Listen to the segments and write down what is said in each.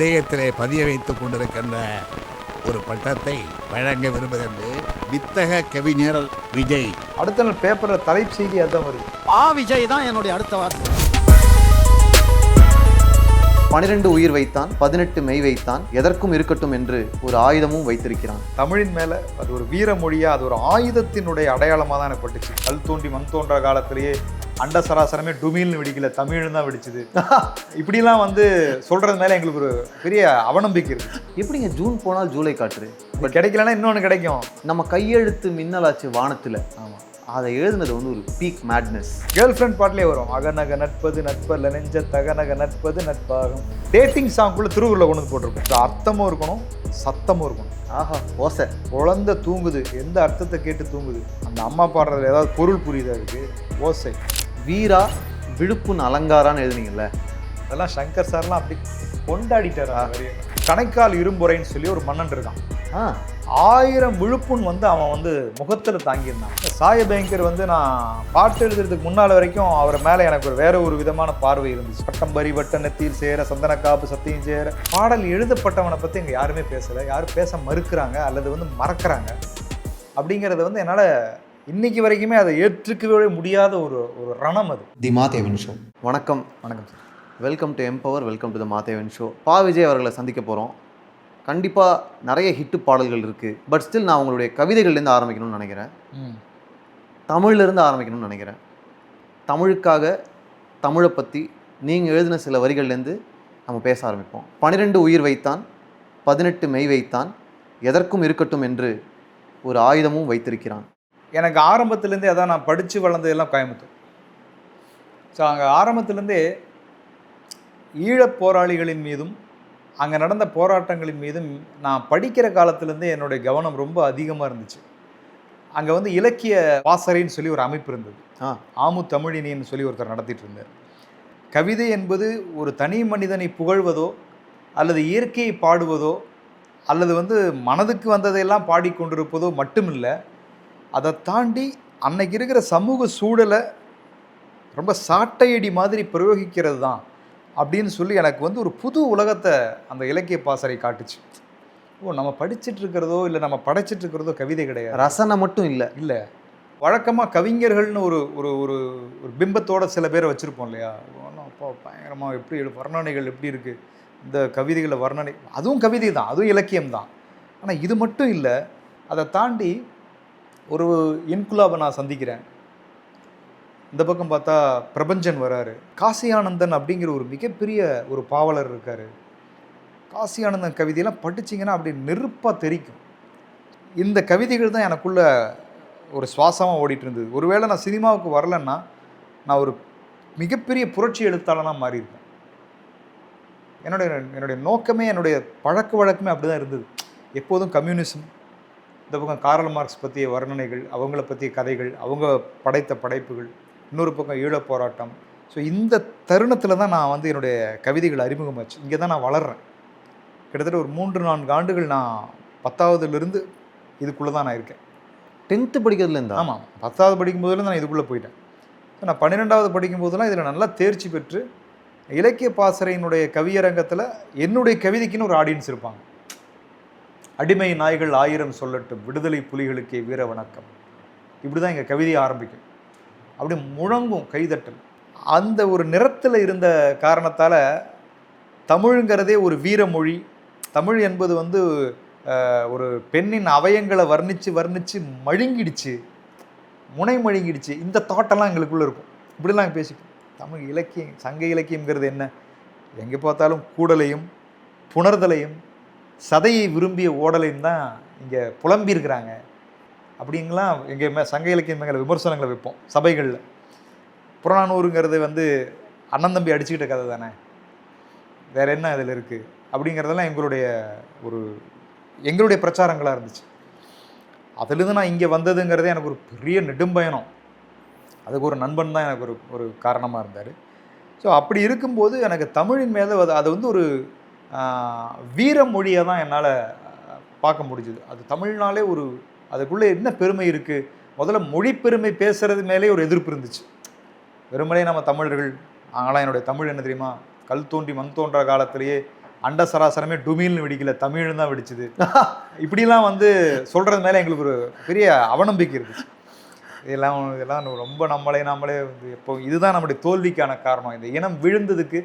இதயத்திலே பதிய வைத்துக் கொண்டிருக்கின்ற ஒரு பட்டத்தை வழங்க விரும்புகிறது வித்தக கவிஞர் விஜய். அடுத்த நாள் பேப்பரில் தலைப்பு செய்தி அதுதான் வருது. விஜய் தான் என்னுடைய அடுத்த வார்த்தை. 12 உயிர் வைத்தான், 18 மெய் வைத்தான், எதற்கும் இருக்கட்டும் என்று ஒரு ஆயுதமும் வைத்திருக்கிறான். தமிழின் மேலே அது ஒரு வீரமொழியா, அது ஒரு ஆயுதத்தினுடைய அடையாளமாக தான் எனக்கு பட்டுச்சு. கல் தோன்றி மண் தோன்ற காலத்திலேயே அண்ட சராசரமே டுமில்னு வெடிக்கல, தமிழ்னு தான் வெடிச்சுது. இப்படிலாம் சொல்றது மேலே எங்களுக்கு ஒரு பெரிய அவநம்பிக்கை இருக்கு. எப்படிங்க ஜூன் போனால் ஜூலை காற்று பட் கிடைக்கலன்னா இன்னொன்று கிடைக்கும். நம்ம கையெழுத்து மின்னலாச்சு வானத்தில். ஆமாம், அதை எழுதுனது ஒரு பீக் மேட்னஸ். கேர்ள் ஃப்ரெண்ட் பாட்டிலே வரும், அகநக நட்பது நட்பல்ல நெஞ்ச தகநக நட்பது நட்பாகும். டேட்டிங் சாங்குள்ள திருவுருளை கொண்டு வந்து போட்டிருக்கோம். அர்த்தமும் இருக்கணும், சத்தமும் இருக்கணும். ஆஹா, ஓசை. குழந்தை தூங்குது, எந்த அர்த்தத்தை கேட்டு தூங்குது, அந்த அம்மா பாடுறதுல ஏதாவது பொருள் புரியுதா இருக்கு. ஓசை. வீரா விழுப்புன் அலங்காரான்னு எழுதுனீங்கல்ல, அதெல்லாம் சங்கர் சார்லாம் அப்படி கொண்டாடிட்டார். கணைக்கால் இரும்புறைன்னு சொல்லி ஒரு மன்னன் இருக்கான். 1000 விழுப்புண் அவன் முகத்தில் தாங்கியிருந்தான். சாயபயங்கர் நான் பாட்டு எழுதுறதுக்கு முன்னால் வரைக்கும் அவர் மேலே எனக்கு வேற ஒரு விதமான பார்வை இருந்துச்சு. பட்டம்பரி வட்ட நெத்தியில் சேர சந்தன காப்பு சத்தியம் சேர. பாடல் எழுதப்பட்டவனை பற்றி இங்கே யாருமே பேசலை, யாரும் பேச மறுக்கிறாங்க அல்லது மறக்கிறாங்க. அப்படிங்கிறத என்னால் இன்னைக்கு வரைக்குமே அதை ஏற்றுக்கவே முடியாத ஒரு ரணம் அது. தி மாதேவன் ஷோ. வணக்கம். வணக்கம் sir. Welcome to empower, welcome to the Mahadevan show. Vijay அவர்களை சந்திக்க போகிறோம். கண்டிப்பாக நிறைய ஹிட்டு பாடல்கள் இருக்குது. பட் ஸ்டில் நான் உங்களுடைய கவிதைகள்லேருந்து ஆரம்பிக்கணும்னு நினைக்கிறேன். தமிழ்லேருந்து ஆரம்பிக்கணும்னு நினைக்கிறேன். தமிழுக்காக, தமிழை பற்றி நீங்கள் எழுதின சில வரிகள்லேருந்து நம்ம பேச ஆரம்பிப்போம். 12 உயிர் வைத்தான், 18 மெய் வைத்தான், எதற்கும் இருக்கட்டும் என்று ஒரு ஆயுதமும் வைத்திருக்கிறான். எனக்கு ஆரம்பத்துலேருந்தே அதான் நான் படித்து வளர்ந்ததெல்லாம் கோயம்புத்தூர். ஸோ அங்கே ஆரம்பத்துலேருந்தே ஈழப் போராளிகளின் மீதும் அங்கே நடந்த போராட்டங்களின் மீதும் நான் படிக்கிற காலத்துலேருந்தே என்னுடைய கவனம் ரொம்ப அதிகமாக இருந்துச்சு. அங்கே இலக்கிய பாசறைன்னு சொல்லி ஒரு அமைப்பு இருந்தது. ஆமு தமிழினின்னு சொல்லி ஒருத்தர் நடத்திட்டு இருந்தார். கவிதை என்பது ஒரு தனி மனிதனை புகழ்வதோ அல்லது இயற்கையை பாடுவதோ அல்லது மனதுக்கு வந்ததையெல்லாம் பாடிக்கொண்டிருப்பதோ மட்டுமில்லை, அதை தாண்டி அன்னைக்கு இருக்கிற சமூக சூழலை ரொம்ப சாட்டையடி மாதிரி பிரயோகிக்கிறது தான் அப்படின்னு சொல்லி எனக்கு ஒரு புது உலகத்தை அந்த இலக்கிய பாசறை காட்டுச்சு. நம்ம படிச்சுட்டு இருக்கிறதோ இல்லை நம்ம படைச்சிட்டு இருக்கிறதோ கவிதை கிடையாது, ரசனை மட்டும் இல்லை. வழக்கமாக கவிஞர்கள்னு ஒரு ஒரு ஒரு ஒரு பிம்பத்தோட சில பேரை வச்சுருப்போம் இல்லையா. அப்போ பயங்கரமாக எப்படி வர்ணனைகள் எப்படி இருக்குது, இந்த கவிதைகளை வர்ணனை, அதுவும் கவிதை தான், அதுவும் இலக்கியம் தான். ஆனால் இது மட்டும் இல்லை, அதை தாண்டி ஒரு இன்குலாபை நான் சந்திக்கிறேன். இந்த பக்கம் பார்த்தா பிரபஞ்சன் வராரு. காசி ஆனந்தன் அப்படிங்கிற ஒரு மிகப்பெரிய ஒரு பாவலர் இருக்கார். காசி ஆனந்தன் கவிதையெல்லாம் படிச்சிங்கன்னா அப்படி நெருப்பாக தெரிக்கும். இந்த கவிதைகள் தான் எனக்குள்ள ஒரு சுவாசமாக ஓடிட்டு இருந்தது. ஒருவேளை நான் சினிமாவுக்கு வரலன்னா நான் ஒரு மிகப்பெரிய புரட்சி எழுத்தாளனாக மாறியிருப்பேன். என்னுடைய நோக்கமே, என்னுடைய பழக்க வழக்கமே அப்படி தான் இருந்தது. எப்போதும் கம்யூனிசம், இந்த பக்கம் கார்ல் மார்க்ஸ் பற்றிய வர்ணனைகள், அவங்கள பற்றிய கதைகள், அவங்க படைத்த படைப்புகள், இன்னொரு பக்கம் ஈழப் போராட்டம். ஸோ இந்த தருணத்தில் தான் நான் என்னுடைய கவிதைகள் அறிமுகமாச்சு. இங்கே தான் நான் வளர்கிறேன். கிட்டத்தட்ட ஒரு 3-4 ஆண்டுகள் நான் 10ஆவதுலேருந்து இதுக்குள்ளே தான் நான் இருக்கேன். 10th படிக்கிறதுலேருந்து? ஆமாம், 10ஆவது படிக்கும்போதுலேருந்து நான் இதுக்குள்ளே போயிட்டேன். ஸோ நான் 12ஆவது படிக்கும்போதெல்லாம் இதில் நல்லா தேர்ச்சி பெற்று இலக்கிய பாசறையினுடைய கவியரங்கத்தில் என்னுடைய கவிதைக்குன்னு ஒரு ஆடியன்ஸ் இருப்பாங்க. அடிமை நாய்கள் 1000 சொல்லட்டும், விடுதலை புலிகளுக்கே வீர வணக்கம், இப்படி தான் எங்கள் கவிதையை ஆரம்பிக்கும். அப்படி முழங்கும் கைதட்டல். அந்த ஒரு நிறத்தில் இருந்த காரணத்தால் தமிழுங்கிறதே ஒரு வீரமொழி. தமிழ் என்பது ஒரு பெண்ணின் அவயங்களை வர்ணித்து மழுங்கிடுச்சு, முனை மழுங்கிடுச்சு. இந்த தாட்டெல்லாம் எங்களுக்குள்ளே இருக்கும். இப்படிலாம் பேசிப்போம். தமிழ் இலக்கியம், சங்க இலக்கியங்கிறது என்ன, எங்கே பார்த்தாலும் கூடலையும் புணர்தலையும் சதையை விரும்பிய ஓடலையும் தான் இங்கே புலம்பியிருக்கிறாங்க அப்படிங்கலாம் எங்கள் சங்க இலக்கியம் மேலே விமர்சனங்களை வைப்போம் சபைகளில். புறநானூறுங்கிறது அண்ணன் தம்பி அடிச்சுக்கிட்ட கதை தானே, வேறு என்ன அதில் இருக்குது அப்படிங்கிறதெல்லாம் எங்களுடைய பிரச்சாரங்களாக இருந்துச்சு. அதிலிருந்து நான் இங்கே வந்ததுங்கிறதே எனக்கு ஒரு பெரிய நெடும்பயணம். அதுக்கு ஒரு நண்பன் தான் எனக்கு ஒரு காரணமாக இருந்தார். ஸோ அப்படி இருக்கும்போது எனக்கு தமிழின் மேலே அது ஒரு வீரமொழியை தான் என்னால் பார்க்க முடிஞ்சுது. அது தமிழ்னாலே அதுக்குள்ளே என்ன பெருமை இருக்குது. முதல்ல மொழி பெருமை பேசுகிறது மேலே ஒரு எதிர்ப்பு இருந்துச்சு. வெறுமனே நம்ம தமிழர்கள், நாங்களாம் என்னுடைய தமிழ் என்ன தெரியுமா, கல் தோன்றி மண் தோன்ற காலத்திலேயே அண்ட சராசரமே டுமில்னு வெடிக்கல, தமிழ்னு தான் வெடிச்சுது. இப்படிலாம் வந்து சொல்கிறது மேலே எங்களுக்கு ஒரு பெரிய அவநம்பிக்கை இருந்துச்சு. இதெல்லாம் ரொம்ப நம்மளே வந்து இப்போ இதுதான் நம்முடைய தோல்விக்கான காரணம். இந்த இனம் விழுந்ததுக்கு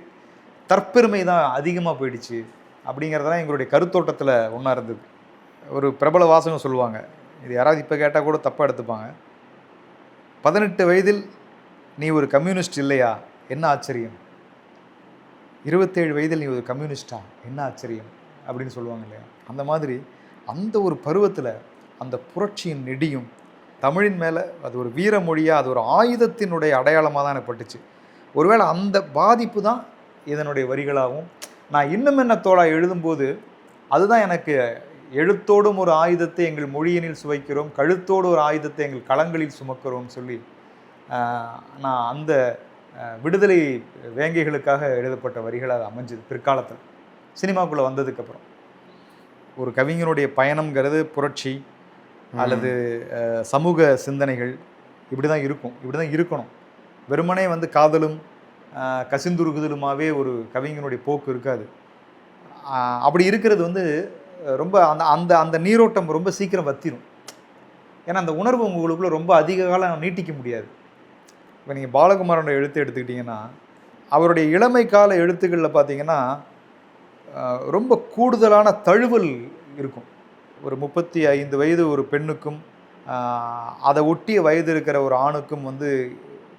தற்பெருமை தான் அதிகமாக போயிடுச்சு அப்படிங்கிறதெல்லாம் எங்களுடைய கருத்தோட்டத்தில் ஒன்றா இருந்தது. ஒரு பிரபல வாசகம் சொல்லுவாங்க, இது யாராவது இப்போ கேட்டால் கூட தப்பாக எடுத்துப்பாங்க. 18 வயதில் நீ ஒரு கம்யூனிஸ்ட் இல்லையா, என்ன ஆச்சரியம். 27 வயதில் நீ ஒரு கம்யூனிஸ்டா, என்ன ஆச்சரியம் அப்படின்னு சொல்லுவாங்க இல்லையா. அந்த மாதிரி அந்த ஒரு பருவத்தில் அந்த புரட்சியின் நெடியும் தமிழின் மேலே அது ஒரு வீரமொழியாக, அது ஒரு ஆயுதத்தினுடைய அடையாளமாக தான் எனக்கு பட்டுச்சு. ஒருவேளை அந்த பாதிப்பு தான் இதனுடைய வரிகளாகவும், நான் இன்னும் என்ன தோழா எழுதும்போது அதுதான் எனக்கு எழுத்தோடும் ஒரு ஆயுதத்தை எங்கள் மொழியினில் சுவைக்கிறோம், கழுத்தோடு ஒரு ஆயுதத்தை எங்கள் களங்களில் சுமக்கிறோம் சொல்லி நான் அந்த விடுதலை வேங்கைகளுக்காக எழுதப்பட்ட வரிகளாக அமைஞ்சது. பிற்காலத்தில் சினிமாக்குள்ளே வந்ததுக்கப்புறம் ஒரு கவிஞனுடைய பயணம்ங்கிறது புரட்சி அல்லது சமூக சிந்தனைகள் இப்படி தான் இருக்கும், இப்படி தான் இருக்கணும். வெறுமனே வந்து காதலும் கசிந்துருகுதலுமாவே ஒரு கவிஞனுடைய போக்கு இருக்காது. அப்படி இருக்கிறது வந்து ரொம்ப அந்த அந்த அந்த நீரோட்டம் ரொம்ப சீக்கிரம் வத்திரும். ஏன்னா அந்த உணர்வு உங்களுக்குள்ள ரொம்ப அதிக காலம் நீட்டிக்க முடியாது. இப்போ நீங்கள் பாலகுமாரோட எழுத்து எடுத்துக்கிட்டிங்கன்னா, அவருடைய இளமை கால எழுத்துக்களில் பார்த்தீங்கன்னா ரொம்ப கூடுதலான தழுவல் இருக்கும். ஒரு 35 வயது ஒரு பெண்ணுக்கும் அதை ஒட்டிய வயது இருக்கிற ஒரு ஆணுக்கும் வந்து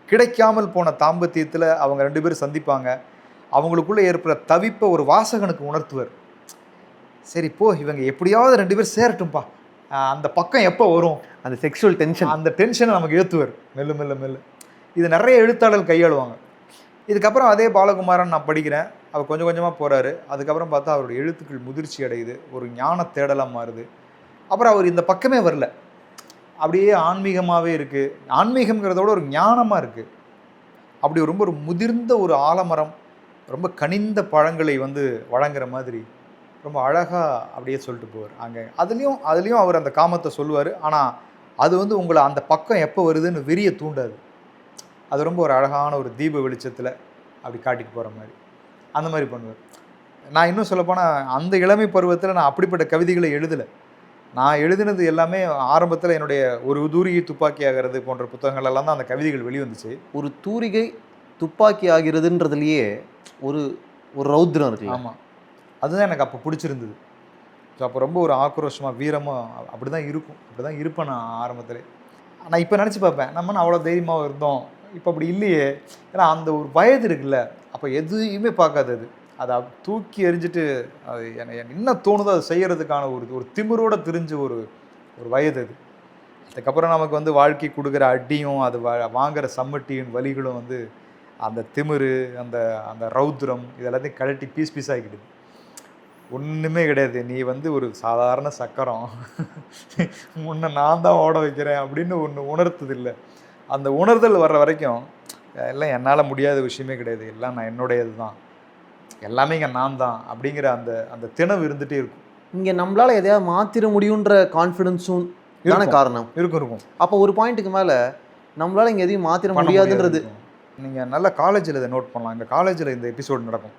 கிடைக்காமல் போன தாம்பத்தியத்தில் அவங்க 2 பேரும் சந்திப்பாங்க. அவங்களுக்குள்ளே ஏற்படுற தவிப்பை ஒரு வாசகனுக்கு உணர்த்துவர். சரி போ, இவங்க எப்படியாவது 2 பேர் சேரட்டும்பா, அந்த பக்கம் எப்போ வரும், அந்த செக்ஷுவல் டென்ஷன், அந்த டென்ஷனை நமக்கு ஏற்றுவர் மெல்ல மெல்ல மெல்ல. இது நிறைய எழுத்தாளர்கள் கையாளுவாங்க. இதுக்கப்புறம் அதே பாலகுமாரன் நான் படிக்கிறேன், அவர் கொஞ்சம் கொஞ்சமாக போகிறாரு. அதுக்கப்புறம் பார்த்தா அவருடைய எழுத்துக்கள் முதிர்ச்சி அடையுது, ஒரு ஞான தேடலாக மாறுது. அப்புறம் அவர் இந்த பக்கமே வரல, அப்படியே ஆன்மீகமாகவே இருக்குது. ஆன்மீகம்ங்கிறதோட ஒரு ஞானமாக இருக்குது. அப்படி ரொம்ப ஒரு முதிர்ந்த ஒரு ஆலமரம் ரொம்ப கனிந்த பழங்களை வந்து வழங்குற மாதிரி ரொம்ப அழகாக அப்படியே சொல்லிட்டு போவார். அங்கே அதுலேயும் அவர் அந்த காமத்தை சொல்லுவார். ஆனால் அது வந்து உங்களை அந்த பக்கம் எப்போ வருதுன்னு வெறிய தூண்டாது. அது ரொம்ப ஒரு அழகான ஒரு தீப வெளிச்சத்தில் அப்படி காட்டிட்டு போகிற மாதிரி அந்த மாதிரி பண்ணுவார். நான் இன்னும் சொல்லப்போனால் அந்த இளமை பருவத்தில் நான் அப்படிப்பட்ட கவிதைகளை எழுதலை. நான் எழுதினது எல்லாமே ஆரம்பத்தில் என்னுடைய ஒரு தூரிகை துப்பாக்கி ஆகிறது போன்ற புத்தகங்கள் எல்லாம் தான் அந்த கவிதைகள் வெளிவந்துச்சு. ஒரு தூரிகை துப்பாக்கி ஆகிறதுன்றதுலையே ஒரு ஒரு ரௌத்ரம் இருக்கு. ஆமாம், அதுதான் எனக்கு அப்போ பிடிச்சிருந்தது. ஸோ அப்போ ரொம்ப ஒரு ஆக்ரோஷமாக வீரமாக அப்படி தான் இருக்கும், அப்படி தான் இருப்பேன் நான் ஆரம்பத்தில். நான் இப்போ நினச்சி பார்ப்பேன், நம்ம அவ்வளோ தைரியமாக இருந்தோம், இப்போ அப்படி இல்லையே. ஏன்னா அந்த ஒரு வயது இருக்குல்ல, அப்போ எதுவுமே பார்க்காது. அதை தூக்கி எறிஞ்சிட்டு அது என்ன தோணுதோ அதை செய்கிறதுக்கான ஒரு திமிரோடு திரிஞ்ச ஒரு வயது அது. அதுக்கப்புறம் நமக்கு வந்து வாழ்க்கை கொடுக்குற அடியும் அது வாங்குகிற சம்மட்டியும் வலிகளும் வந்து அந்த திமிரு, அந்த அந்த ரௌத்ரம் இதெல்லாத்தையும் கழட்டி பீஸ் ஆகிடுது. ஒன்றுமே கிடையாது, நீ வந்து ஒரு சாதாரண சக்கரம், முன்ன நான் தான் ஓட வைக்கிறேன் அப்படின்னு ஒன்று உணர்த்தது இல்லை. அந்த உணர்தல் வர்ற வரைக்கும் எல்லாம் என்னால் முடியாத விஷயமே கிடையாது, எல்லாம் நான் என்னுடையது தான், எல்லாமே இங்கே நான் தான் அப்படிங்கிற அந்த அந்த திணவு இருந்துகிட்டே இருக்கும். இங்கே நம்மளால் எதையாவது மாற்றிட முடியுன்ற கான்ஃபிடென்ஸும் தானே காரணம் இருக்கும். அப்போ ஒரு பாயிண்ட்டுக்கு மேலே நம்மளால் இங்கே எதையும் மாற்றிட முடியாதுன்றது. நீங்கள் நல்ல காலேஜில் இதை நோட் பண்ணலாம். எங்கள் காலேஜில் இந்த எபிசோடு நடக்கும்.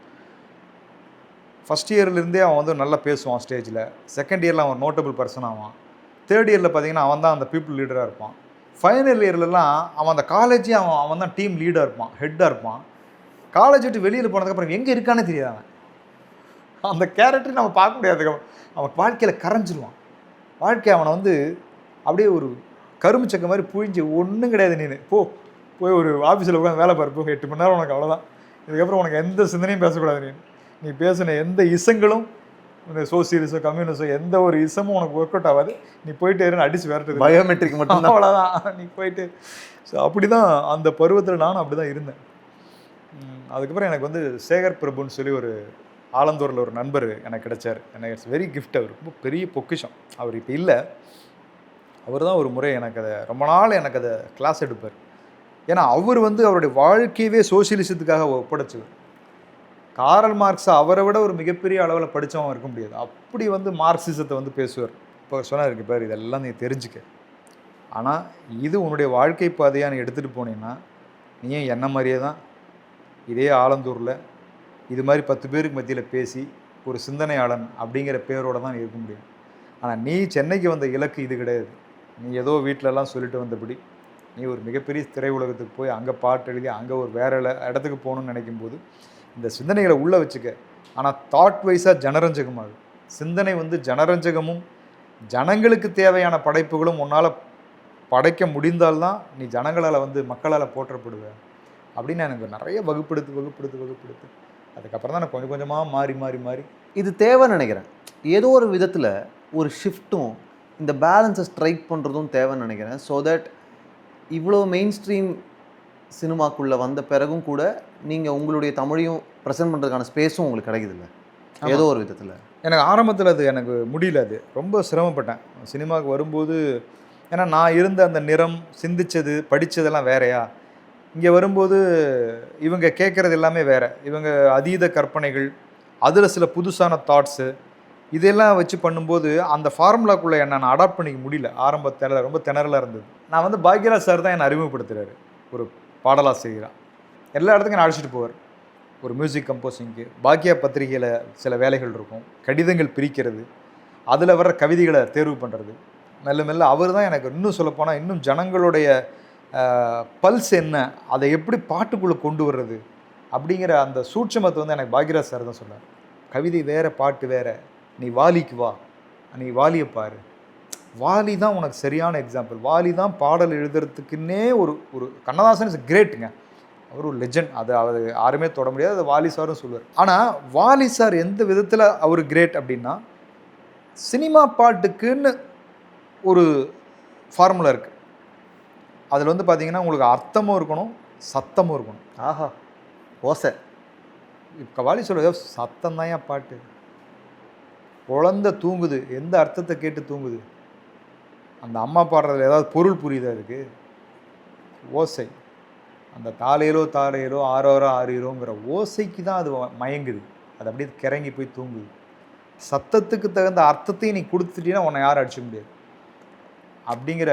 ஃபஸ்ட் இயர்லேருந்தே அவன் வந்து நல்லா பேசுவான் ஸ்டேஜில். செகண்ட் இயரில் அவன் நோட்டபிள் பர்சன் ஆவான். தேர்ட் இயரில் பார்த்தீங்கன்னா அவன் தான் அந்த பீப்புள் லீடராக இருப்பான். ஃபைனல் இயர்லலாம் அவன் அந்த காலேஜே அவன் தான் டீம் லீடாக இருப்பான், ஹெட்டாக இருப்பான். காலேஜ் விட்டு வெளியில் போனதுக்கப்புறம் எங்கே இருக்கானே தெரியாது. அவன் அந்த கேரக்டர் நம்ம பார்க்க முடியாது. அவன் வாழ்க்கையில் கரைஞ்சிருவான். வாழ்க்கை அவனை வந்து அப்படியே ஒரு கரும்பு சக்க மாதிரி புழிஞ்சு ஒன்றும் கிடையாது, நீ போய் ஒரு ஆஃபீஸில் உட்காந்து வேலை பார்ப்போம், 8 மணி நேரம் உனக்கு அவ்வளோதான். இதுக்கப்புறம் உனக்கு எந்த சிந்தனையும் பேசக்கூடாது. நீ பேசின எந்த இசங்களும், இந்த சோசியலிசம் கம்யூனிசம் எந்த ஒரு இசமும் உனக்கு ஒர்க் அவுட் ஆகாது. நீ போயிட்டு அடித்து விரட்டுது, பயோமெட்ரிக் மட்டும் அவ்வளோதான். நீ போயிட்டு ஸோ அப்படி தான் அந்த பருவத்தில் நானும் அப்படி தான் இருந்தேன். அதுக்கப்புறம் எனக்கு வந்து சேகர் பிரபுன்னு சொல்லி ஒரு ஆலந்தூரில் ஒரு நண்பர் எனக்கு கிடைச்சார். எனக்கு இட்ஸ் வெரி கிஃப்ட். அவர் ரொம்ப பெரிய பொக்கிஷம். அவர் இப்போ இல்லை. அவர் தான் ஒரு முறை எனக்கு அதை ரொம்ப நாள் எனக்கு அதை கிளாஸ் எடுப்பார். ஏன்னா அவர் வந்து அவருடைய வாழ்க்கையவே சோசியலிசத்துக்காக ஒப்படைச்சவர். காரல் மார்க்ஸ் அவரை விட ஒரு மிகப்பெரிய அளவில் படித்தவன் இருக்க முடியாது. அப்படி வந்து மார்க்சிசத்தை வந்து பேசுவார். இப்போ சொன்னார், இருக்கு பாரு, இதெல்லாம் நீ தெரிஞ்சுக்க, ஆனால் இது உன்னுடைய வாழ்க்கை பாதையாக நீ எடுத்துகிட்டு போனீங்கன்னா நீ என்ன மாதிரியே தான் இதே ஆலந்தூரில் இது மாதிரி 10 பேருக்கு மத்தியில் பேசி ஒரு சிந்தனையாளன் அப்படிங்கிற பேரோட தான் இருக்க முடியும். ஆனால் நீ சென்னைக்கு வந்த இலக்கு இது கிடையாது. நீ ஏதோ வீட்டிலலாம் சொல்லிட்டு வந்தபடி நீ ஒரு மிகப்பெரிய திரையுலகத்துக்கு போய் அங்கே பாட்டு எழுதி அங்கே ஒரு வேறு இடத்துக்கு போகணுன்னு நினைக்கும் போது இந்த சிந்தனைகளை உள்ளே வச்சுக்க. ஆனால் தாட் வைஸாக ஜனரஞ்சகமாகும். சிந்தனை வந்து ஜனரஞ்சகமும் ஜனங்களுக்கு தேவையான படைப்புகளும் உன்னால் படைக்க முடிந்தால்தான் நீ ஜனங்களால் வந்து மக்களால் போற்றப்படுவ அப்படின்னு எனக்கு நிறைய வகுப்படுத்து அதுக்கப்புறம் தான் நான் கொஞ்சம் கொஞ்சமாக மாறி இது தேவைன்னு நினைக்கிறேன். ஏதோ ஒரு விதத்தில் ஒரு ஷிஃப்ட்டும் இந்த பேலன்ஸை ஸ்ட்ரைக் பண்ணுறதும் தேவைன்னு நினைக்கிறேன். ஸோ தட் இவ்வளோ மெயின் ஸ்ட்ரீம் சினிமாக்குள்ளே வந்த பிறகும் கூட நீங்கள் உங்களுடைய தமிழையும் ப்ரெசென்ட் பண்ணுறதுக்கான ஸ்பேஸும் உங்களுக்கு கிடைக்குதில்ல ஏதோ ஒரு விதத்தில். எனக்கு ஆரம்பத்தில் அது எனக்கு முடியல. அது ரொம்ப சிரமப்பட்டேன் சினிமாவுக்கு வரும்போது. ஏன்னா நான் இருந்த அந்த நிறம், சிந்திச்சது, படித்ததெல்லாம் வேறையா. இங்கே வரும்போது இவங்க கேட்குறது எல்லாமே வேறு. இவங்க அதீத கற்பனைகள், அதில் சில புதுசான தாட்ஸு, இதெல்லாம் வச்சு பண்ணும்போது அந்த ஃபார்முலாக்குள்ளே என்ன நான் அடாப்ட் பண்ணிக்க முடியல. ஆரம்பத்தில் ரொம்ப திணறலாக இருந்தது. நான் வந்து பாக்யராஜ் சார் தான் என்னை அறிமுகப்படுத்துகிறாரு ஒரு பாடலாசிரியராக. எல்லா இடத்துக்கும் என்னை அழைச்சிட்டு போவார். ஒரு மியூசிக் கம்போசிங்க்கு பாக்கியா பத்திரிகையில் சில வேலைகள் இருக்கும், கடிதங்கள் பிரிக்கிறது, அதில் வர்ற கவிதைகளை தேர்வு பண்ணுறது. மெல்ல மெல்ல அவர் தான் எனக்கு இன்னும் சொல்லப்போனால் இன்னும் ஜனங்களுடைய பல்ஸ் என்ன, அதை எப்படி பாட்டுக்குள்ளே கொண்டு வர்றது அப்படிங்கிற அந்த சூட்சமத்தை வந்து எனக்கு பாக்யராஜ் சார் தான் சொன்னார். கவிதை வேறு, பாட்டு வேறு. நீ வாலிக்கு வா, நீ வாலியை பாரு. வாலி தான் உனக்கு சரியான எக்ஸாம்பிள். வாலி தான் பாடல் எழுதுறதுக்குன்னே ஒரு கண்ணதாசன் இஸ் கிரேட்டுங்க. அவர் ஒரு லெஜண்ட். அது யாருமே தொட முடியாது. அது வாலி சாரும் சொல்லுவார். ஆனால் வாலி சார் எந்த விதத்தில் அவர் கிரேட் அப்படின்னா, சினிமா பாட்டுக்குன்னு ஒரு ஃபார்முலா இருக்குது. அதில் வந்து பார்த்தீங்கன்னா உங்களுக்கு அர்த்தமும் இருக்கணும், சத்தமும் இருக்கணும். ஆஹா, ஓசை. இப்போ வாலி சொல்ல சத்தம் தான் ஏன் பாட்டு. குழந்தை தூங்குது, எந்த அர்த்தத்தை கேட்டு தூங்குது? அந்த அம்மா பாடுறதுல ஏதாவது பொருள் புரியுதா? அதுக்கு ஓசை. அந்த தாளையிலோ ஆரோரோ ஆறீரோங்கிற ஓசைக்கு தான் அது மயங்குது. அது அப்படியே கிறங்கி போய் தூங்குது. சத்தத்துக்கு தகுந்த அர்த்தத்தையும் நீ கொடுத்துட்டீங்கன்னா உன்னை யாரும் அடிக்க முடியாது அப்படிங்கிற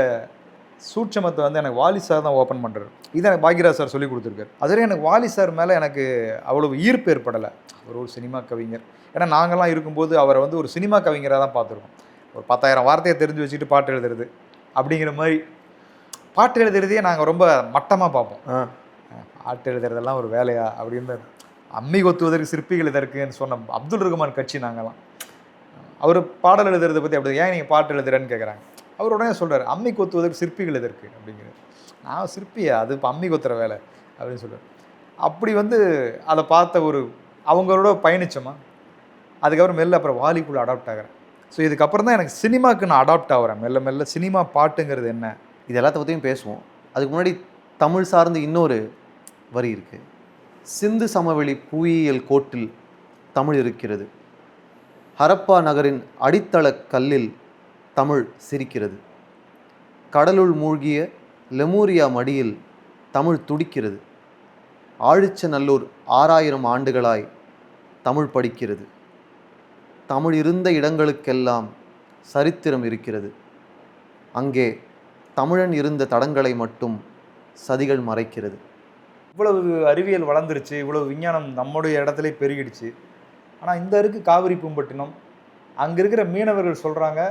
சூட்சமத்தை வந்து எனக்கு வாலி சார் தான் ஓப்பன் பண்ணுறாரு. இதை எனக்கு பாக்யராஜ் சார் சொல்லி கொடுத்துருக்காரு. அதுவரை எனக்கு வாலி சார் மேலே எனக்கு அவ்வளவு ஈர்ப்பு ஏற்படலை. அவர் ஒரு சினிமா கவிஞர். ஏன்னா நாங்கள்லாம் இருக்கும்போது அவரை வந்து ஒரு சினிமா கவிஞராக தான் பார்த்துருக்கோம். ஒரு 10,000 வார்த்தையை தெரிஞ்சு வச்சுட்டு பாட்டு எழுதுறது அப்படிங்கிற மாதிரி. பாட்டு எழுதுறதையே நாங்கள் ரொம்ப மட்டமாக பார்ப்போம். பாட்டு எழுதுறதெல்லாம் ஒரு வேலையா அப்படின்னு. அம்மி கொத்துவதற்கு சிற்பிகள் இதற்குன்னு சொன்ன அப்துல் ரஹ்மான் கட்சி நாங்கள்லாம். அவர் பாடல் எழுதுறதை பற்றி அப்படி ஏன் நீங்கள் பாட்டு எழுதுறேன்னு கேட்குறாங்க. அவர் உடனே சொல்கிறார், அம்மி கொத்துவதற்கு சிற்பிகள் எதற்கு அப்படிங்கிறது. நான் சிற்பியா, அது இப்போ அம்மி கொத்துற வேலை அப்படின்னு சொல்கிறார். அப்படி வந்து அதை பார்த்த ஒரு அவங்களோட பயணிச்சோமா. அதுக்கப்புறம் மெல்ல அப்புறம் வாலிக்குள்ளே அடாப்ட் ஆகிறேன். ஸோ இதுக்கப்புறம் தான் எனக்கு சினிமாவுக்கு நான் அடாப்ட் ஆகிறேன். மெல்ல சினிமா பாட்டுங்கிறது என்ன, இது எல்லாத்த பற்றியும் பேசுவோம். அதுக்கு முன்னாடி தமிழ் சார்ந்து இன்னொரு வரி இருக்குது. சிந்து சமவெளி புவியியல் கோட்டில் தமிழ் இருக்கிறது. ஹரப்பா நகரின் அடித்தள கல்லில் தமிழ் சிரிக்கிறது. கடலுள் மூழ்கிய லெமூரியா மடியில் தமிழ் துடிக்கிறது. ஆழிச்சநல்லூர் 6000 ஆண்டுகளாய் தமிழ் படிக்கிறது. தமிழ் இருந்த இடங்களுக்கெல்லாம் சரித்திரம் இருக்கிறது. அங்கே தமிழன் இருந்த தடங்களை மட்டும் சதிகள் மறைக்கிறது. இவ்வளவு அறிவியல் வளர்ந்துருச்சு, இவ்வளவு விஞ்ஞானம் நம்முடைய இடத்துல பெருகிடுச்சு. ஆனால் இந்த இருக்குது காவிரி பூம்பட்டினம். அங்கே இருக்கிற மீனவர்கள் சொல்கிறாங்க,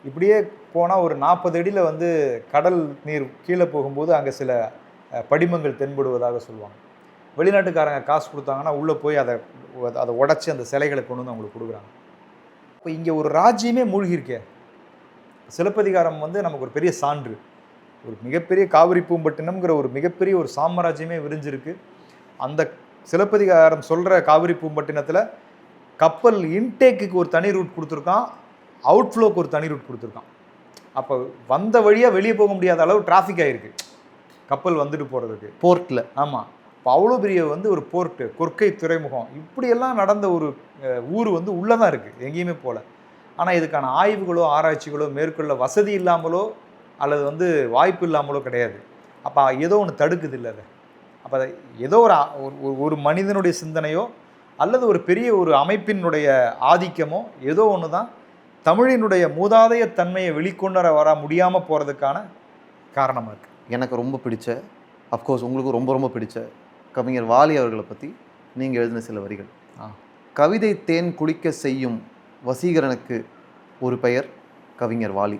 இப்படியே போனால் ஒரு 40 அடியில் வந்து கடல் நீர் கீழே போகும்போது அங்கே சில படிமங்கள் தென்படுவதாக சொல்லுவாங்க. வெளிநாட்டுக்காரங்க காசு கொடுத்தாங்கன்னா உள்ளே போய் அதை உடச்சி அந்த சிலைகளை கொண்டு வந்து அவங்களுக்கு கொடுக்குறாங்க. இப்போ இங்கே ஒரு ராஜ்யமே மூழ்கியிருக்கே. சிலப்பதிகாரம் வந்து நமக்கு ஒரு பெரிய சான்று. ஒரு மிகப்பெரிய காவிரி பூம்பட்டினம்ங்கிற ஒரு மிகப்பெரிய ஒரு சாம்ராஜ்யமே விரிஞ்சிருக்கு. அந்த சிலப்பதிகாரம் சொல்கிற காவிரி பூம்பட்டினத்தில் கப்பல் இன்டேக்குக்கு ஒரு தனி ரூட் கொடுத்துருக்கான், அவுட்ஃப்ளோக்கு ஒரு தனி ரூட் கொடுத்துருக்கான். அப்போ வந்த வழியாக வெளியே போக முடியாத அளவு டிராஃபிக் ஆகிருக்கு கப்பல் வந்துட்டு போகிறதுக்கு போர்ட்டில். ஆமாம், இப்போ அவ்வளோ பெரிய வந்து ஒரு போர்ட்டு, கொற்கை துறைமுகம், இப்படியெல்லாம் நடந்த ஒரு ஊர் வந்து உள்ளே தான் இருக்குது, எங்கேயுமே போகல. ஆனால் இதுக்கான ஆய்வுகளோ ஆராய்ச்சிகளோ மேற்கொள்ள வசதி இல்லாமலோ அல்லது வந்து வாய்ப்பு இல்லாமலோ கிடையாது. அப்போ ஏதோ ஒன்று தடுக்குது இல்லை அதை. அப்போ அதை ஏதோ ஒரு மனிதனுடைய சிந்தனையோ அல்லது ஒரு பெரிய ஒரு அமைப்பினுடைய ஆதிக்கமோ ஏதோ ஒன்று தான் தமிழினுடைய மூதாதைய தன்மையை வெளிக்கொண்டு வர முடியாமல் போகிறதுக்கான காரணமாக இருக்குது. எனக்கு ரொம்ப பிடிச்ச, அஃப்கோர்ஸ் உங்களுக்கு ரொம்ப ரொம்ப பிடிச்ச கவிஞர் வாலி அவர்களை பற்றி நீங்கள் எழுதின சில வரிகள். கவிதை தேன் குளிக்க செய்யும் வசீகரனுக்கு ஒரு பெயர் கவிஞர் வாலி.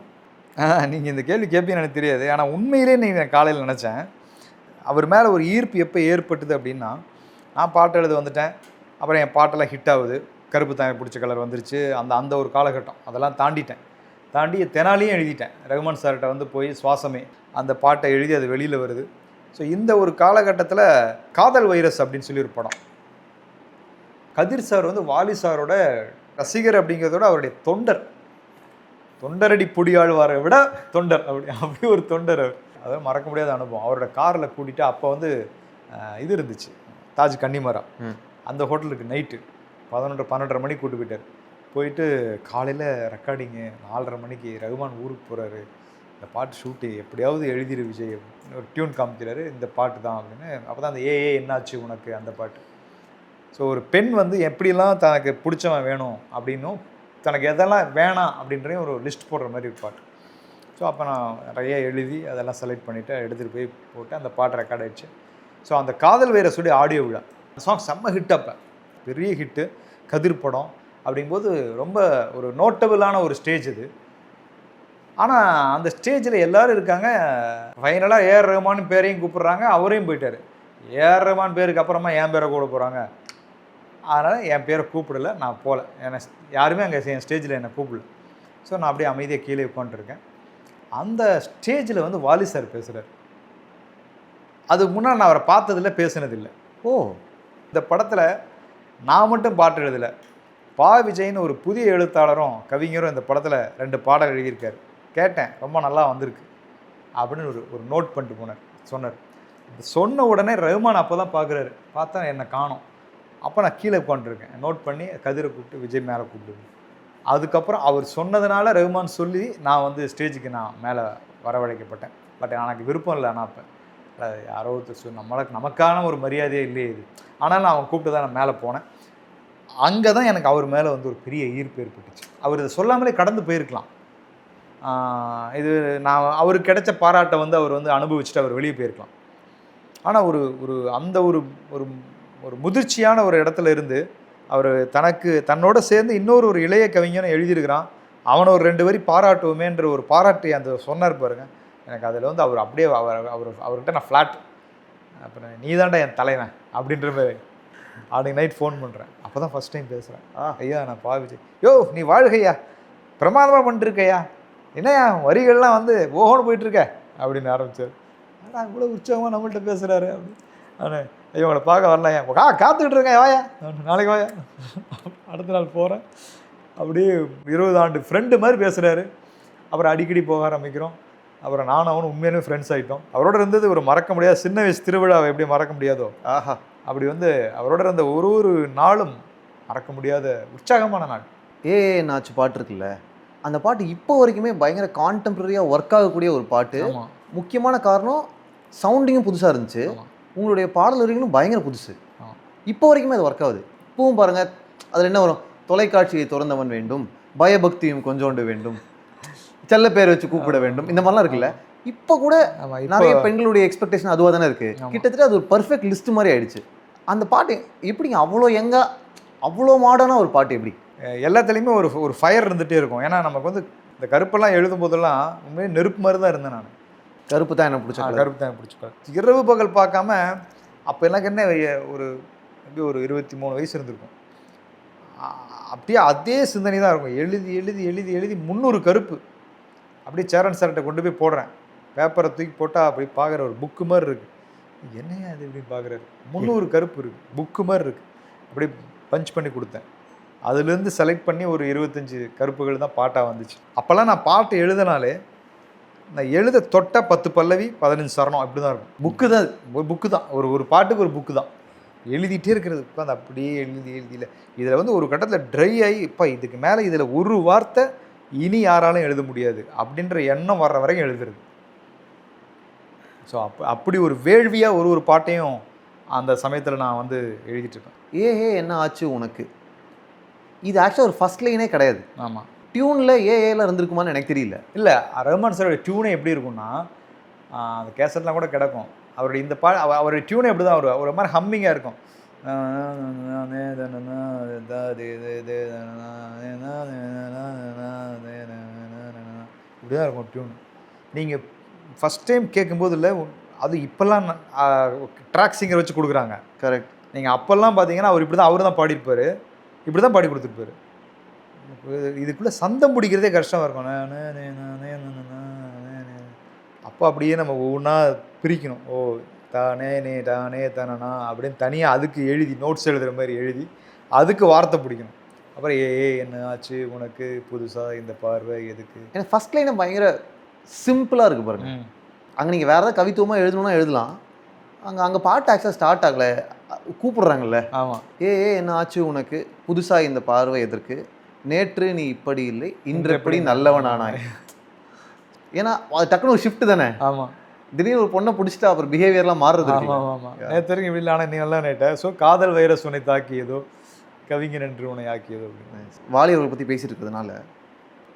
நீங்கள் இந்த கேள்வி கேட்பீங்கன்னு எனக்கு தெரியாது. ஆனால் உண்மையிலே நான் காலையில் நினச்சேன், அவர் மேலே ஒரு ஈர்ப்பு எப்போ ஏற்பட்டுது அப்படின்னா, நான் பாட்டு எழுத வந்துட்டேன், அப்புறம் என் பாட்டெல்லாம் ஹிட் ஆகுது, கருப்பு தாங்க பிடிச்ச கலர் வந்துருச்சு, அந்த ஒரு காலகட்டம் அதெல்லாம் தாண்டி தெனாலியும் எழுதிட்டேன். ரகுமான் சார்கிட்ட வந்து போய் சுவாசமே அந்த பாட்டை எழுதி அது வெளியில் வருது. ஸோ இந்த ஒரு காலகட்டத்தில் காதல் வைரஸ் அப்படின்னு சொல்லி ஒரு படம், கதிர் சார் வந்து வாலி சாரோட ரசிகர் அப்படிங்கிறதோட அவருடைய தொண்டரடி பொடியாழ்வாரை விட தொண்டர், அப்படி ஒரு தொண்டர். அதாவது மறக்க முடியாத அனுபவம். அவரோட காரில் கூட்டிகிட்டு அப்போ வந்து இது இருந்துச்சு, தாஜ் கன்னிமரா, அந்த ஹோட்டலுக்கு நைட்டு 11-12:30 மணிக்கு கூப்பிட்டு போயிட்டு காலையில் ரெக்கார்டிங்கு 4:30 மணிக்கு ரகுமான் ஊருக்கு போகிறாரு, இந்த பாட்டு ஷூட்டு எப்படியாவது எழுதிரு விஜய், ஒரு டியூன் காமிக்கிறாரு, இந்த பாட்டு தான் அப்படின்னு. அப்போ தான் அந்த ஏ என்னாச்சு உனக்கு அந்த பாட்டு. ஸோ ஒரு பெண் வந்து எப்படிலாம் தனக்கு பிடிச்சவன் வேணும் அப்படின்னும் தனக்கு எதெல்லாம் வேணாம் அப்படின்றதையும் ஒரு லிஸ்ட் போடுற மாதிரி ஒரு பாட்டு. ஸோ அப்போ நான் நிறைய எழுதி அதெல்லாம் செலக்ட் பண்ணிவிட்டு எடுத்துகிட்டு போய் போட்டு அந்த பாட்டு ரெக்கார்ட் ஆகிடுச்சு. ஸோ அந்த காதல் வைரஸுடைய ஆடியோ விழா, அந்த சாங் செம்ம ஹிட், அப்போ பெரிய ஹிட்டு, கதிர் படம் அப்படிங்கும்போது ரொம்ப ஒரு நோட்டபுளான ஒரு ஸ்டேஜ் இது. ஆனால் அந்த ஸ்டேஜில் எல்லோரும் இருக்காங்க. ஃபைனலாக ஏஆர் ரஹ்மான் பேரையும் கூப்பிட்றாங்க, அவரையும் போயிட்டார். ஏஆர் ரஹ்மான் பேருக்கு அப்புறமா என் பேரை கூட போகிறாங்க, அதனால் என் பேரை கூப்பிடல, நான் போகல. என்னை யாருமே அங்கே என் ஸ்டேஜில் என்னை கூப்பிடல. ஸோ நான் அப்படியே அமைதியாக கீழே உட்காந்துருக்கேன். அந்த ஸ்டேஜில் வந்து வாலி சார் பேசுகிறார். அதுக்கு முன்னாடி நான் அவரை பார்த்ததில்லை, பேசுனதில்லை. இந்த படத்தில் நான் மட்டும் பாட்டு எழுதலை, பா விஜய்னு ஒரு புதிய எழுத்தாளரும் கவிஞரும் இந்த படத்தில் 2 பாடல் எழுதியிருக்காரு. கேட்டேன், ரொம்ப நல்லா வந்திருக்கு அப்படின்னு ஒரு நோட் பண்ணிட்டு சொன்னார். சொன்ன உடனே ரஹ்மான் அப்போ தான் பார்க்குறாரு. பார்த்தா என்னை காணோம். அப்போ நான் கீழே உட்காந்துருக்கேன். நோட் பண்ணி கதிரை கூப்பிட்டு விஜய் மேலே கூப்பிடுவேன். அதுக்கப்புறம் அவர் சொன்னதுனால ரஹ்மான் சொல்லி நான் வந்து ஸ்டேஜுக்கு நான் மேலே வரவழைக்கப்பட்டேன். பட் எனக்கு விருப்பம் இல்லை. ஆனால் அப்போ யாரோ நமக்கான ஒரு மரியாதையே இல்லையே இது. ஆனாலும் அவன் கூப்பிட்டு தான் நான் மேலே போனேன். அங்கே தான் எனக்கு அவர் மேலே வந்து ஒரு பெரிய ஈர்ப்பு ஏற்பட்டுச்சு. அவர் இதை சொல்லாமலே கடந்து போயிருக்கலாம். இது நான் அவருக்கு கிடைச்ச பாராட்டை வந்து அவர் வந்து அனுபவிச்சுட்டு அவர் வெளியே போயிருக்கலாம். ஆனால் அந்த ஒரு முதிர்ச்சியான ஒரு இடத்துல இருந்து அவர் தன்னோட சேர்ந்து இன்னொரு இளைய கவிஞனை எழுதியிருக்கிறான், அவனை ஒரு 2 வரி பாராட்டுவோமேன்ற ஒரு பாராட்டி அந்த சொன்னார் பாருங்க. எனக்கு அதில் வந்து அவர் அப்படியே அவர்கிட்ட நான் ஃப்ளாட், அப்புறம் நீ தான்டா என் தலைவன் அப்படின்ற மாதிரி. அன்றைக்கி நைட் ஃபோன் பண்ணுறேன். அப்போ தான் ஃபஸ்ட் டைம் பேசுகிறேன். ஐயா நான் பா விஜய், யோ நீ வாழ்கையா, பிரமாதமாக பண்ணிட்டுருக்கையா, என்னையா வரிகள்லாம் வந்து ஓஹோன்னு போயிட்டுருக்க அப்படின்னு ஆரம்பித்தார். ஆனால் இவ்வளோ உற்சாகமாக நம்மள்கிட்ட பேசுகிறாரு அப்படி. ஆனால் ஐயோ உங்களை பார்க்க வரலையா, காத்துக்கிட்டு இருக்கேன், வாயா நாளைக்கு வாயா. அடுத்த நாள் போகிறேன். அப்படியே 20 ஆண்டு ஃப்ரெண்டு மாதிரி பேசுகிறாரு. அப்புறம் அடிக்கடி போக ஆரம்பிக்கிறோம். அப்புறம் நானும் அவனும் உண்மையிலுமே ஃப்ரெண்ட்ஸ் ஆகிட்டோம். அவரோட இருந்தது ஒரு மறக்க முடியாத சின்ன வயசு திருவிழாவை எப்படி மறக்க முடியாதோ, அப்படி வந்து அவரோட இருந்த ஒரு நாளும் மறக்க முடியாத உற்சாகமான நாள். நாச்சு பாட்டு இருக்குல்ல, அந்த பாட்டு இப்போ வரைக்குமே பயங்கர கான்டெம்பரரியாக ஒர்க் ஆகக்கூடிய ஒரு பாட்டு. முக்கியமான காரணம் சவுண்டிங்கும் புதுசாக இருந்துச்சு, உங்களுடைய பாடல் வரிகளும் பயங்கர புதுசு. இப்போ வரைக்குமே அது ஒர்க் ஆகுது. இப்பவும் பாருங்கள், அதில் என்ன வரும், தொலைக்காட்சியை திறந்தவன் வேண்டும், பயபக்தியும் கொஞ்சோண்டு வேண்டும், செல்ல பேர் வச்சு கூப்பிட வேண்டும், இந்த மாதிரிலாம் இருக்குல்ல. இப்போ கூட நிறைய பெண்களுடைய எக்ஸ்பெக்டேஷன் அதுவாக தானே இருக்குது. கிட்டத்தட்ட அது ஒரு பர்ஃபெக்ட் லிஸ்ட் மாதிரி ஆயிடுச்சு. அந்த பாட்டு எப்படிங்க அவ்வளோ அவ்வளோ மாடர்னாக ஒரு பாட்டு எப்படி? எல்லாத்துலேயுமே ஒரு ஃபயர் இருந்துகிட்டே இருக்கும். ஏன்னா நமக்கு வந்து இந்த கருப்பெல்லாம் எழுதும் போதெல்லாம் உண்மையே நெருப்பு மாதிரி தான் இருந்தேன் நான். கருப்பு தான் எனக்கு பிடிச்ச கருப்பு தான் பிடிச்சிப்பேன். இரவு பகல் பார்க்காம அப்போ எனக்கு என்ன எப்படி ஒரு 23 வயசு இருந்திருக்கும். அப்படியே அதே சிந்தனை தான் இருக்கும். எழுதி 300 கருப்பு அப்படியே சேரன் சார்கிட்ட கொண்டு போய் போடுறேன். பேப்பரை தூக்கி போட்டால் அப்படி பார்க்குற ஒரு புக்கு மாதிரி இருக்குது. என்னையா அது இப்படின்னு பார்க்குறாரு. 300 கருப்பு இருக்குது, புக்கு மாதிரி இருக்குது. அப்படி பஞ்ச் பண்ணி கொடுத்தேன். அதுலேருந்து செலக்ட் பண்ணி ஒரு 25 கருப்புகள் தான் பாட்டாக வந்துச்சு. அப்போல்லாம் நான் பாட்டு எழுதினாலே நான் எழுத தொட்ட 10 பல்லவி 15 சரணம் அப்படி தான் இருக்கும். புக்கு தான் ஒரு பாட்டுக்கு ஒரு புக்கு தான் எழுதிட்டே இருக்கிறது. உட்காந்து அப்படியே எழுதியில் இதில் வந்து ஒரு கட்டத்தில் ட்ரை ஆகி இப்போ இதுக்கு மேலே இதில் ஒரு வார்த்தை இனி யாராலும் எழுத முடியாது அப்படின்ற எண்ணம் வர்ற வரைக்கும் எழுதுறது. ஸோ அப்படி ஒரு வேள்வியாக ஒரு பாட்டையும் அந்த சமயத்தில் நான் வந்து எழுதிட்டுருக்கேன். என்ன ஆச்சு உனக்கு, இது ஆக்சுவலாக ஒரு ஃபர்ஸ்ட் லைனே கிடையாது. ஆமாம், டியூனில் ஏல இருந்திருக்குமான்னு எனக்கு தெரியல. இல்லை, ரஹ்மான் சாரோட டியூனே எப்படி இருக்கும்னா, அந்த கேசட்லாம் கூட கிடக்கும். அவருடைய இந்த அவருடைய டியூனே எப்படி தான் ஒரு மாதிரி ஹம்மிங்காக இருக்கும். இப்படிதான் இருக்கும் டியூன். நீங்கள் ஃபஸ்ட் டைம் கேட்கும்போது இல்லை, அது இப்போல்லாம் ட்ராக் சிங்கர் வச்சு கொடுக்குறாங்க. கரெக்ட். நீங்கள் அப்போல்லாம் பார்த்தீங்கன்னா அவர் தான் பாடியிருப்பார், இப்படி தான் பாடி கொடுத்துருப்பாரு. இதுக்குள்ளே சந்தம் பிடிக்கிறதே கஷ்டமாக இருக்கும். அப்போ அப்படியே நம்ம ஒவ்வொன்றா பிரிக்கணும். ஓ தானே நே தானே தானனா அப்படின்னு தனியாக அதுக்கு எழுதி நோட்ஸ் எழுதுகிற மாதிரி எழுதி அதுக்கு வார்த்தை பிடிக்கணும். அப்புறம் என்ன ஆச்சு உனக்கு புதுசாக இந்த பார்வை எதுக்கு. ஏன்னா ஃபர்ஸ்ட் லைனை பயங்கர சிம்பிளாக இருக்குது பாருங்க. அங்கே நீங்கள் வேறு ஏதாவது கவித்துவமாக எழுதணும்னா எழுதலாம். அங்கே பாட்டு ஆக்சுவலாக ஸ்டார்ட் ஆகலை, கூப்பிடுறாங்கல்ல. ஆமாம். என்ன ஆச்சு உனக்கு புதுசாக இந்த பார்வை எதற்கு, நேற்று நீ இப்படி இல்லை இன்று எப்படி நல்லவனானாய். ஏன்னா அது டக்குனு ஒரு ஷிஃப்ட் தானே. ஆமாம். திடீர்னு ஒரு பொண்ணை பிடிச்சிட்டு அப்புறம் பிஹேவியர்லாம் மாறுறது. ஆமாம் ஆமாம். நேற்று இப்படி இல்லை, ஆனால் நீ நல்லா நேட்ட. ஸோ காதல் வைரஸ் உன்னை தாக்கியதோ கவிஞர் என்று உன்னை ஆக்கியதோ அப்படின்னு வாலி அவர்களை பற்றி பேசிட்டு இருக்கிறதுனால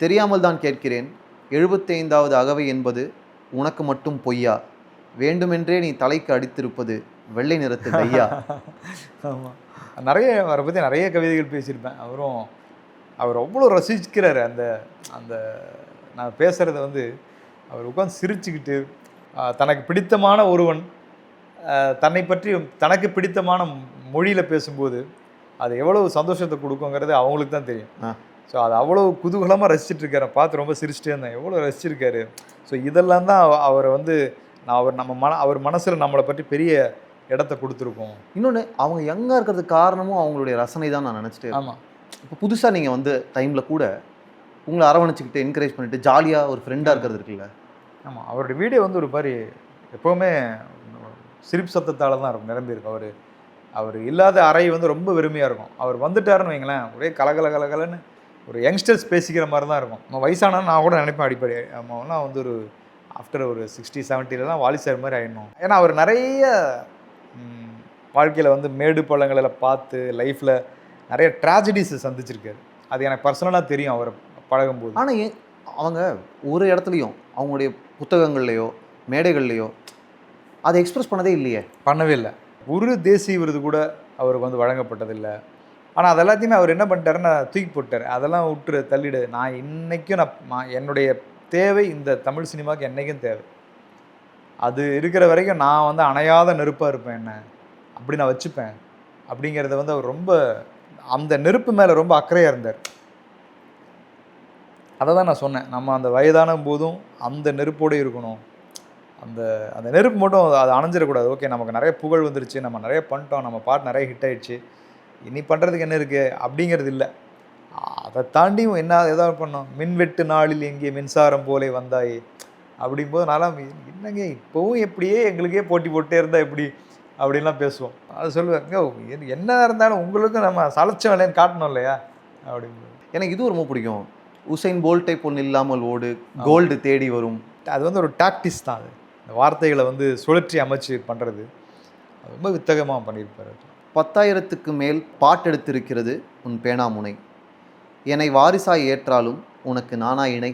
தெரியாமல் தான் கேட்கிறேன். 75வது அகவை என்பது உனக்கு மட்டும் பொய்யா, வேண்டுமென்றே நீ தலைக்கு அடித்திருப்பது வெள்ளை நிறத்து கையா. ஆமாம். நிறைய அவரை பற்றி நிறைய கவிதைகள் பேசியிருப்பேன். அவர் அவ்வளோ ரசிக்கிறாரு. அந்த அந்த நான் பேசுகிறத அவர் உட்காந்து சிரிச்சுக்கிட்டு தனக்கு பிடித்தமான ஒருவன் தன்னை பற்றி தனக்கு பிடித்தமான மொழியில் பேசும்போது அது எவ்வளவு சந்தோஷத்தை கொடுக்குங்கிறது அவங்களுக்கு தான் தெரியும். ஸோ அது அவ்வளோ குதூகலமாக ரசிச்சுட்டு இருக்காரு. பார்த்து ரொம்ப சிரிச்சிட்டே இருந்தேன், எவ்வளோ ரசிச்சிருக்காரு. ஸோ இதெல்லாம் தான் அவரை அவர் மனசில் நம்மளை பற்றி பெரிய இடத்த கொடுத்துருக்கோம். இன்னொன்று, அவங்க யங்காக இருக்கிறதுக்கு காரணமும் அவங்களுடைய ரசனை தான் நான் நினச்சிட்டு. ஆமாம். இப்போ புதுசாக நீங்கள் டைமில் கூட உங்களை அரவணைச்சிக்கிட்டு என்கரேஜ் பண்ணிட்டு ஜாலியாக ஒரு ஃப்ரெண்டாக இருக்கிறது இருக்குல்ல. ஆமாம். அவருடைய வீடியோ ஒரு மாதிரி எப்போவுமே சிரிப்பு சத்தத்தால் தான் இருக்கும், நிரம்பியிருக்கும். அவர் இல்லாத அறை ரொம்ப வெறுமையாக இருக்கும். அவர் வந்துட்டாருன்னு வைங்களேன், ஒரே கலகலன்னு ஒரு யங்ஸ்டர்ஸ் பேசிக்கிற மாதிரி தான் இருக்கும். நம்ம வயசானாலும் நான் கூட நினைப்பேன் அடிப்படை அவங்களாம் ஒரு ஆஃப்டர் ஒரு 60-70 வாலி சார் மாதிரி ஆகிடணும். ஏன்னா அவர் நிறைய வாழ்க்கையில் மேடு பள்ளங்களில் பார்த்து லைஃப்பில் நிறைய ட்ராஜடிஸை சந்திச்சிருக்காரு. அது எனக்கு பர்சனலாக தெரியும் அவர் பழகும்போது. ஆனால் அவங்க ஒரு இடத்துலையும் அவங்களுடைய புத்தகங்கள்லையோ மேடைகள்லையோ அதை எக்ஸ்பிரஸ் பண்ணதே இல்லையே. பண்ணவே இல்லை. ஒரு தேசிய விருது கூட அவருக்கு வழங்கப்பட்டதில்லை. ஆனால் அது எல்லாத்தையுமே அவர் என்ன பண்ணிட்டாருன்னா தூக்கி போட்டார். அதெல்லாம் விட்டுரு, தள்ளிடு. நான் இன்றைக்கும் என்னுடைய தேவை இந்த தமிழ் சினிமாவுக்கு என்றைக்கும் தேவை. அது இருக்கிற வரைக்கும் நான் அணையாத நெருப்பாக இருப்பேன், என்ன அப்படி நான் வச்சுப்பேன் அப்படிங்கிறத அவர் ரொம்ப அந்த நெருப்பு மேலே ரொம்ப அக்கறையாக இருந்தார். அதை தான் நான் சொன்னேன், நம்ம அந்த வயதான போதும் அந்த நெருப்போடு இருக்கணும். அந்த அந்த நெருப்பு மட்டும் அது அணைஞ்சிடக்கூடாது. ஓகே, நமக்கு நிறைய புகழ் வந்துருச்சு, நம்ம நிறைய பண்ணிட்டோம், நம்ம பாட்டு நிறைய ஹிட் ஆகிடுச்சு, இனி பண்ணுறதுக்கு என்ன இருக்குது அப்படிங்கிறது இல்லை. அதை தாண்டியும் என்ன ஏதாவது பண்ணோம். மின்வெட்டு நாளில் எங்கே மின்சாரம் போலே வந்தாயே அப்படிங்கும்போது நான்லாம் என்னங்க இப்போவும் எப்படியே எங்களுக்கே போட்டி போட்டே இருந்தால் எப்படி அப்படின்லாம் பேசுவோம். அது சொல்லுவேன், என்ன இருந்தாலும் உங்களுக்கும் நம்ம சளைச்ச வேலைன்னு காட்டணும் இல்லையா அப்படிங்கும்போது. எனக்கு இது ரொம்ப பிடிக்கும். உசைன் போல்ட்டை போல் இல்லாமல் ஓடு, கோல்டு தேடி வரும். அது ஒரு டாக்டிஸ் தான். அது இந்த வார்த்தைகளை சுழற்றி அமைச்சு பண்ணுறது அது ரொம்ப வித்தகமாக பண்ணியிருப்பார். 10,000க்கு மேல் பாட்டெடுத்திருக்கிறது உன் பேனாமுனை, என்னை வாரிசாய் ஏற்றாலும் உனக்கு நானா இணை.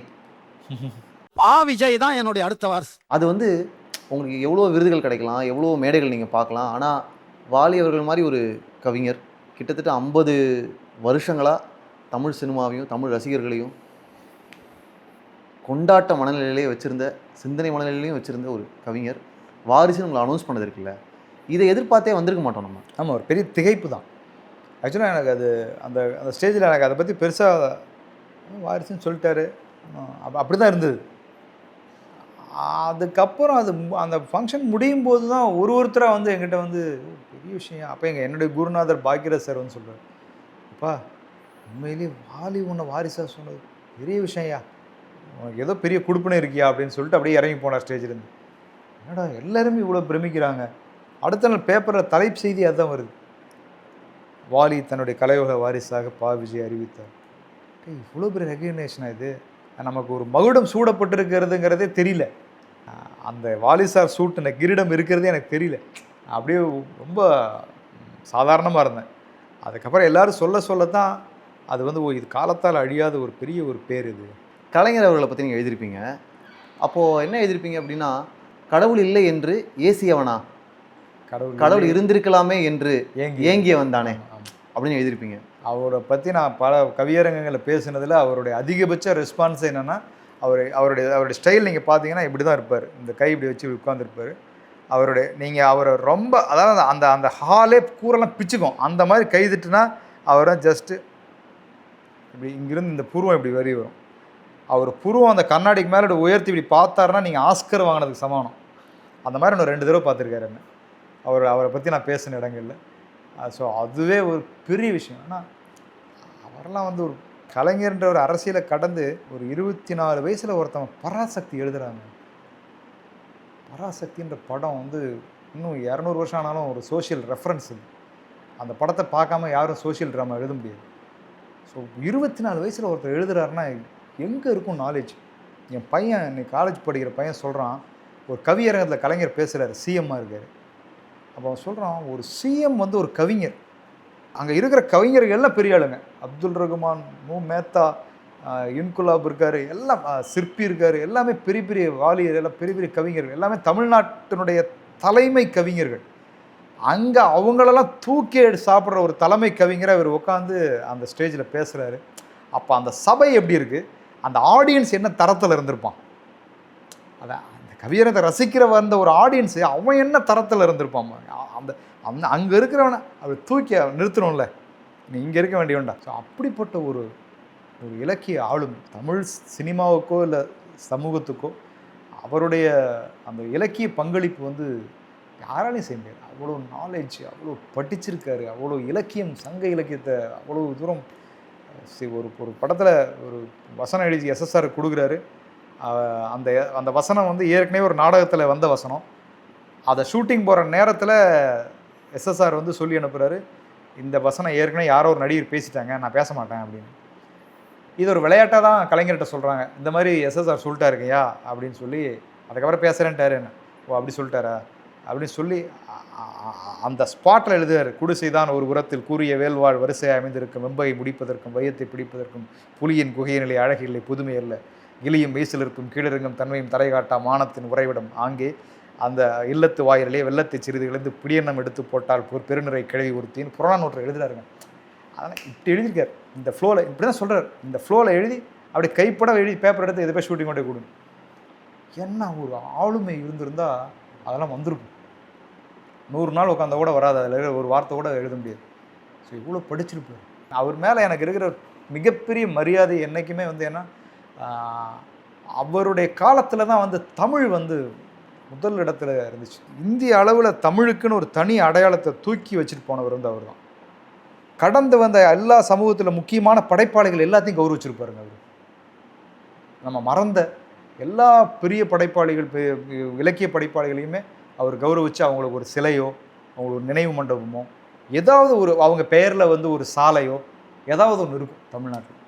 விஜய் தான் என்னுடைய அடுத்த வாரிசு. அது உங்களுக்கு எவ்வளோ விருதுகள் கிடைக்கலாம், எவ்வளோ மேடைகள் நீங்கள் பார்க்கலாம். ஆனால் வாலி அவர்கள் மாதிரி ஒரு கவிஞர் கிட்டத்தட்ட 50 வருஷங்களாக தமிழ் சினிமாவையும் தமிழ் ரசிகர்களையும் கொண்டாட்ட மனநிலையிலே வச்சுருந்த, சிந்தனை மனநிலையிலையும் வச்சுருந்த ஒரு கவிஞர் வாரிசுன்னு உங்களை அனௌன்ஸ் பண்ணது இருக்குல்ல, இதை எதிர்பார்த்தே வந்திருக்க மாட்டோம் நம்ம. ஆமாம், ஒரு பெரிய திகைப்பு தான். ஆக்சுவலாக எனக்கு அது அந்த அந்த ஸ்டேஜில் எனக்கு அதை பற்றி பெருசாக வாரிசுன்னு சொல்லிட்டாரு அப்படி தான் இருந்தது. அதுக்கப்புறம் அந்த ஃபங்க்ஷன் முடியும் போது தான் ஒருத்தராக என்கிட்ட பெரிய விஷயம். அப்போ என்னுடைய குருநாதர் பாக்யராஜ் சார் சொல்கிறார், அப்பா உண்மையிலேயே வாலி உன்னை வாரிசாக சொன்னது பெரிய விஷயம்யா, உனக்கு ஏதோ பெரிய கொடுப்பனை இருக்கியா அப்படின்னு சொல்லிட்டு அப்படியே இறங்கி போனார் ஸ்டேஜிலேருந்து. என்னடா எல்லாருமே இவ்வளோ பிரமிக்கிறாங்க. அடுத்த நாள் பேப்பரில் தலைப்பு செய்தி அதுதான் வருது, வாலி தன்னுடைய கலையுலக வாரிசாக விஜய் அறிவித்தார். இவ்வளோ பெரிய ரெகக்னேஷனாக இது, நமக்கு ஒரு மகுடம் சூடப்பட்டிருக்கிறதுங்கிறதே தெரியல. அந்த வாலிசார் சூட்டின கிரீடம் இருக்கிறதே எனக்கு தெரியல. அப்படியே ரொம்ப சாதாரணமாக இருந்தேன். அதுக்கப்புறம் எல்லோரும் சொல்லத்தான் அது ஓ இது காலத்தால் அழியாத ஒரு பெரிய ஒரு பேர் இது. கலைஞர் அவர்களை பற்றி நீங்கள் எழுதியிருப்பீங்க. அப்போது என்ன எழுதியிருப்பீங்க அப்படின்னா, கடவுள் இல்லை என்று ஏசியவனா. கடவுள் இருந்திருக்கலாமே என்று ஏங்கி ஏங்கியவன் தானே ஆமா. அப்படின்னு எழுதியிருப்பீங்க. அவரை பற்றி நான் பல கவியரங்கங்களில் பேசுனதில் அவருடைய அதிகபட்ச ரெஸ்பான்ஸ் என்னென்னா, அவருடைய ஸ்டைல் நீங்கள் பார்த்தீங்கன்னா இப்படி தான் இருப்பார். இந்த கை இப்படி வச்சு உட்காந்துருப்பார். நீங்கள் அவரை ரொம்ப, அதாவது அந்த அந்த ஹாலே கூரெல்லாம் பிச்சுக்கும். அந்த மாதிரி கை தட்டுனா அவரை ஜஸ்ட்டு இப்படி இங்கிருந்து இந்த புருவம் இப்படி வரி வரும். அவர் புருவம் அந்த கண்ணாடிக்கு மேலே இப்படி உயர்த்தி இப்படி பார்த்தாருன்னா நீங்கள் ஆஸ்கர் வாங்கினதுக்கு சமானம். அந்த மாதிரி இன்னும் 2 தடவை பார்த்துருக்காரு என்ன அவரை பற்றி நான் பேசின இடங்களில். ஸோ அதுவே ஒரு பெரிய விஷயம். ஆனால் அவரெல்லாம் வந்து ஒரு கலைஞர்ன்ற ஒரு அரசியலை கடந்து ஒரு 24 வயசில் ஒருத்தவங்க பராசக்தி எழுதுகிறாங்க. பராசக்தின்ற படம் வந்து இன்னும் 200 வருஷம் ஆனாலும் ஒரு சோஷியல் ரெஃபரன்ஸ் இது. அந்த படத்தை பார்க்காம யாரும் சோஷியல் ட்ராமா எழுத முடியாது. ஸோ 24 வயசில் ஒருத்தர் எழுதுகிறாருன்னா எங்கே இருக்கும் நாலேஜ்? என் பையன் இன்னைக்கு காலேஜ் படிக்கிற பையன் சொல்கிறான், ஒரு கவியரங்கத்தில் கலைஞர் பேசுகிறார், சிஎம்மாக இருக்கார். அப்போ அவன் சொல்கிறான், ஒரு சிஎம் வந்து ஒரு கவிஞர். அங்கே இருக்கிற கவிஞர்கள் எல்லாம் பெரிய ஆளுங்க. அப்துல் ரகுமான், மேத்தா, இன்குலாப் இருக்கார், எல்லாம் சிற்பி இருக்கார், எல்லாமே பெரிய பெரிய வாலியர், எல்லாம் பெரிய பெரிய கவிஞர்கள், எல்லாமே தமிழ்நாட்டினுடைய தலைமை கவிஞர்கள். அங்கே அவங்களெல்லாம் தூக்கி சாப்பிட்ற ஒரு தலைமை கவிஞரை அவர் உட்காந்து அந்த ஸ்டேஜில் பேசுகிறாரு. அப்போ அந்த சபை எப்படி இருக்குது, அந்த ஆடியன்ஸ் என்ன தரத்தில் இருந்திருப்பான்? அதான் அந்த கவியரத்தை ரசிக்கிற வந்த ஒரு ஆடியன்ஸு அவன் என்ன தரத்தில் இருந்திருப்பான்? அந்த அந்த அங்கே இருக்கிறவனை அவர் தூக்கி நிறுத்தணும்ல, நீ இங்கே இருக்க வேண்டியவன்டா. ஸோ அப்படிப்பட்ட ஒரு ஒரு இலக்கிய ஆளுமை தமிழ் சினிமாவுக்கோ இல்லை சமூகத்துக்கோ அவருடைய அந்த இலக்கிய பங்களிப்பு வந்து யாராலையும் செய்ய முடியாது. அவ்வளோ நாலேஜ், அவ்வளோ படிச்சிருக்காரு, அவ்வளோ இலக்கியம், சங்க இலக்கியத்தை அவ்வளோ தூரம். ஒரு படத்தில் ஒரு வசனம் எழுதி எஸ்எஸ்ஆர் கொடுக்குறாரு. அந்த அந்த வசனம் வந்து ஏற்கனவே ஒரு நாடகத்தில் வந்த வசனம். அதை ஷூட்டிங் போகிற நேரத்தில் எஸ்எஸ்ஆர் வந்து சொல்லி அனுப்புகிறாரு, இந்த வசனம் ஏற்கனவே யாரோ ஒரு நடிகர் பேசிட்டாங்க, நான் பேச மாட்டேன் அப்படின்னு. இது ஒரு விளையாட்டாக தான் கலைஞர்கிட்ட சொல்கிறாங்க, இந்த மாதிரி எஸ்எஸ்ஆர் சொல்லிட்டாருக்கையா அப்படின்னு சொல்லி. அதுக்கப்புறம் பேசுகிறேன்ட்டாரு. என்ன, ஓ அப்படி சொல்லிட்டாரா அப்படின்னு சொல்லி அந்த ஸ்பாட்டில் எழுதுவார். குடிசைதான் ஒரு உரத்தில் கூறிய வேல்வாழ் வரிசையாக அமைந்திருக்கும், வெம்பகை முடிப்பதற்கும் வையத்தை பிடிப்பதற்கும் புலியின் குகையினிலை அழகில்லை புதுமை அல்ல, கிளியும் வீசில் இருக்கும் கீழிறங்கும் தன்மையும் தரை காட்டா மானத்தின் உறைவிடம் ஆங்கே அந்த இல்லத்து வாயிலே வெள்ளத்தை சிறிது இழந்து பிடியெண்ணம் எடுத்து போட்டால் பெருநிறை கிழவி ஒருத்தின்னு புறநானூற்றை எழுதுறாருங்க. அதனால் இப்படி எழுதியிருக்கார். இந்த ஃப்ளோவில் இப்படி தான் சொல்கிறார். இந்த ஃப்ளோவில் எழுதி அப்படி கைப்பட எழுதி பேப்பர் எடுத்து எது போய் ஷூட்டிங் கொண்டே கொடுங்க. என்ன ஒரு ஆளுமை இருந்திருந்தால் அதெல்லாம் வந்திருக்கும். 100 நாள் உட்காந்த கூட வராது, அதில் ஒரு வார்த்தை கூட எழுத முடியாது. ஸோ இவ்வளோ படிச்சிருப்பார். அவர் மேலே எனக்கு இருக்கிற மிகப்பெரிய மரியாதை என்றைக்குமே வந்து ஏன்னா அவருடைய காலத்தில் தான் வந்து தமிழ் வந்து முதல் இடத்துல இருந்துச்சு. இந்திய அளவில் தமிழுக்குன்னு ஒரு தனி அடையாளத்தை தூக்கி வச்சுட்டு போனவர் வந்து அவர் தான். கடந்து வந்த எல்லா சமூகத்தில் முக்கியமான படைப்பாளிகள் எல்லாத்தையும் கௌரவிச்சிருப்பாருங்க அவர். நம்ம மறந்த எல்லா பெரிய படைப்பாளிகள், இலக்கிய படைப்பாளிகளையுமே அவர் கௌரவித்து அவங்களுக்கு ஒரு சிலையோ அவங்களுக்கு ஒரு நினைவு மண்டபமோ ஏதாவது ஒரு அவங்க பெயரில் வந்து ஒரு சாலையோ ஏதாவது ஒன்று இருக்கும் தமிழ்நாட்டில்.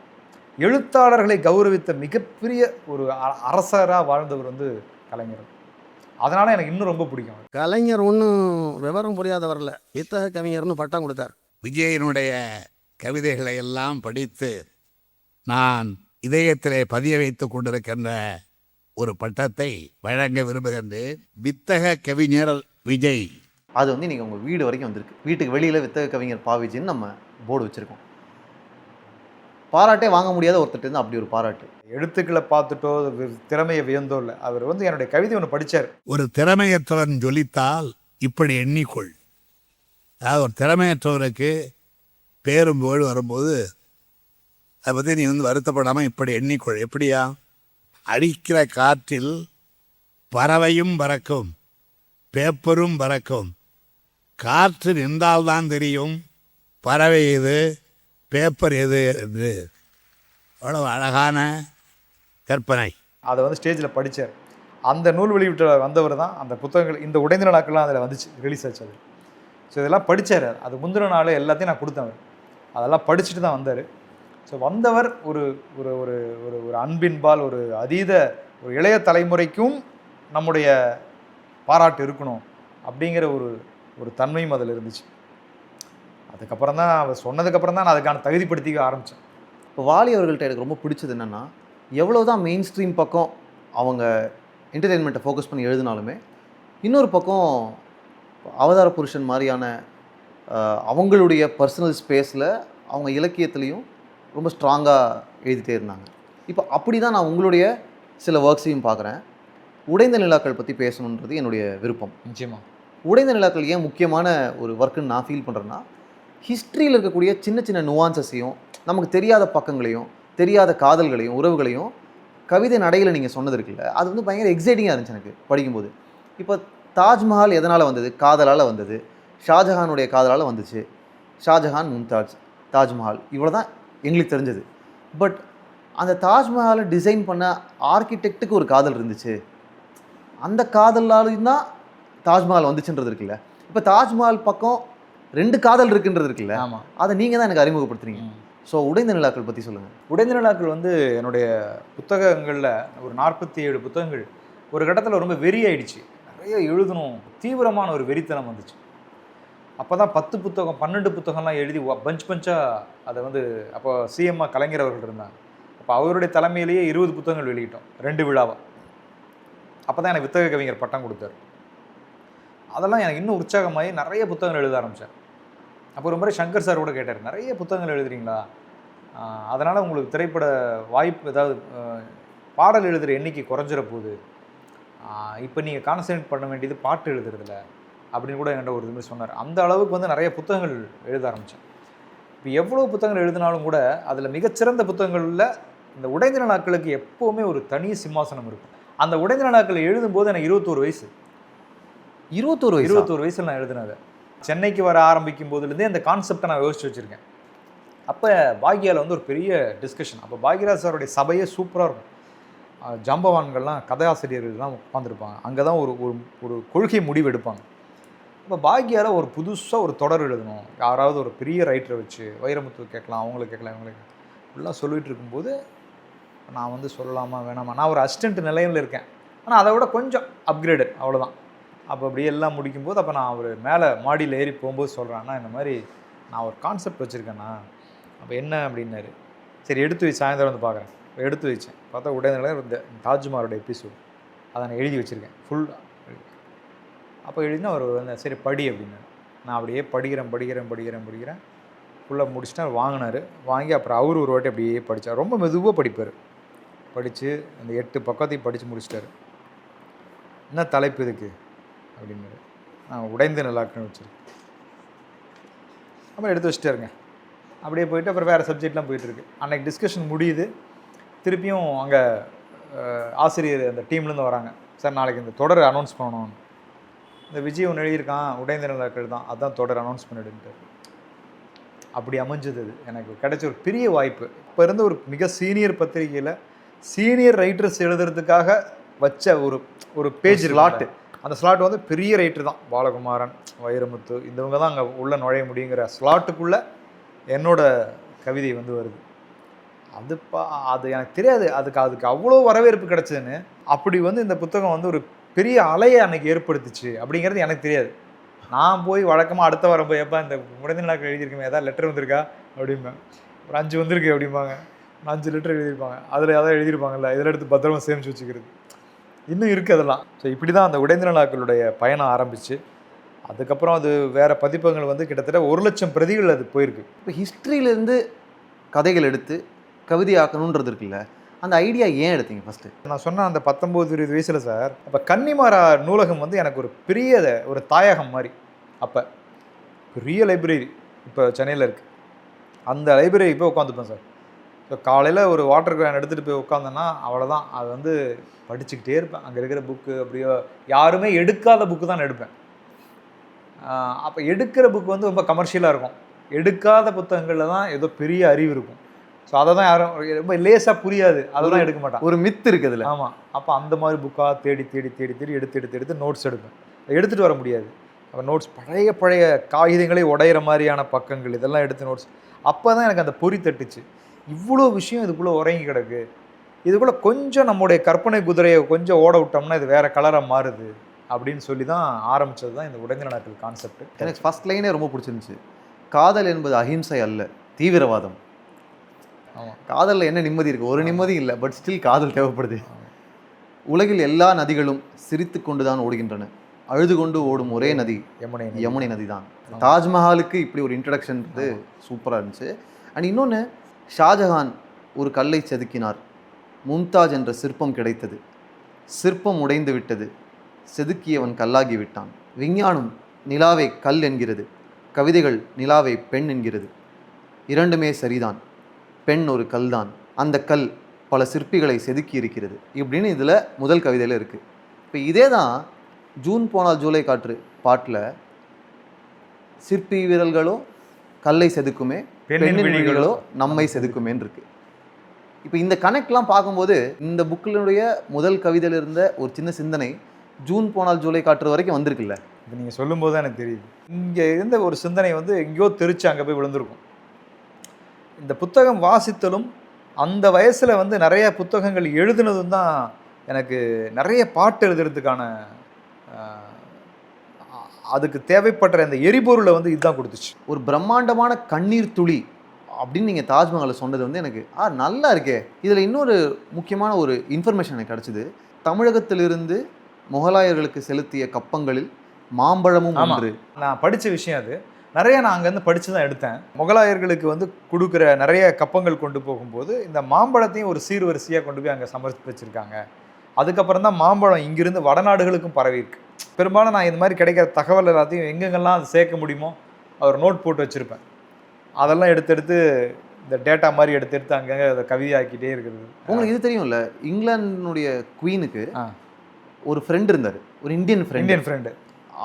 எழுத்தாளர்களை கௌரவித்த மிகப்பெரிய ஒரு அரசராக வாழ்ந்தவர் வந்து கலைஞர். அதனால் எனக்கு இன்னும் ரொம்ப பிடிக்கும். கலைஞர் ஒன்றும் விவரம் புரியாதவரில் வித்தக கவிஞர்னு பட்டம் கொடுத்தார். விஜயனுடைய கவிதைகளை எல்லாம் படித்து நான் இதயத்திலே பதிய வைத்து கொண்டிருக்கின்ற ஒரு பட்டத்தை வழங்க விரும்புகின்றேன். வித்தக கவிஞர் விஜய். அது வந்து நீங்கள் உங்கள் வீடு வரைக்கும் வந்திருக்கு. வீட்டுக்கு வெளியில் வித்தக கவிஞர் பா விஜய்ன்னு நம்ம போர்டு வச்சுருக்கோம். பாராட்டே வாங்க முடியாத ஒருத்தர் தான் அப்படி ஒரு பாராட்டு. எழுத்துக்களை பார்த்துட்டோ திறமையை வியந்தோ இல்லை, அவர் வந்து என்னுடைய கவிதை ஒன்று படித்தார். ஒரு திறமையற்றவன் ஜொலித்தால் இப்படி எண்ணிக்கொள். அதாவது ஒரு திறமையற்றவருக்கு பேரும் புகழ் வரும்போது அதை பற்றி நீ வந்து வருத்தப்படாமல் இப்படி எண்ணிக்கொள். எப்படியா? அடிக்கிற காற்றில் பறவையும் பறக்கும், பேப்பரும் பறக்கும். காற்று நின்றால்தான் தெரியும் பறவை எது பேப்பர் எது என்று. அவ்வளவு அழகான கற்பனை. அதை வந்து ஸ்டேஜில் படித்தார். அந்த நூல் வெளியிட்ட வந்தவர் தான் அந்த புத்தகங்கள், இந்த உடைந்த நாட்கள்லாம் அதில் வந்துச்சு, ரிலீஸ் ஆச்சு அது. ஸோ இதெல்லாம் படித்தார். அது முந்தின நாள் எல்லாத்தையும் நான் கொடுத்தேன். அதெல்லாம் படிச்சுட்டு தான் வந்தார். ஸோ வந்தவர் ஒரு ஒரு ஒரு ஒரு ஒரு அன்பின்பால் ஒரு அதீத ஒரு இளைய தலைமுறைக்கும் நம்முடைய பாராட்டு இருக்கணும் அப்படிங்கிற ஒரு ஒரு தன்மையும் அதில் இருந்துச்சு. அதுக்கப்புறம் தான் அவர் சொன்னதுக்கப்புறம் தான் நான் அதுக்கான தகுதிப்படுத்திக்க ஆரம்பித்தேன். இப்போ வாலி அவர்கள்ட்ட எனக்கு ரொம்ப பிடிச்சது என்னென்னா, எவ்வளோ தான் மெயின் ஸ்ட்ரீம் பக்கம் அவங்க என்டர்டெயின்மெண்ட்டை ஃபோக்கஸ் பண்ணி எழுதினாலுமே இன்னொரு பக்கம் அவதார புருஷன் மாதிரியான அவங்களுடைய பர்சனல் ஸ்பேஸில் அவங்க இலக்கியத்துலேயும் ரொம்ப ஸ்ட்ராங்காக எழுதிட்டே இருந்தாங்க. இப்போ அப்படி தான் நான் உங்களுடைய சில ஒர்க்ஸையும் பார்க்குறேன். உடைந்த நிலாக்கள் பற்றி பேசணுன்றது என்னுடைய விருப்பம். நிச்சயமாக உடைந்த நிலாக்கள் ஏன் முக்கியமான ஒரு ஒர்க்குன்னு நான் ஃபீல் பண்ணுறேன்னா, ஹிஸ்ட்ரியில் இருக்கக்கூடிய சின்ன சின்ன நுவான்சஸையும், நமக்கு தெரியாத பக்கங்களையும், தெரியாத காதல்களையும், உறவுகளையும் கவிதை நடையில் நீங்கள் சொன்னது இருக்குல்ல, அது வந்து பயங்கர எக்ஸைட்டிங்காக இருந்துச்சு எனக்கு படிக்கும்போது. இப்போ தாஜ்மஹால் எதனால் வந்தது? காதலால் வந்தது. ஷாஜஹானுடைய காதலால் வந்துச்சு. ஷாஜஹான், மும்தாஜ், தாஜ்மஹால், இவ்வளோ தான் எங்களுக்கு தெரிஞ்சது. பட் அந்த தாஜ்மஹாலை டிசைன் பண்ண ஆர்கிடெக்ட்டுக்கு ஒரு காதல் இருந்துச்சு. அந்த காதலாலும் தான் தாஜ்மஹால் வந்துச்சுன்றது இருக்குல்ல. இப்போ தாஜ்மஹால் பக்கம் 2 காதல் இருக்குன்றது இருக்குல்ல. ஆமாம், அதை நீங்கள் தான் எனக்கு அறிமுகப்படுத்துறீங்க. ஸோ உடைந்த நிலாக்கள் பற்றி சொல்லுங்கள். உடைந்த நிலாக்கள் வந்து என்னுடைய புத்தகங்களில் ஒரு 47 புத்தகங்கள் ஒரு கட்டத்தில் ரொம்ப வெறி ஆயிடுச்சு. நிறைய எழுதணும், தீவிரமான ஒரு வெறித்தனம் வந்துச்சு. அப்போ தான் 10 புத்தகம் 12 புத்தகம்லாம் எழுதி பஞ்சாக அதை வந்து அப்போ சிஎம்ஆ கலைஞர் அவர்கள் இருந்தாங்க. அப்போ அவருடைய தலைமையிலேயே 20 புத்தகங்கள் வெளியிட்டோம் 2 விழாவாக. அப்போ தான் எனக்கு வித்தக கவிஞர் பட்டம் கொடுத்தாரு. அதெல்லாம் எனக்கு இன்னும் உற்சாகமாகி நிறைய புத்தகங்கள் எழுத ஆரம்பித்தேன். அப்போ ஒரு முறை சங்கர் சார் கூட கேட்டார், நிறைய புத்தகங்கள் எழுதுறீங்களா, அதனால் உங்களுக்கு திரைப்பட வாய்ப்பு ஏதாவது பாடல் எழுதுகிற எண்ணிக்கை குறைஞ்சிட போகுது, இப்போ நீங்கள் கான்சன்ட்ரேட் பண்ண வேண்டியது பாட்டு எழுதுறதில்ல அப்படின்னு கூட என்கிட்ட ஒரு இதுமாதிரி சொன்னார். அந்த அளவுக்கு வந்து நிறைய புத்தகங்கள் எழுத ஆரம்பித்தேன். இப்போ எவ்வளோ புத்தகங்கள் எழுதினாலும் கூட அதில் மிகச்சிறந்த புத்தகங்களில் இந்த உடைந்த நிலாக்களுக்கு எப்போவுமே ஒரு தனி சிம்மாசனம் இருக்கும். அந்த உடைந்த நிலாக்கள் எழுதும்போது எனக்கு 21 வயசு. 21 வயசில் நான் எழுதினது. சென்னைக்கு வர ஆரம்பிக்கும் போதுலேருந்தே அந்த கான்செப்டை நான் யோசிச்சு வச்சுருக்கேன். அப்போ பாக்யாவில் வந்து ஒரு பெரிய டிஸ்கஷன். அப்போ பாக்யராஜ் சாருடைய சபையே சூப்பராக இருக்கும். ஜாம்பவான்கள்லாம் கதையாசிரியர்கள்லாம் உட்காந்துருப்பாங்க. அங்கே தான் ஒரு ஒரு கொள்கை முடிவு எடுப்பாங்க. இப்போ பாக்யாவில் ஒரு புதுசாக ஒரு தொடர் எழுதணும், யாராவது ஒரு பெரிய ரைட்டரை வச்சு, வைரமுத்து கேட்கலாம், அவங்களுக்கு கேட்கலாம், இவங்களுக்கு ஃபுல்லாக சொல்லிகிட்டு இருக்கும்போது நான் வந்து சொல்லலாமா வேணாமா, நான் ஒரு அசிஸ்டண்ட் நிலையில் இருக்கேன், ஆனால் அதை விட கொஞ்சம் அப்கிரேடட், அவ்வளோதான். அப்போ அப்படியே எல்லாம் முடிக்கும்போது அப்போ நான் ஒரு மேலே மாடியில் ஏறி போகும்போது சொல்கிறேன்னா, இந்த மாதிரி நான் ஒரு கான்செப்ட் வச்சுருக்கேண்ணா. அப்போ என்ன அப்படின்னாரு. சரி எடுத்து வச்சு சாயந்தரம் வந்து பார்க்குறேன். எடுத்து வச்சேன், பார்த்தா உடையநிலை இந்த தாஜ்மஹாலோட எபிசோடு அதை நான் எழுதி வச்சுருக்கேன் ஃபுல்லாக. அப்போ எழுதினா அவர் வந்து சரி படி அப்படின்னாரு. நான் அப்படியே படிக்கிறேன் ஃபுல்லாக முடிச்சுட்டு அவர் வாங்கினார். வாங்கி அப்புறம் அவர் ஒரு வாட்டி அப்படியே படித்தார். ரொம்ப மெதுவாக படிப்பார். படித்து அந்த 8 பக்கத்தையும் படித்து முடிச்சிட்டாரு. என்ன தலைப்பு இதுக்கு அப்படின்னாரு. நான் உடைந்த நிலாக்குன்னு வச்சுருக்கேன். அப்புறம் எடுத்து வச்சுட்டாருங்க. அப்படியே போயிட்டு அப்புறம் வேறு சப்ஜெக்ட்லாம் போயிட்டுருக்கு. அன்றைக்கி டிஸ்கஷன் முடியுது. திருப்பியும் அங்கே ஆசிரியர் அந்த டீம்லேருந்து வராங்க. சார் நாளைக்கு இந்த தொடர் அனௌன்ஸ் பண்ணணும், இந்த விஜய் ஒன்று எழுதியிருக்கான், உடைந்த நிலாக்கள் தான், அதுதான் தொடர் அனௌன்ஸ் பண்ணிடுன்ட்டு. அப்படி அமைஞ்சது. அது எனக்கு கிடைச்ச ஒரு பெரிய வாய்ப்பு. இப்போ இருந்த ஒரு மிக சீனியர் பத்திரிகையில் சீனியர் ரைட்டர்ஸ் எழுதுறதுக்காக வச்ச ஒரு பேஜ் ஸ்லாட்டு. அந்த ஸ்லாட் வந்து பெரிய ரைட்டர் தான், பாலகுமாரன், வைரமுத்து, இந்தவங்க தான் அங்கே உள்ளே நுழைய முடியுங்கிற ஸ்லாட்டுக்குள்ளே என்னோட கவிதை வந்து வருது. அது எனக்கு தெரியாது அதுக்கு அவ்வளோ வரவேற்பு கிடச்சதுன்னு. அப்படி வந்து இந்த புத்தகம் வந்து ஒரு பெரிய அலையை அன்னைக்கு ஏற்படுத்துச்சு அப்படிங்கிறது எனக்கு தெரியாது. நான் போய் வழக்கமாக அடுத்த வாரம் போய் எப்போ இந்த உடைந்த நிலாக்கள் எழுதியிருக்கேன், ஏதாவது லெட்டர் வந்திருக்கா அப்படிம்பேன். ஒரு 5 வந்திருக்கு அப்படிம்பாங்க. 5 லெட்டர் எழுதியிருப்பாங்க. அதில் ஏதாவது எழுதியிருப்பாங்கல்ல, இதில் எடுத்து பத்திரமா சேமித்து வச்சுக்கிறது இன்னும் இருக்குது அதெல்லாம். ஸோ இப்படி தான் அந்த உடைந்த நிலாக்களுடைய பயணம் ஆரம்பிச்சு, அதுக்கப்புறம் அது வேறு பதிப்பகங்கள் வந்து கிட்டத்தட்ட 1,00,000 பிரதிகள் அது போயிருக்கு. இப்போ ஹிஸ்ட்ரியிலேருந்து கதைகள் எடுத்து கவிதையாக்கணுன்றது இருக்குல்ல, அந்த ஐடியா ஏன் எடுத்தீங்க ஃபஸ்ட்டு? நான் சொன்ன அந்த 19-20 வயசில் சார், அப்போ கன்னிமாரா நூலகம் வந்து எனக்கு ஒரு பெரிய ஒரு தாயகம் மாதிரி. அப்போ பெரிய லைப்ரரி இப்போ சென்னையில் இருக்குது. அந்த லைப்ரரி போய் உட்காந்துப்பேன் சார். ஸோ காலையில் ஒரு வாட்டர் கேன் எடுத்துகிட்டு போய் உட்காந்தேன்னா அவ்வளோதான், அது வந்து படிச்சுக்கிட்டே இருப்பேன். அங்கே இருக்கிற புக்கு அப்படியோ யாருமே எடுக்காத புக்கு தான் நான் எடுப்பேன். அப்போ எடுக்கிற புக்கு வந்து ரொம்ப கமர்ஷியலாக இருக்கும். எடுக்காத புத்தகங்களில் தான் ஏதோ பெரிய அறிவு இருக்கும். ஸோ அதை தான் யாரும் ரொம்ப லேசாக புரியாது, அதை தான் எடுக்க மாட்டான். ஒரு மித்து இருக்குது அதில். ஆமாம். அப்போ அந்த மாதிரி புக்காக தேடி எடுத்து நோட்ஸ் எடுப்பேன். எடுத்துகிட்டு வர முடியாது. அப்போ நோட்ஸ் பழைய காகிதங்களே உடையிற மாதிரியான பக்கங்கள் இதெல்லாம் எடுத்து நோட்ஸ். அப்போ தான் எனக்கு அந்த பொறி தட்டுச்சு. இவ்வளோ விஷயம் இதுக்குள்ளே உறங்கி கிடக்கு, இதுக்குள்ளே கொஞ்சம் நம்முடைய கற்பனை குதிரையை கொஞ்சம் ஓட விட்டோம்னா இது வேறு கலராக மாறுது அப்படின்னு சொல்லி தான் ஆரம்பித்தது தான் இந்த உடைந்த நிலாக்கள் கான்செப்ட். எனக்கு ஃபஸ்ட் லைனே ரொம்ப பிடிச்சிருந்துச்சு. காதல் என்பது அஹிம்சை அல்ல, தீவிரவாதம். ஆமாம். காதலில் என்ன நிம்மதி இருக்குது? ஒரு நிம்மதி இல்லை, பட் ஸ்டில் காதல் தேவைப்படுது. உலகில் எல்லா நதிகளும் சிரித்து கொண்டு தான் ஓடுகின்றன, அழுது கொண்டு ஓடும் ஒரே நதி யமுனை யமுனை நதி தான். தாஜ்மஹாலுக்கு இப்படி ஒரு இன்ட்ரடக்ஷன் சூப்பராக இருந்துச்சு. அண்ட் இன்னொன்று, ஷாஜஹான் ஒரு கல்லை செதுக்கினார், மும்தாஜ் என்ற சிற்பம் கிடைத்தது, சிற்பம் உடைந்து விட்டது, செதுக்கியவன் கல்லாகி விட்டான். விஞ்ஞானம் நிலாவை கல் என்கிறது, கவிதைகள் நிலாவை பெண் என்கிறது. இரண்டுமே சரிதான், பெண் ஒரு கல் தான், அந்த கல் பல சிற்பிகளை செதுக்கி இருக்கிறது இப்படின்னு இதில் முதல் கவிதையில் இருக்குது. இப்போ இதே தான் ஜூன் போனால் ஜூலை காற்று பாட்டில், சிற்பி வீரர்களோ கல்லை செதுக்குமே, பெண்ணின் விழிகளோ நம்மை செதுக்குமேன்னு இருக்கு. இப்போ இந்த கனெக்ட்லாம் பார்க்கும்போது இந்த புக்கினுடைய முதல் கவிதையில் இருந்த ஒரு சின்ன சிந்தனை ஜூன் போனால் ஜூலை காற்று வரைக்கும் வந்திருக்குல்ல. இப்போ நீங்கள் சொல்லும்போது தான் எனக்கு தெரியுது, இங்கே இருந்த ஒரு சிந்தனை வந்து எங்கேயோ தெரிச்சு அங்கே போய் விழுந்திருக்கும். இந்த புத்தகம் வாசித்தலும் அந்த வயசில் வந்து நிறைய புத்தகங்கள் எழுதுனதும் தான் எனக்கு நிறைய பாட்டு எழுதுறதுக்கான அதுக்கு தேவைப்படுற அந்த எரிபொருளை வந்து இதுதான் கொடுத்துச்சு. ஒரு பிரம்மாண்டமான கண்ணீர் துளி அப்படின்னு நீங்கள் தாஜ்மஹாலை சொன்னது வந்து எனக்கு நல்லா இருக்கே. இதில் இன்னொரு முக்கியமான ஒரு இன்ஃபர்மேஷன் எனக்கு கிடச்சிது. தமிழகத்திலிருந்து முகலாயர்களுக்கு செலுத்திய கப்பங்களில் மாம்பழமும் ஒன்று. நான் படித்த விஷயம் அது. நிறைய நான் அங்கேருந்து படித்து தான் எடுத்தேன். முகலாயர்களுக்கு வந்து கொடுக்குற நிறைய கப்பங்கள் கொண்டு போகும்போது இந்த மாம்பழத்தையும் ஒரு சீர்வரிசையாக கொண்டு போய் அங்கே சமர்ப்பித்து வச்சுருக்காங்க. அதுக்கப்புறம் தான் மாம்பழம் இங்கிருந்து வடநாடுகளுக்கும் பரவி இருக்கு. பெரும்பாலும் நான் இந்த மாதிரி கிடைக்கிற தகவல் எல்லாத்தையும் எங்கெங்கெல்லாம் அதை சேர்க்க முடியுமோ அவர் நோட் போட்டு வச்சுருப்பேன். அதெல்லாம் எடுத்து இந்த டேட்டா மாதிரி எடுத்து அங்கங்கே அதை கவிதையாக்கிட்டே இருக்கிறது. உங்களுக்கு இது தெரியும்ல, இங்கிலாந்துடைய குவீனுக்கு ஒரு ஃப்ரெண்ட் இருந்தார், ஒரு இந்தியன் ஃப்ரெண்டு.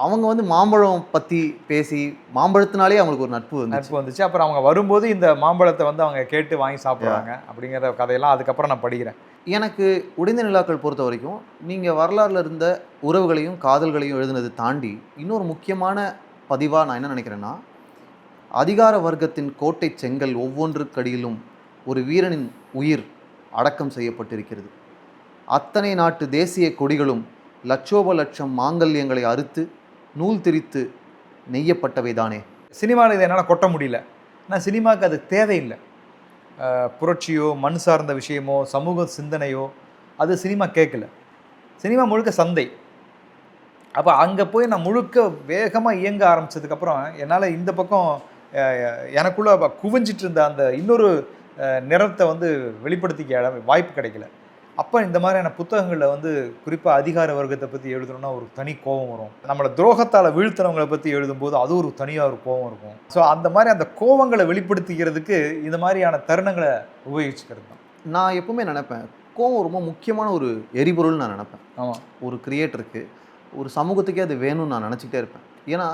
அவங்க வந்து மாம்பழம் பற்றி பேசி மாம்பழத்தினாலே அவங்களுக்கு ஒரு நட்பு வந்துச்சு. அப்புறம் அவங்க வரும்போது இந்த மாம்பழத்தை வந்து அவங்க கேட்டு வாங்கி சாப்பிட்றாங்க அப்படிங்கிற கதையெல்லாம் அதுக்கப்புறம் நான் படிக்கிறேன். எனக்கு உடைந்த நிலாக்கள் பொறுத்த வரைக்கும் நீங்கள் வரலாறுல இருந்த உறவுகளையும் காதல்களையும் எழுதுனது தாண்டி இன்னொரு முக்கியமான பதிவாக நான் என்ன நினைக்கிறேன்னா, அதிகார வர்க்கத்தின் கோட்டை செங்கல் ஒவ்வொன்றுக்கடியிலும் ஒரு வீரனின் உயிர் அடக்கம் செய்யப்பட்டிருக்கிறது. அத்தனை நாட்டு தேசிய கொடிகளும் லட்சோப லட்சம் மாங்கல்யங்களை அறுத்து நூல் திரித்து நெய்யப்பட்டவை தானே. சினிமாவில் இதை என்னால் கொட்ட முடியல. ஆனால் சினிமாவுக்கு அது தேவையில்லை. புரட்சியோ மண் சார்ந்த விஷயமோ சமூக சிந்தனையோ அது சினிமா கேட்கல. சினிமா முழுக்க சந்தை. அப்போ அங்கே போய் நான் முழுக்க வேகமாக இயங்க ஆரம்பித்ததுக்கப்புறம் என்னால் இந்த பக்கம் எனக்குள்ளே குவிஞ்சிட்டு இருந்த அந்த இன்னொரு நிறத்தை வந்து வெளிப்படுத்திக்க வாய்ப்பு கிடைக்கல. அப்போ இந்த மாதிரியான புத்தகங்களில் வந்து குறிப்பாக அதிகார வர்க்கத்தை பற்றி எழுதணும்னா ஒரு தனி கோபம் வரும். நம்மளை துரோகத்தால் வீழ்த்தினவங்களை பற்றி எழுதும்போது அது ஒரு தனியாக ஒரு கோபம் இருக்கும். ஸோ அந்த மாதிரி அந்த கோபங்களை வெளிப்படுத்திக்கிறதுக்கு இந்த மாதிரியான தருணங்களை உபயோகிச்சுக்கிறது தான். நான் எப்பவுமே நினைப்பேன், கோபம் ரொம்ப முக்கியமான ஒரு எரிபொருள்னு நான் நினைப்பேன். ஆமாம், ஒரு கிரியேட்டருக்கு, ஒரு சமூகத்துக்கே அது வேணும்னு நான் நினச்சிக்கிட்டே இருப்பேன். ஏன்னா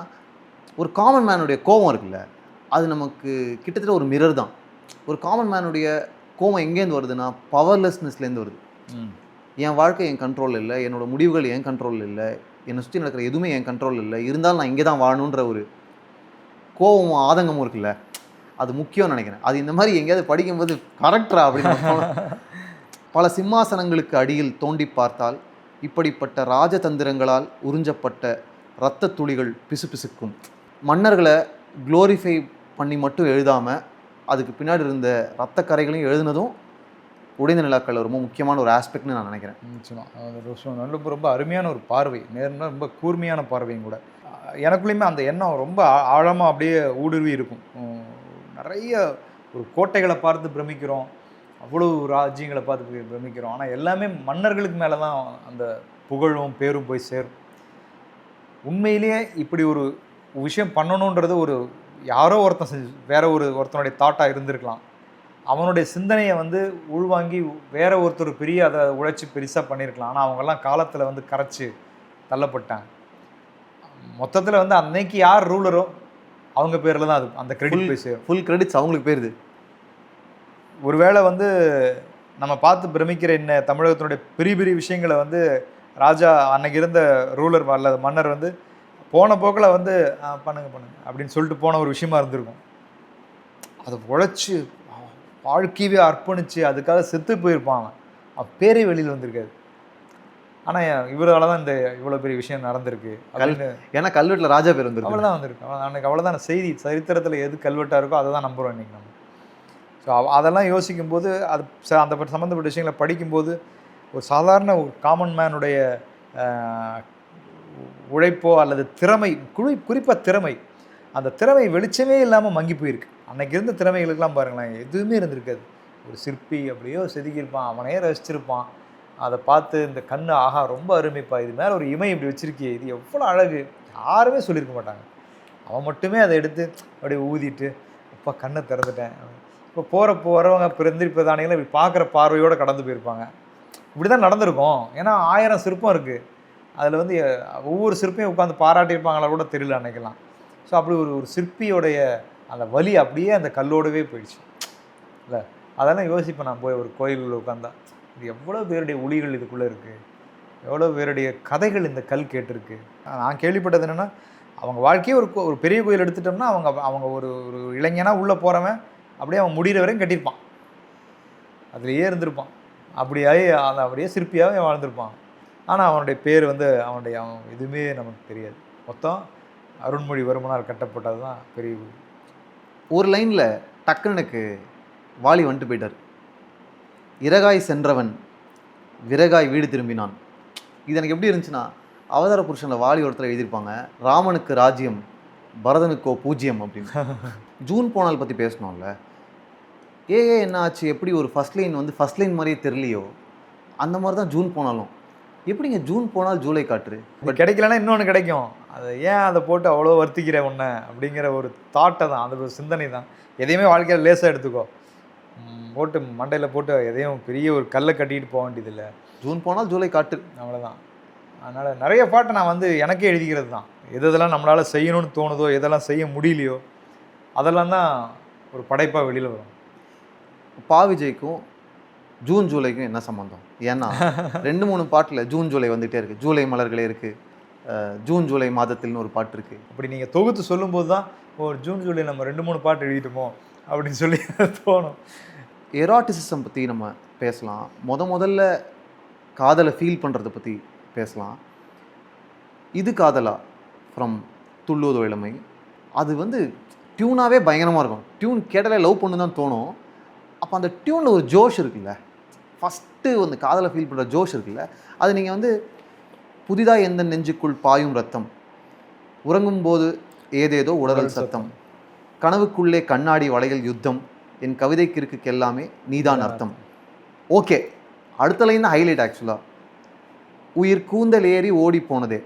ஒரு காமன் மேனுடைய கோபம் இருக்குல்ல, அது நமக்கு கிட்டத்தட்ட ஒரு மிரர் தான். ஒரு காமன் மேனுடைய கோபம் எங்கேருந்து வருதுன்னா பவர்லெஸ்னஸ்லேருந்து வருது. என் வாழ்க்கை என் கண்ட்ரோல் இல்லை, என்னோடய முடிவுகள் என் கண்ட்ரோல் இல்லை, என்னை சுற்றி நடக்கிற எதுவுமே என் கண்ட்ரோல் இல்லை, இருந்தாலும் நான் இங்கே தான் வாழணுன்ற ஒரு கோபமும் ஆதங்கமும் இருக்குல்ல, அது முக்கியம்னு நினைக்கிறேன். அது இந்த மாதிரி எங்கேயாவது படிக்கும்போது கரெக்டரா அப்படின்னு பல சிம்மாசனங்களுக்கு அடியில் தோண்டி பார்த்தால் இப்படிப்பட்ட ராஜதந்திரங்களால் உறிஞ்சப்பட்ட இரத்த துளிகள் பிசுபிசுக்கும். மன்னர்களை க்ளோரிஃபை பண்ணி மட்டும் எழுதாமல் அதுக்கு பின்னாடி இருந்த இரத்த கரைகளையும் எழுதுனதும் உடைந்த நிலாக்கள் ரொம்ப முக்கியமான ஒரு ஆஸ்பெக்ட்னு நான் நினைக்கிறேன். நிச்சயமாக ரொம்ப அருமையான ஒரு பார்வை, நேர்னா ரொம்ப கூர்மையான பார்வையும் கூட. எனக்குள்ளேயுமே அந்த எண்ணம் ரொம்ப ஆழமாக அப்படியே ஊடுருவி இருக்கும். நிறைய ஒரு கோட்டைகளை பார்த்து பிரமிக்கிறோம், அவ்வளோ ராஜ்யங்களை பார்த்து பிரமிக்கிறோம். ஆனால் எல்லாமே மன்னர்களுக்கு மேலே தான் அந்த புகழும் பேரும் போய் சேரும். உண்மையிலேயே இப்படி ஒரு விஷயம் பண்ணணுன்றது ஒரு யாரோ ஒருத்தன் செஞ்சு ஒருத்தனுடைய தாட்டாக இருந்திருக்கலாம். அவனுடைய சிந்தனையை வந்து உள்வாங்கி வேற ஒருத்தர் பெரிய அதை உழைச்சி பெருசாக பண்ணியிருக்கலாம். ஆனால் அவங்கெல்லாம் காலத்தில் வந்து கரைச்சி தள்ளப்பட்டாங்க. மொத்தத்தில் வந்து அன்னைக்கு யார் ரூலரோ அவங்க பேரில் தான் அது அந்த கிரெடிட் போய் சேரும். ஃபுல் கிரெடிட்ஸ் அவங்களுக்கு போயிருது. ஒருவேளை வந்து நம்ம பார்த்து பிரமிக்கிற என்ன தமிழகத்தினுடைய பெரிய பெரிய விஷயங்களை வந்து ராஜா அன்னைக்கு இருந்த ரூலர் அல்லது மன்னர் வந்து போன போக்கில் வந்து பண்ணுங்க அப்படின்னு சொல்லிட்டு போன ஒரு விஷயமா இருந்திருக்கும். அதை உழைச்சி வாழ்க்கையவே அர்ப்பணித்து அதுக்காக செத்து போயிருப்பாங்க, பேரே வெளியில் வந்திருக்காது. ஆனால் இவரால் தான் இந்த இவ்வளோ பெரிய விஷயம் நடந்திருக்கு அப்படின்னு. ஏன்னா கல்வெட்டில் ராஜா பேர் வந்துருக்கு, அவ்வளோதான் வந்திருக்கு. அன்னைக்கு அவ்வளோதான் செய்தி. சரித்திரத்தில் எது கல்வெட்டாக இருக்கோ அதை தான் நம்புகிறோம் இன்றைக்கி நம்ம. ஸோ அதெல்லாம் யோசிக்கும்போது அது அந்த சம்மந்தப்பட்ட விஷயங்களை படிக்கும்போது ஒரு சாதாரண ஒரு காமன் மேனுடைய உழைப்போ அல்லது திறமை, குறிப்பாக திறமை, அந்த திறமை வெளிச்சமே இல்லாமல் மங்கி போயிருக்கு. அன்னைக்கு இருந்த திறமைகளுக்கெல்லாம் பாருங்களேன், எதுவுமே இருந்திருக்காது. ஒரு சிற்பி அப்படியோ செதுக்கியிருப்பான், அவனே ரசிச்சிருப்பான். அதை பார்த்து இந்த கண்ணு ஆஹா ரொம்ப அருமைப்பா, இது மேலே ஒரு இமை இப்படி வச்சிருக்கியே, இது எவ்வளோ அழகு, யாருமே சொல்லியிருக்க மாட்டாங்க. அவன் மட்டுமே அதை எடுத்து அப்படியே ஊதிட்டு அப்பா கண்ணை திறந்துட்டேன். இப்போ போகிறப்போ வரவங்க பிறந்திரி பிரதானிகளை இப்படி பார்க்குற பார்வையோடு கடந்து போயிருப்பாங்க. இப்படி தான் நடந்திருக்கும். ஏன்னா 1000 சிற்பம் இருக்குது. அதில் வந்து ஒவ்வொரு சிற்பியும் உட்காந்து பாராட்டியிருப்பாங்களா கூட தெரியல அன்னைக்கெல்லாம். ஸோ அப்படி ஒரு சிற்பியோடைய அந்த வலி அப்படியே அந்த கல்லோடவே போயிடுச்சு இல்லை. அதெல்லாம் யோசிப்பேன் நான் போய் ஒரு கோயிலில் உட்காந்தா, இது எவ்வளோ பேருடைய ஒளிகள் இதுக்குள்ளே இருக்குது, எவ்வளோ பேருடைய கதைகள் இந்த கல் கேட்டிருக்கு. நான் கேள்விப்பட்டது என்னென்னா, அவங்க வாழ்க்கையே ஒரு பெரிய கோயில் எடுத்துட்டோம்னா அவங்க ஒரு இளைஞனாக உள்ளே போகிறவன் அப்படியே அவன் முடிகிற வரையும் கட்டியிருப்பான், அதுலேயே இருந்திருப்பான், அப்படியே சிற்பியாகவே வாழ்ந்திருப்பான். ஆனால் அவனுடைய பேர் வந்து அவன் எதுவுமே நமக்கு தெரியாது. மொத்தம் அருண்மொழிவர்மனால் கட்டப்பட்டது தான் பெரிய கோயில். ஒரு லைனில் டக்குன்னு எனக்கு வாலி வந்துட்டு போயிட்டார். இறகாய் சென்றவன் விறகாய் வீடு திரும்பினான். இது எனக்கு எப்படி இருந்துச்சுன்னா, அவதார புருஷனில் வாலி ஒருத்தர் எழுதியிருப்பாங்க, ராமனுக்கு ராஜ்யம் பரதனுக்கோ பூஜ்யம் அப்படின்னு. ஜூன் போனால் பற்றி பேசணும்ல, என்ன ஆச்சு, எப்படி ஒரு ஃபஸ்ட் லைன் வந்து ஃபஸ்ட் லைன் மாதிரியே தெரியலையோ அந்த மாதிரி தான் ஜூன் போனாலும். எப்படிங்க ஜூன் போனால் ஜூலை காற்று பட் கிடைக்கலன்னா இன்னொன்று கிடைக்கும், அதை ஏன் அதை போட்டு அவ்வளோ வருத்திக்கிற ஒன்று அப்படிங்கிற ஒரு தாட்டை தான், அந்த ஒரு சிந்தனை தான். எதையுமே வாழ்க்கையில் லேசாக எடுத்துக்கோ, போட்டு மண்டையில் போட்டு எதையும் பெரிய ஒரு கல்லை கட்டிட்டு போக வேண்டியதில்லை. ஜூன் போனால் ஜூலை காற்று, அவ்வளோதான். அதனால் நிறைய பாட்டை நான் வந்து எனக்கே எழுதிக்கிறது தான். எதெல்லாம் நம்மளால் செய்யணும்னு தோணுதோ, எதெல்லாம் செய்ய முடியலையோ அதெல்லாம் தான் ஒரு படைப்பாக வெளியில் வரும். விஜய்க்கும் ஜூன் ஜூலைக்கும் என்ன சம்மந்தம்? ஏன்னா 2-3 பாட்டில் ஜூன் ஜூலை வந்துகிட்டே இருக்குது. ஜூலை மலர்களே இருக்குது, ஜூன் ஜூலை மாதத்தில்னு ஒரு பாட்டு இருக்குது. அப்படி நீங்கள் தொகுத்து சொல்லும்போது தான் ஒரு ஜூன் ஜூலை நம்ம 2-3 பாட்டு எழுதிட்டோமோ அப்படின்னு சொல்லி தோணும். எராட்டிசிசம் பற்றி நம்ம பேசலாம். முதல்ல காதலை ஃபீல் பண்ணுறதை பற்றி பேசலாம். இது காதலா ஃப்ரம் துள்ளுவதோ இளமை. அது வந்து டியூனாகவே பயங்கரமாக இருக்கும். டியூன் கேட்டாலே லவ் பண்ணு தான் தோணும். அப்போ அந்த டியூனில் ஒரு ஜோஷ் இருக்குல்ல, ஃபஸ்ட்டு அந்த காதலை ஃபீல் பண்ணுற ஜோஷ் இருக்குல்ல, அது நீங்கள் வந்து புதிதாக எந்த நெஞ்சுக்குள் பாயும் ரத்தம், உறங்கும்போது ஏதேதோ உடல் சத்தம், கனவுக்குள்ளே கண்ணாடி வளையல் யுத்தம், என் கவிதைக்கு இருக்குக்கு எல்லாமே நீதான் அர்த்தம். ஓகே, அடுத்த லைன் தான் ஹைலைட் ஆக்சுவலாக. உயிர் கூந்தல் ஏறி ஓடி போனதே.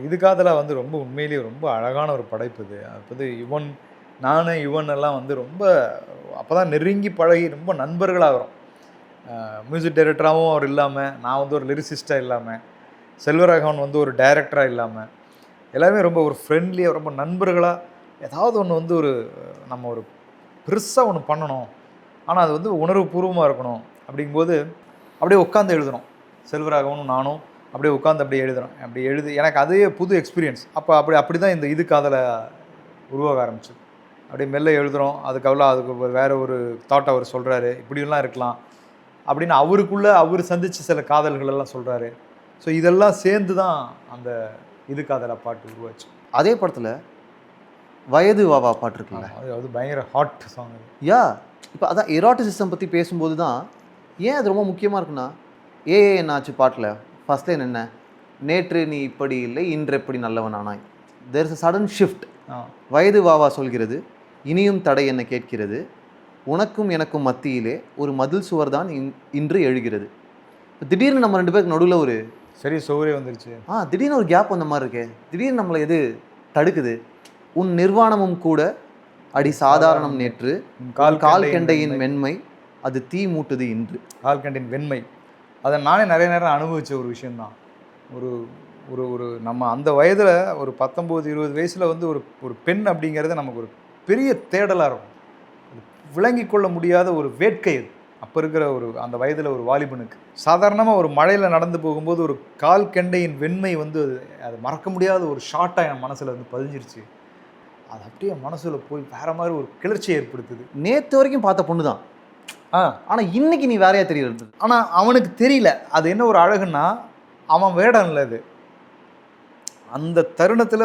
இது காதலா வந்து ரொம்ப உண்மையிலேயே ரொம்ப அழகான ஒரு படைப்பு இது. அது வந்து யுவன் எல்லாம் வந்து ரொம்ப அப்போ தான் நெருங்கி பழகி ரொம்ப நண்பர்களாகிறோம். மியூசிக் டைரக்டராகவும் அவர் இல்லாமல், நான் வந்து ஒரு லிரிசிஸ்டாக இல்லாமல், செல்வராகவன் வந்து ஒரு டைரக்டராக இல்லாமல், எல்லாருமே ரொம்ப ஒரு ஃப்ரெண்ட்லியாக ரொம்ப நண்பர்களாக ஏதாவது ஒன்று வந்து நம்ம ஒரு பெருசாக ஒன்று பண்ணணும், ஆனால் அது வந்து உணர்வுபூர்வமாக இருக்கணும். அப்படிங்கும்போது அப்படியே உட்காந்து எழுதணும். செல்வராகவனும் நானும் அப்படியே உட்காந்து அப்படியே எழுதுகிறோம். அப்படி எனக்கு அதே புது எக்ஸ்பீரியன்ஸ். அப்படி தான் இந்த இது காதலை உருவாக ஆரம்பிச்சு. அப்படியே மெல்ல எழுதுகிறோம். அதுக்கு வேறு ஒரு தாட் அவர் சொல்கிறாரு, இப்படியெல்லாம் இருக்கலாம் அப்படின்னு அவர் சந்தித்த சில காதல்கள் எல்லாம் சொல்கிறாரு. ஸோ இதெல்லாம் சேர்ந்து தான் அந்த இது காதலை பாட்டு உருவாச்சு. அதே படத்தில் வயது வாவா பாட்டு இருக்குல்ல, அது பயங்கர ஹாட் சாங். யா, இப்போ அதான் எராட்டிசிசம் பற்றி பேசும்போது தான் ஏன் அது ரொம்ப முக்கியமாக இருக்குன்னா, என்னாச்சு பாட்டில் ஃபஸ்ட் லைன் என்ன, நேற்று நீ இப்படி இல்லை இன்று எப்படி நல்லவன் ஆனாய். There is a sudden shift. வயது வாவா சொல்கிறது, இனியும் தடை என்ன கேட்கிறது, உனக்கும் எனக்கும் மத்தியிலே ஒரு மதில் சுவர் தான் இன்று எழுகிறது. திடீர்னு நம்ம 2 பேருக்கு நடுவில் ஒரு சரி சுவரே வந்துருச்சு. திடீர்னு ஒரு கேப் வந்த மாதிரி இருக்கே, திடீர்னு நம்மளை எது தடுக்குது. உன் நிர்வாணமும் கூட அடி சாதாரணம் நேற்று, கால் கெண்டையின் வெண்மை அது தீ மூட்டுது இன்று. கால் கெண்டையின் வெண்மை அதை நானே நிறைய நேரம் அனுபவித்த ஒரு விஷயந்தான். ஒரு ஒரு ஒரு நம்ம அந்த வயதில் ஒரு 19-20 வயசில் வந்து ஒரு பெண் அப்படிங்கிறது நமக்கு ஒரு பெரிய தேடலாக இருக்கும். விளங்கி கொள்ள முடியாத ஒரு வேட்கை அது அப்போ இருக்கிற அந்த வயதில் ஒரு வாலிபனுக்கு. சாதாரணமாக ஒரு மழையில் நடந்து போகும்போது ஒரு கால் கெண்டையின் வெண்மை வந்து அது மறக்க முடியாத ஒரு ஷார்ட்டாக என் மனசில் வந்து பதிஞ்சிருச்சு. அது அப்படியே மனசில் போய் வேறு மாதிரி ஒரு கிளர்ச்சி ஏற்படுத்துது. நேற்று வரைக்கும் பார்த்த பொண்ணு தான், ஆனால் இன்னைக்கு நீ வேறையா தெரியுது. ஆனால் அவனுக்கு தெரியல அது என்ன ஒரு அழகுன்னா, அவன் வேடம் இல்லை அது. அந்த தருணத்தில்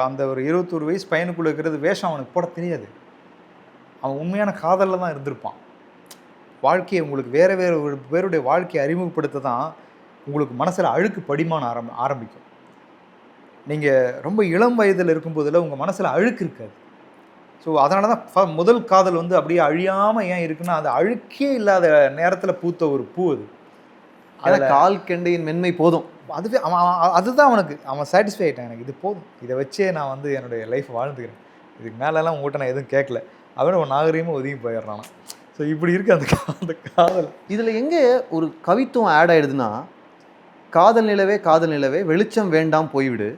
அந்த 21 வயசு பையனுக்குள்ளே இருக்கிறது வேஷம் அவனுக்கு போட தெரியாது. அவன் உண்மையான காதலில் தான் இருந்திருப்பான். வாழ்க்கையை உங்களுக்கு வேறு பேருடைய வாழ்க்கையை அறிமுகப்படுத்த தான் உங்களுக்கு மனசில் அழுக்கு படிமான ஆரம்பிக்கும். நீங்கள் ரொம்ப இளம் வயதில் இருக்கும்போதில் உங்கள் மனசில் அழுக்கு இருக்காது. ஸோ அதனால தான் முதல் காதல் வந்து அப்படியே அழியாமல் ஏன் இருக்குன்னா, அது அழுக்கே இல்லாத நேரத்தில் பூத்த ஒரு பூ அது. அதில் கால் கெண்டையின் மென்மை போதும். அதுவே அதுதான் அவன் சாட்டிஸ்ஃபை ஆகிட்டான். எனக்கு இது போதும், இதை வச்சே நான் வந்து என்னுடைய லைஃப் வாழ்ந்துக்கிறேன், இதுக்கு மேலெல்லாம் உங்கள்கிட்ட நான் எதுவும் கேட்கல அப்படின்னு ஒரு நாகரீகமாக ஒதுங்கி போயிடுறான். ஸோ இப்படி இருக்குது அந்த காதல். இதில் எங்கே ஒரு கவித்துவம் ஆட் ஆகிடுதுன்னா, காதல் நிலவே வெளிச்சம் வேண்டாம் போய்விடு.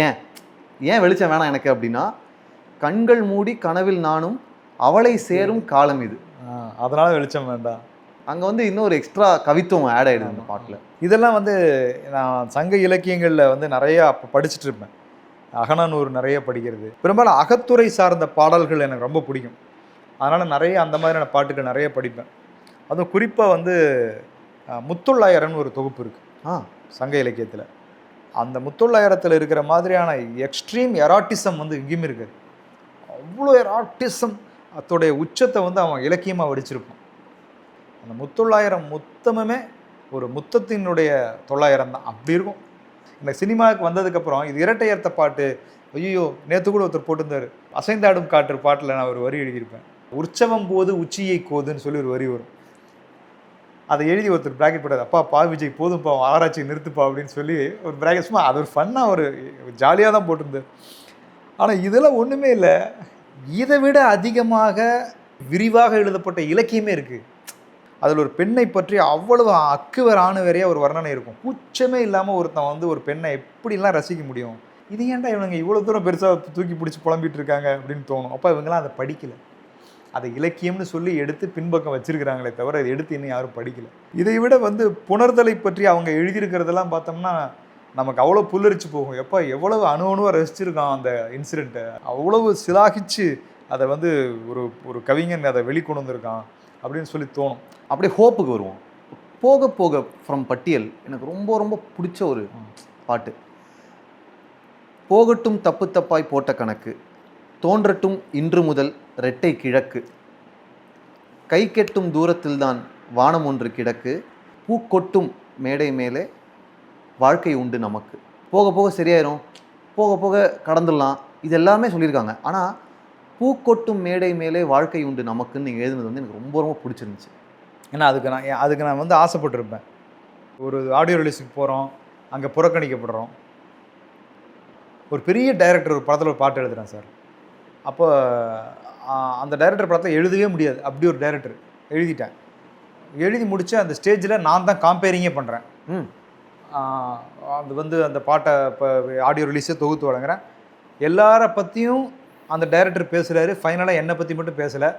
ஏன் வெளிச்சம் வேணாம் எனக்கு அப்படின்னா, கண்கள் மூடி கனவில் நானும் அவளை சேரும் காலம் இது, அதனால வெளிச்சம் வேண்டாம். அங்கே வந்து இன்னொரு எக்ஸ்ட்ரா கவித்துவம் ஆட் ஆகிடுது அந்த பாட்டில். இதெல்லாம் வந்து நான் சங்க இலக்கியங்களில் வந்து நிறையா அப்போ படிச்சுட்டு இருப்பேன். அகநானூறு நிறைய படிக்கிறது. பெரும்பாலும் அகத்துறை சார்ந்த பாடல்கள் எனக்கு ரொம்ப பிடிக்கும். அதனால் நிறைய அந்த மாதிரியான பாட்டுகள் நிறைய படிப்பேன். அதுவும் குறிப்பாக வந்து முத்தொள்ளாயிரம்னு ஒரு தொகுப்பு இருக்குது சங்க இலக்கியத்தில். அந்த முத்தொள்ளாயிரத்தில் இருக்கிற மாதிரியான எக்ஸ்ட்ரீம் எராட்டிசம் வந்து எங்கேயுமே இருக்காது. அவ்வளோ எராட்டிசம் அதோடைய உச்சத்தை வந்து அவன் இலக்கியமாக வடிச்சிருப்பான். அந்த முத்தொள்ளாயிரம் மொத்தமுமே ஒரு முத்தத்தினுடைய 900 தான், அப்படி இருக்கும். இந்த சினிமாவுக்கு வந்ததுக்கப்புறம் இது இரட்டையர்த்த பாட்டு, ஐயோ நேற்று கூட ஒருத்தர் போட்டிருந்தார், அசைந்தாடும் காற்று பாட்டில் நான் ஒரு வரி எழுதியிருப்பேன். உற்சவம் போது உச்சியை கோதுன்னு சொல்லி ஒரு வரி வரும். அதை எழுதி ஒருத்தர் பிராக்கெட் போட்டார், அப்பா பா விஜய் போதும்ப்பா ஆராய்ச்சி நிறுத்துப்பா அப்படின்னு சொல்லி ஒரு பிராக்கெட். சும்மா அது ஒரு ஃபன்னாக ஒரு ஜாலியாக தான் போட்டிருந்தார். ஆனால் இதெல்லாம் ஒன்றுமே இல்லை. இதை விட அதிகமாக விரிவாக எழுதப்பட்ட இலக்கியமே இருக்குது. அதில் ஒரு பெண்ணை பற்றி அவ்வளவு அக்குவர் ஆணுவரையாக ஒரு வர்ணனை இருக்கும். கூச்சமே இல்லாமல் ஒருத்தன் வந்து ஒரு பெண்ணை எப்படிலாம் ரசிக்க முடியும், இது ஏன்டா இவங்க இவ்வளோ தூரம் பெருசாக தூக்கி பிடிச்சி புலம்பிகிட்டு இருக்காங்க அப்படின்னு தோணும். அப்போ இவங்களாம் அதை படிக்கலை. அதை இலக்கியம்னு சொல்லி எடுத்து பின்பக்கம் வச்சிருக்கிறாங்களே தவிர அதை எடுத்து இன்னும் யாரும் படிக்கலை. இதை விட வந்து புணர்தலை பற்றி அவங்க எழுதியிருக்கிறதெல்லாம் பார்த்தோம்னா நமக்கு அவ்வளோ புல்லரிச்சு போகும். எப்போ எவ்வளவு அணுவாக ரசிச்சிருக்கான் அந்த இன்சிடெண்ட்டை, அவ்வளவு சிலாகிச்சு அதை வந்து ஒரு கவிஞன் அதை வெளிக்கொண்டு வந்திருக்கான் அப்படின்னு சொல்லி தோணும். அப்படியே ஹோப்புக்கு வருவோம். போக போக ஃப்ரம் பட்டியல் எனக்கு ரொம்ப ரொம்ப பிடிச்ச ஒரு பாட்டு. போகட்டும் தப்பு தப்பாய் போட்ட கணக்கு, தோன்றட்டும் இன்று முதல் ரெட்டை கிழக்கு, கை கெட்டும் தூரத்தில்தான் வானம் ஒன்று கிடக்கு, பூக்கொட்டும் மேடை மேலே வாழ்க்கை உண்டு நமக்கு. போக போக சரியாயிரும், போக போக கடந்துடலாம், இது எல்லாமே சொல்லியிருக்காங்க. ஆனால் பூக்கொட்டும் மேடை மேலே வாழ்க்கை உண்டு நமக்குன்னு நீங்கள் எழுதுனது வந்து எனக்கு ரொம்ப ரொம்ப பிடிச்சிருந்துச்சு. ஏன்னா அதுக்கு நான் வந்து ஆசைப்பட்டிருப்பேன். ஒரு ஆடியோ ரிலீஸுக்கு போகிறோம், அங்கே புறக்கணிக்கப்படுறோம். ஒரு பெரிய டைரக்டர் ஒரு படத்தில் ஒரு பாட்டு எழுதுகிறேன் சார். அப்போ அந்த டைரக்டர் படத்தை எழுதவே முடியாது, அப்படி ஒரு டைரக்டர் எழுதிட்டேன். எழுதி முடித்து அந்த ஸ்டேஜில் நான் தான் காம்பேரிங்கே பண்ணுறேன். அது வந்து அந்த பாட்டை இப்போ ஆடியோ ரிலீஸே தொகுத்து வழங்குறேன். எல்லாரை பற்றியும் அந்த டைரக்டர் பேசுகிறாரு, ஃபைனலாக என்னை பற்றி மட்டும் பேசலை.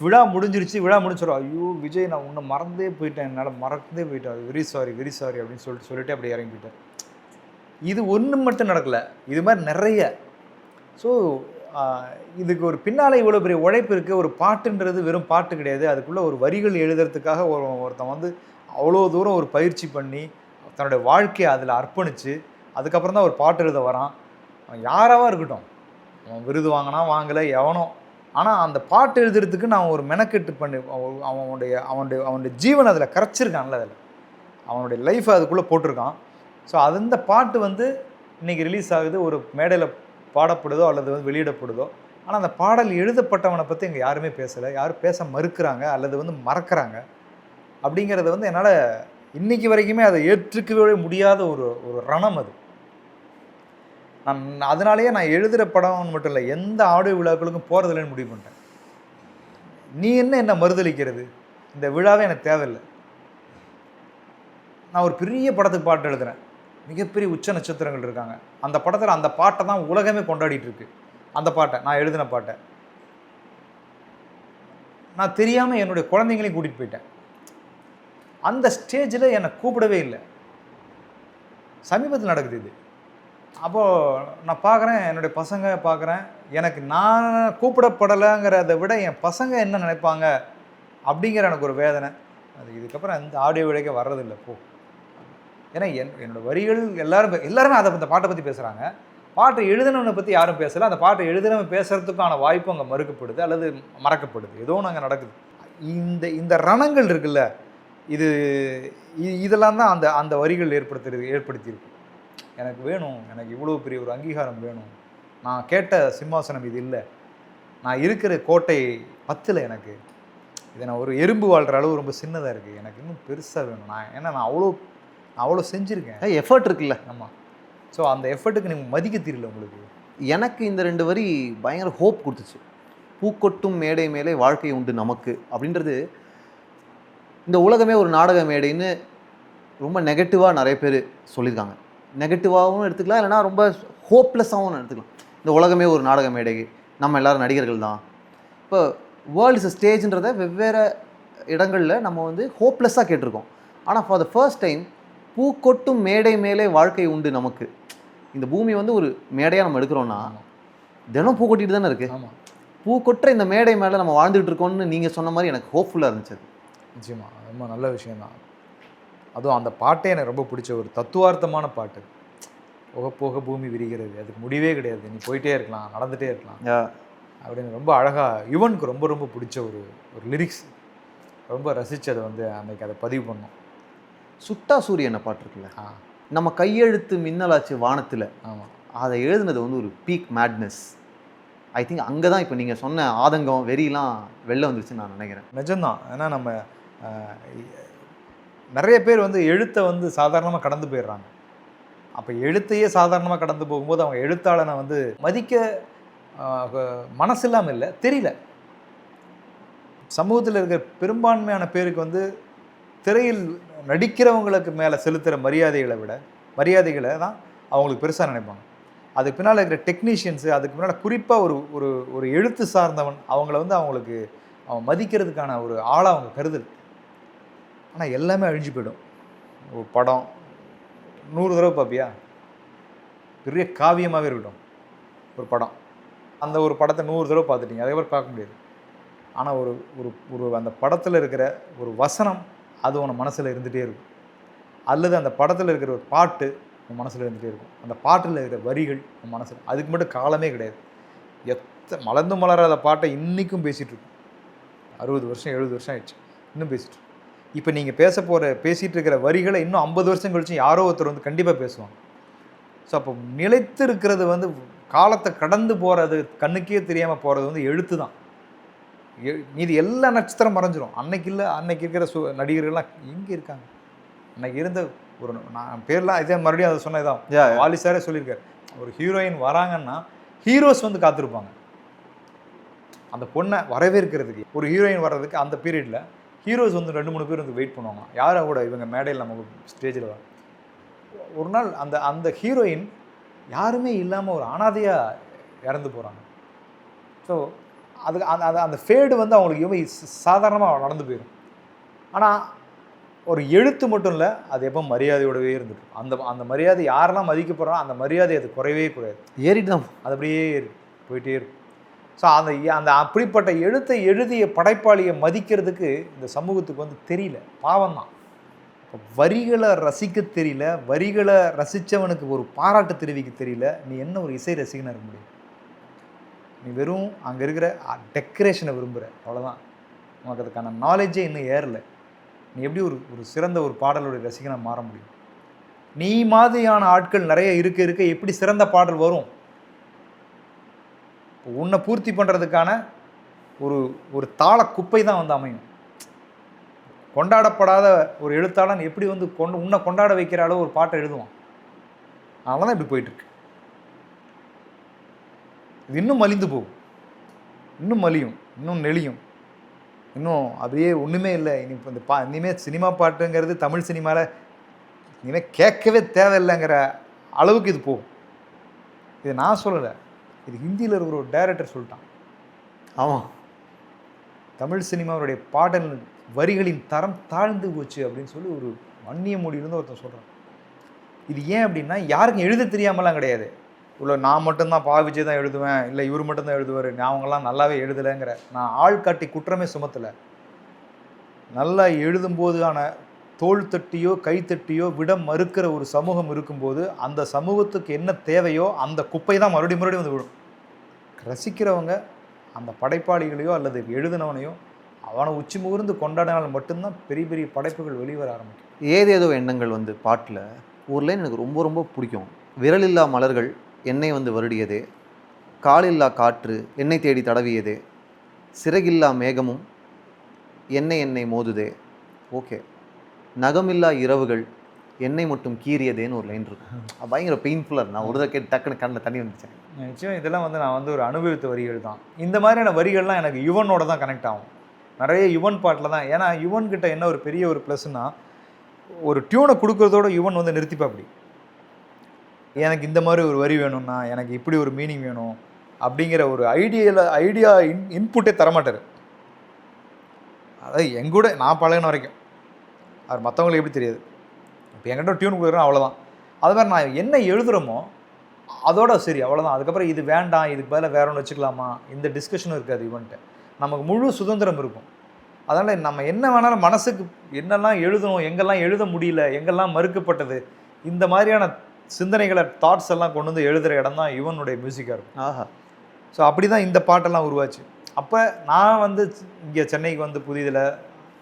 விழா முடிஞ்சிருச்சு. விழா முடிஞ்சிடும், ஐயோ விஜய் நான் உன்னை மறந்தே போயிட்டேன், என்னால் மறந்தே போயிட்டேன், வெரி சாரி அப்படின்னு சொல்லிட்டு அப்படியே இறங்கி போயிட்டேன். இது ஒன்று மட்டும் நடக்கலை, இது மாதிரி நிறைய. ஸோ இதுக்கு ஒரு பின்னால் இவ்வளோ பெரிய உழைப்பு இருக்குது. ஒரு பாட்டுன்றது வெறும் பாட்டு கிடையாது, அதுக்குள்ளே ஒரு வரிகள் எழுதுறதுக்காக ஒருத்தன் வந்து அவ்வளோ தூரம் ஒரு பயிற்சி பண்ணி தன்னுடைய வாழ்க்கையை அதில் அர்ப்பணித்து அதுக்கப்புறம் தான் ஒரு பாட்டு எழுத வரான். அவன் யாராவாக இருக்கட்டும், அவன் விருது வாங்கினா வாங்கலை எவனோ, ஆனால் அந்த பாட்டு எழுதுறதுக்கு நான் ஒரு மெனக்கெட்டு பண்ணி அவனுடைய ஜீவன் அதில் கரைச்சிருக்கான்ல, அதில் அவனுடைய லைஃப்பை அதுக்குள்ளே போட்டிருக்கான். ஸோ அந்த பாட்டு வந்து இன்றைக்கி ரிலீஸ் ஆகுது, ஒரு மேடையில் பாடப்படுதோ அல்லது வந்து வெளியிடப்படுதோ. ஆனால் அந்த பாடல் எழுதப்பட்டவனை பற்றி இங்கே யாருமே பேசலை, யாரும் பேச மறுக்கிறாங்க அல்லது வந்து மறக்கிறாங்க. அப்படிங்கிறத வந்து என்னால் இன்றைக்கி வரைக்குமே அதை ஏற்றுக்கவே முடியாத ஒரு ரணம் அது. அதனாலேயே நான் எழுதுகிற படம்னு மட்டும் இல்லை, எந்த ஆடியோ விழாக்களுக்கும் போகிறதில்லன்னு முடிவு பண்ணிட்டேன். நீ என்ன மறுதளிக்கிறது, இந்த விழாவே எனக்கு தேவையில்லை. நான் ஒரு பெரிய படத்துக்கு பாட்டு எழுதுகிறேன், மிகப்பெரிய உச்ச நட்சத்திரங்கள் இருக்காங்க, அந்த படத்தில் அந்த பாட்டை தான் உலகமே கொண்டாடிட்டு இருக்கு. அந்த பாட்டை நான் எழுதின பாட்டை நான் தெரியாமல் என்னுடைய குழந்தைங்களையும் கூட்டிகிட்டு போயிட்டேன். அந்த ஸ்டேஜில் என்னை கூப்பிடவே இல்லை. சமீபத்தில் நடக்குது இது. அப்போது நான் பார்க்குறேன், என்னுடைய பசங்க பார்க்குறேன், எனக்கு நான் கூப்பிடப்படலைங்கிறத விட என் பசங்க என்ன நினைப்பாங்க அப்படிங்கிற எனக்கு ஒரு வேதனை. அது இதுக்கப்புறம் எந்த ஆடியோ விலைக்கே வர்றதில்லை போ. ஏன்னா என்னோடய வரிகள் எல்லாருமே அதை அந்த பாட்டை பற்றி பேசுகிறாங்க. பாட்டை எழுதினவனை பற்றி யாரும் பேசலை. அந்த பாட்டை எழுதினவன் பேசுகிறதுக்கான வாய்ப்பு அங்கே மறுக்கப்படுது அல்லது மறக்கப்படுது, ஏதோ ஒன்று அங்கே நடக்குது. இந்த ரணங்கள் இருக்குல்ல, இதெல்லாம் தான் அந்த வரிகள் ஏற்படுத்தியிருக்கு. எனக்கு வேணும், எனக்கு இவ்வளோ பெரிய ஒரு அங்கீகாரம் வேணும், நான் கேட்ட சிம்மாசனம் இது இல்லை, நான் இருக்கிற கோட்டை பத்தில் எனக்கு, இதை நான் ஒரு எறும்பு வாழ்கிற அளவு ரொம்ப சின்னதாக இருக்குது, எனக்கு இன்னும் பெருசாக வேணும், ஏன்னா நான் அவ்வளோ செஞ்சுருக்கேன். எஃபர்ட் இருக்குல்ல. ஆமாம். ஸோ அந்த எஃபர்ட்டுக்கு நீங்கள் மதிக்க தெரியல உங்களுக்கு. எனக்கு இந்த 2 வரி பயங்கர ஹோப் கொடுத்துச்சு. பூக்கொட்டும் மேடை மேலே வாழ்க்கை உண்டு நமக்கு அப்படின்றது, இந்த உலகமே ஒரு நாடக மேடைன்னு ரொம்ப நெகட்டிவாக நிறைய பேர் சொல்லியிருக்காங்க. நெகட்டிவாகவும் எடுத்துக்கலாம், இல்லைனா ரொம்ப ஹோப்லெஸ்ஸாகவும் எடுத்துக்கலாம். இந்த உலகமே ஒரு நாடக மேடை, நம்ம எல்லோரும் நடிகர்கள் தான். இப்போ வேர்ல்டு இஸ் ஸ்டேஜ்ன்றதை வெவ்வேறு இடங்களில் நம்ம வந்து ஹோப்லெஸ்ஸாக கேட்டிருக்கோம். ஆனால் ஃபார் த ஃபர்ஸ்ட் டைம் பூக்கொட்டும் மேடை மேலே வாழ்க்கை உண்டு நமக்கு. இந்த பூமி வந்து ஒரு மேடையாக நம்ம எடுக்கிறோன்னா தினம் பூ கொட்டிட்டு தானே இருக்குது. ஆமாம். பூ கொட்டுற இந்த மேடை மேலே நம்ம வாழ்ந்துகிட்டு இருக்கோம்னு நீங்கள் சொன்ன மாதிரி எனக்கு ஹோப்ஃபுல்லாக இருந்துச்சு. நிச்சயமா ரொம்ப நல்ல விஷயந்தான். அதுவும் அந்த பாட்டே எனக்கு ரொம்ப பிடிச்ச ஒரு தத்துவார்த்தமான பாட்டு. போக போக பூமி விரிகிறது, அதுக்கு முடிவே கிடையாது, நீ போயிட்டே இருக்கலாம், நடந்துகிட்டே இருக்கலாம் அப்படின்னு ரொம்ப அழகாக யுவனுக்கு ரொம்ப ரொம்ப பிடிச்ச ஒரு லிரிக்ஸ். ரொம்ப ரசித்து அதை வந்து அன்றைக்கி அதை பதிவு பண்ணோம். சுட்டா சூரியனை பாட்டு இருக்குல்ல, நம்ம கையெழுத்து மின்னலாச்சு வானத்தில். ஆமாம். அதை எழுதுனது வந்து ஒரு பீக் மேட்னஸ். ஐ திங்க் அங்கே தான் இப்போ நீங்கள் சொன்ன ஆதங்கம் வெறியெலாம் வெளில வந்துருச்சுன்னு நான் நினைக்கிறேன். நிஜம்தான். ஏன்னா நம்ம நிறைய பேர் வந்து எழுத்தை வந்து சாதாரணமாக கடந்து போயிடுறாங்க. அப்போ எழுத்தையே சாதாரணமாக கடந்து போகும்போது அவங்க எழுத்தாளனை வந்து மதிக்க மனசு இல்லாமல் இல்லை, தெரியல. சமூகத்தில் இருக்கிற பெரும்பான்மையான பேருக்கு வந்து திரையில் நடிக்கிறவங்களுக்கு மேலே செலுத்துகிற மரியாதைகளை தான் அவங்களுக்கு பெருசாக நினைப்பாங்க. அதுக்கு பின்னால் இருக்கிற டெக்னீஷியன்ஸு, அதுக்கு பின்னால் குறிப்பாக ஒரு எழுத்து சார்ந்தவன், அவங்கள வந்து அவங்களுக்கு அவன் மதிக்கிறதுக்கான ஒரு ஆளாக அவங்க கருதல். ஆனால் எல்லாமே அழிஞ்சு போயிடும். ஒரு படம் 100 தடவை பார்ப்பியா? பெரிய காவியமாகவே இருக்கட்டும் ஒரு படம், அந்த ஒரு படத்தை 100 தடவை பார்த்துட்டீங்க, அதுக்கப்புறம் பார்க்க முடியாது. ஆனால் ஒரு அந்த படத்தில் இருக்கிற ஒரு வசனம் அது உன் மனசில் இருந்துகிட்டே இருக்கும். அல்லது அந்த படத்தில் இருக்கிற ஒரு பாட்டு உன் மனசில் இருந்துகிட்டே இருக்கும். அந்த பாட்டில் இருக்கிற வரிகள் உன் மனசில், அதுக்கு மட்டும் காலமே கிடையாது. மலர்ந்து மலராத பாட்டை இன்றைக்கும் பேசிகிட்டு இருக்கும். 60 வருஷம் 70 வருஷம் ஆயிடுச்சு, இன்னும் பேசிகிட்டு. இப்போ நீங்கள் பேசிகிட்டு இருக்கிற வரிகளை இன்னும் 50 வருஷம் கழிச்சு யாரோ ஒருத்தர் வந்து கண்டிப்பாக பேசுவாங்க. ஸோ அப்போ நிலைத்து இருக்கிறது வந்து காலத்தை கடந்து போகிறது, கண்ணுக்கே தெரியாமல் போகிறது வந்து எழுத்து தான். மீதி எல்லா நட்சத்திரம் மறைஞ்சிரும். அன்னைக்கு இருக்கிற நடிகர்கள்லாம் எங்கே இருக்காங்க? அன்னைக்கு இருந்த ஒரு நான் பேர்லாம் இதே மறுபடியும் அதை சொன்னதான் வாலி சாரே சொல்லியிருக்காரு. ஒரு ஹீரோயின் வராங்கன்னா ஹீரோஸ் வந்து காத்திருப்பாங்க அந்த பொண்ணை வரவேற்கிறதுக்கு. ஒரு ஹீரோயின் வர்றதுக்கு அந்த பீரியடில் ஹீரோஸ் வந்து 2-3 பேர் வந்து வெயிட் பண்ணுவாங்க. யாரை கூட இவங்க மேடையில் நம்ம ஸ்டேஜில் வர. ஒரு நாள் அந்த ஹீரோயின் யாருமே இல்லாமல் ஒரு அனாதையாக இறந்து போகிறாங்க. ஸோ அந்த ஃபேடு வந்து அவங்களுக்கு எவ்வளோ சாதாரணமாக நடந்து போயிடும். ஆனால் ஒரு எழுத்து மட்டும் இல்லை, அது எப்போ மரியாதையோடவே இருந்துட்டு அந்த மரியாதை யாரெல்லாம் மதிக்க போகிறாங்க அந்த மரியாதை அது குறையவே குறையாது, ஏறிட்டு தான் அது அப்படியே போயிட்டே இருக்கும். ஸோ அந்த அப்படிப்பட்ட எழுத்தை எழுதிய படைப்பாளியை மதிக்கிறதுக்கு இந்த சமூகத்துக்கு வந்து தெரியல, பாவம்தான். வரிகளை ரசிக்க தெரியல, வரிகளை ரசித்தவனுக்கு ஒரு பாராட்டு தெரிவிக்க தெரியல. நீ என்ன ஒரு இசை ரசிகனாக இருக்க முடியும்? நீ வெறும் அங்கே இருக்கிற டெக்கரேஷனை விரும்புகிற, அவ்வளோதான். உனக்கு அதுக்கான நாலேஜே இன்னும் ஏறலை. நீ எப்படி ஒரு சிறந்த ஒரு பாடலுடைய ரசிகனாக மாற முடியும்? நீ மாதிரியான ஆட்கள் நிறைய இருக்க எப்படி சிறந்த பாடல் வரும்? உன்னை பூர்த்தி பண்ணுறதுக்கான ஒரு தாள குப்பை தான் வந்து அமையும். கொண்டாடப்படாத ஒரு எழுத்தாளன் எப்படி வந்து உன்னை கொண்டாட வைக்கிற அளவு ஒரு பாட்டை எழுதுவான்? அதனால தான் இப்படி போயிட்டுருக்கு. இது இன்னும் மலிந்து போகும், இன்னும் மலியும், இன்னும் நெளியும், இன்னும் அப்படியே ஒன்றுமே இல்லை. இனிமேல் சினிமா பாட்டுங்கிறது தமிழ் சினிமாவில் இனிமேல் கேட்கவே தேவையில்லைங்கிற அளவுக்கு இது போகும். இது நான் சொல்லலை, இது ஹிந்தியில் இருக்கிற ஒரு டைரக்டர் சொல்லிட்டான். ஆமாம், தமிழ் சினிமாவுடைய பாடல் வரிகளின் தரம் தாழ்ந்து போச்சு அப்படின்னு சொல்லி ஒரு வன்னிய மொழியிலேருந்து ஒருத்தன் சொல்கிறான். இது ஏன் அப்படின்னா, யாருக்கும் எழுத தெரியாமலாம் கிடையாது. இவ்வளோ நான் மட்டும்தான் பா விஜய் தான் எழுதுவேன், இல்லை இவர் மட்டும்தான் எழுதுவார், அவங்களாம் நல்லாவே எழுதலைங்கிற நான் ஆள் காட்டி குற்றமே சுமத்தலை. நல்லா எழுதும்போதான தோள் தட்டியோ கைத்தட்டியோ விட மறுக்கிற ஒரு சமூகம் இருக்கும்போது அந்த சமூகத்துக்கு என்ன தேவையோ அந்த குப்பை தான் மறுபடியும் வந்து விடும். ரசிக்கிறவங்க அந்த படைப்பாளிகளையோ அல்லது எழுதினவனையோ அவனை உச்சி முகர்ந்து கொண்டாடினால் மட்டும்தான் பெரிய பெரிய படைப்புகள் வெளிவர ஆரம்பிக்கும். ஏதேதோ எண்ணங்கள் வந்து பாட்டில் ஒரு லைன் எனக்கு ரொம்ப ரொம்ப பிடிக்கும். விரலில்லா மலர்கள் என்னை வந்து வருடியதே, காலில்லா காற்று என்னை தேடி தடவியதே, சிறகில்லா மேகமும் என்னை மோதுதே. ஓகே, நகமில்லா இரவுகள் என்னை மட்டும் கீறியதேன்னு ஒரு லைன் இருக்கு. பயங்கர பெயின்ஃபுல்லாக. நான் ஒரு தடவை கேட்டு டக்குன்னு கண்ணில் தண்ணி வந்துச்சேன். நிச்சயம் இதெல்லாம் வந்து நான் வந்து ஒரு அனுபவித்த வரிகள் தான். இந்த மாதிரியான வரிகள்லாம் எனக்கு யுவனோட தான் கனெக்ட் ஆகும். நிறைய யுவன் பாட்டில் தான். ஏன்னா யுவன் கிட்ட என்ன ஒரு பெரிய ஒரு ப்ளஸ்னா, ஒரு டியூனை கொடுக்குறதோட யுவன் வந்து நிறுத்திப்பா. அப்படி எனக்கு இந்த மாதிரி ஒரு வரி வேணும்னா, எனக்கு இப்படி ஒரு மீனிங் வேணும் அப்படிங்கிற ஒரு ஐடியா இன்புட்டே தரமாட்டார். அதாவது எங்கூட நான் பழகின வரைக்கும் அவர் மற்றவங்களுக்கு எப்படி தெரியாது. இப்போ என்கிட்ட டியூன் கொடுக்குறேன் அவ்வளோதான். அது மாதிரி நான் என்ன எழுதுகிறோமோ அதோட சரி, அவ்வளோதான். அதுக்கப்புறம் இது வேண்டாம், இதுக்கு பதிலாக வேற ஒன்று வச்சுக்கலாமா, இந்த டிஸ்கஷனும் இருக்காது. இவன்ட்டு நமக்கு முழு சுதந்திரம் இருக்கும். அதனால் நம்ம என்ன வேணாலும் மனசுக்கு என்னெல்லாம் எழுதணும், எங்கெல்லாம் எழுத முடியல, எங்கெல்லாம் மறுக்கப்பட்டது, இந்த மாதிரியான சிந்தனைகளை தாட்ஸ் எல்லாம் கொண்டு வந்து எழுதுகிற இடம் தான் இவனுடைய மியூசிக்காக இருக்கும். ஆஹா. ஸோ அப்படி தான் இந்த பாட்டெல்லாம் உருவாச்சு. அப்போ நான் வந்து இங்கே சென்னைக்கு வந்து புதிதில்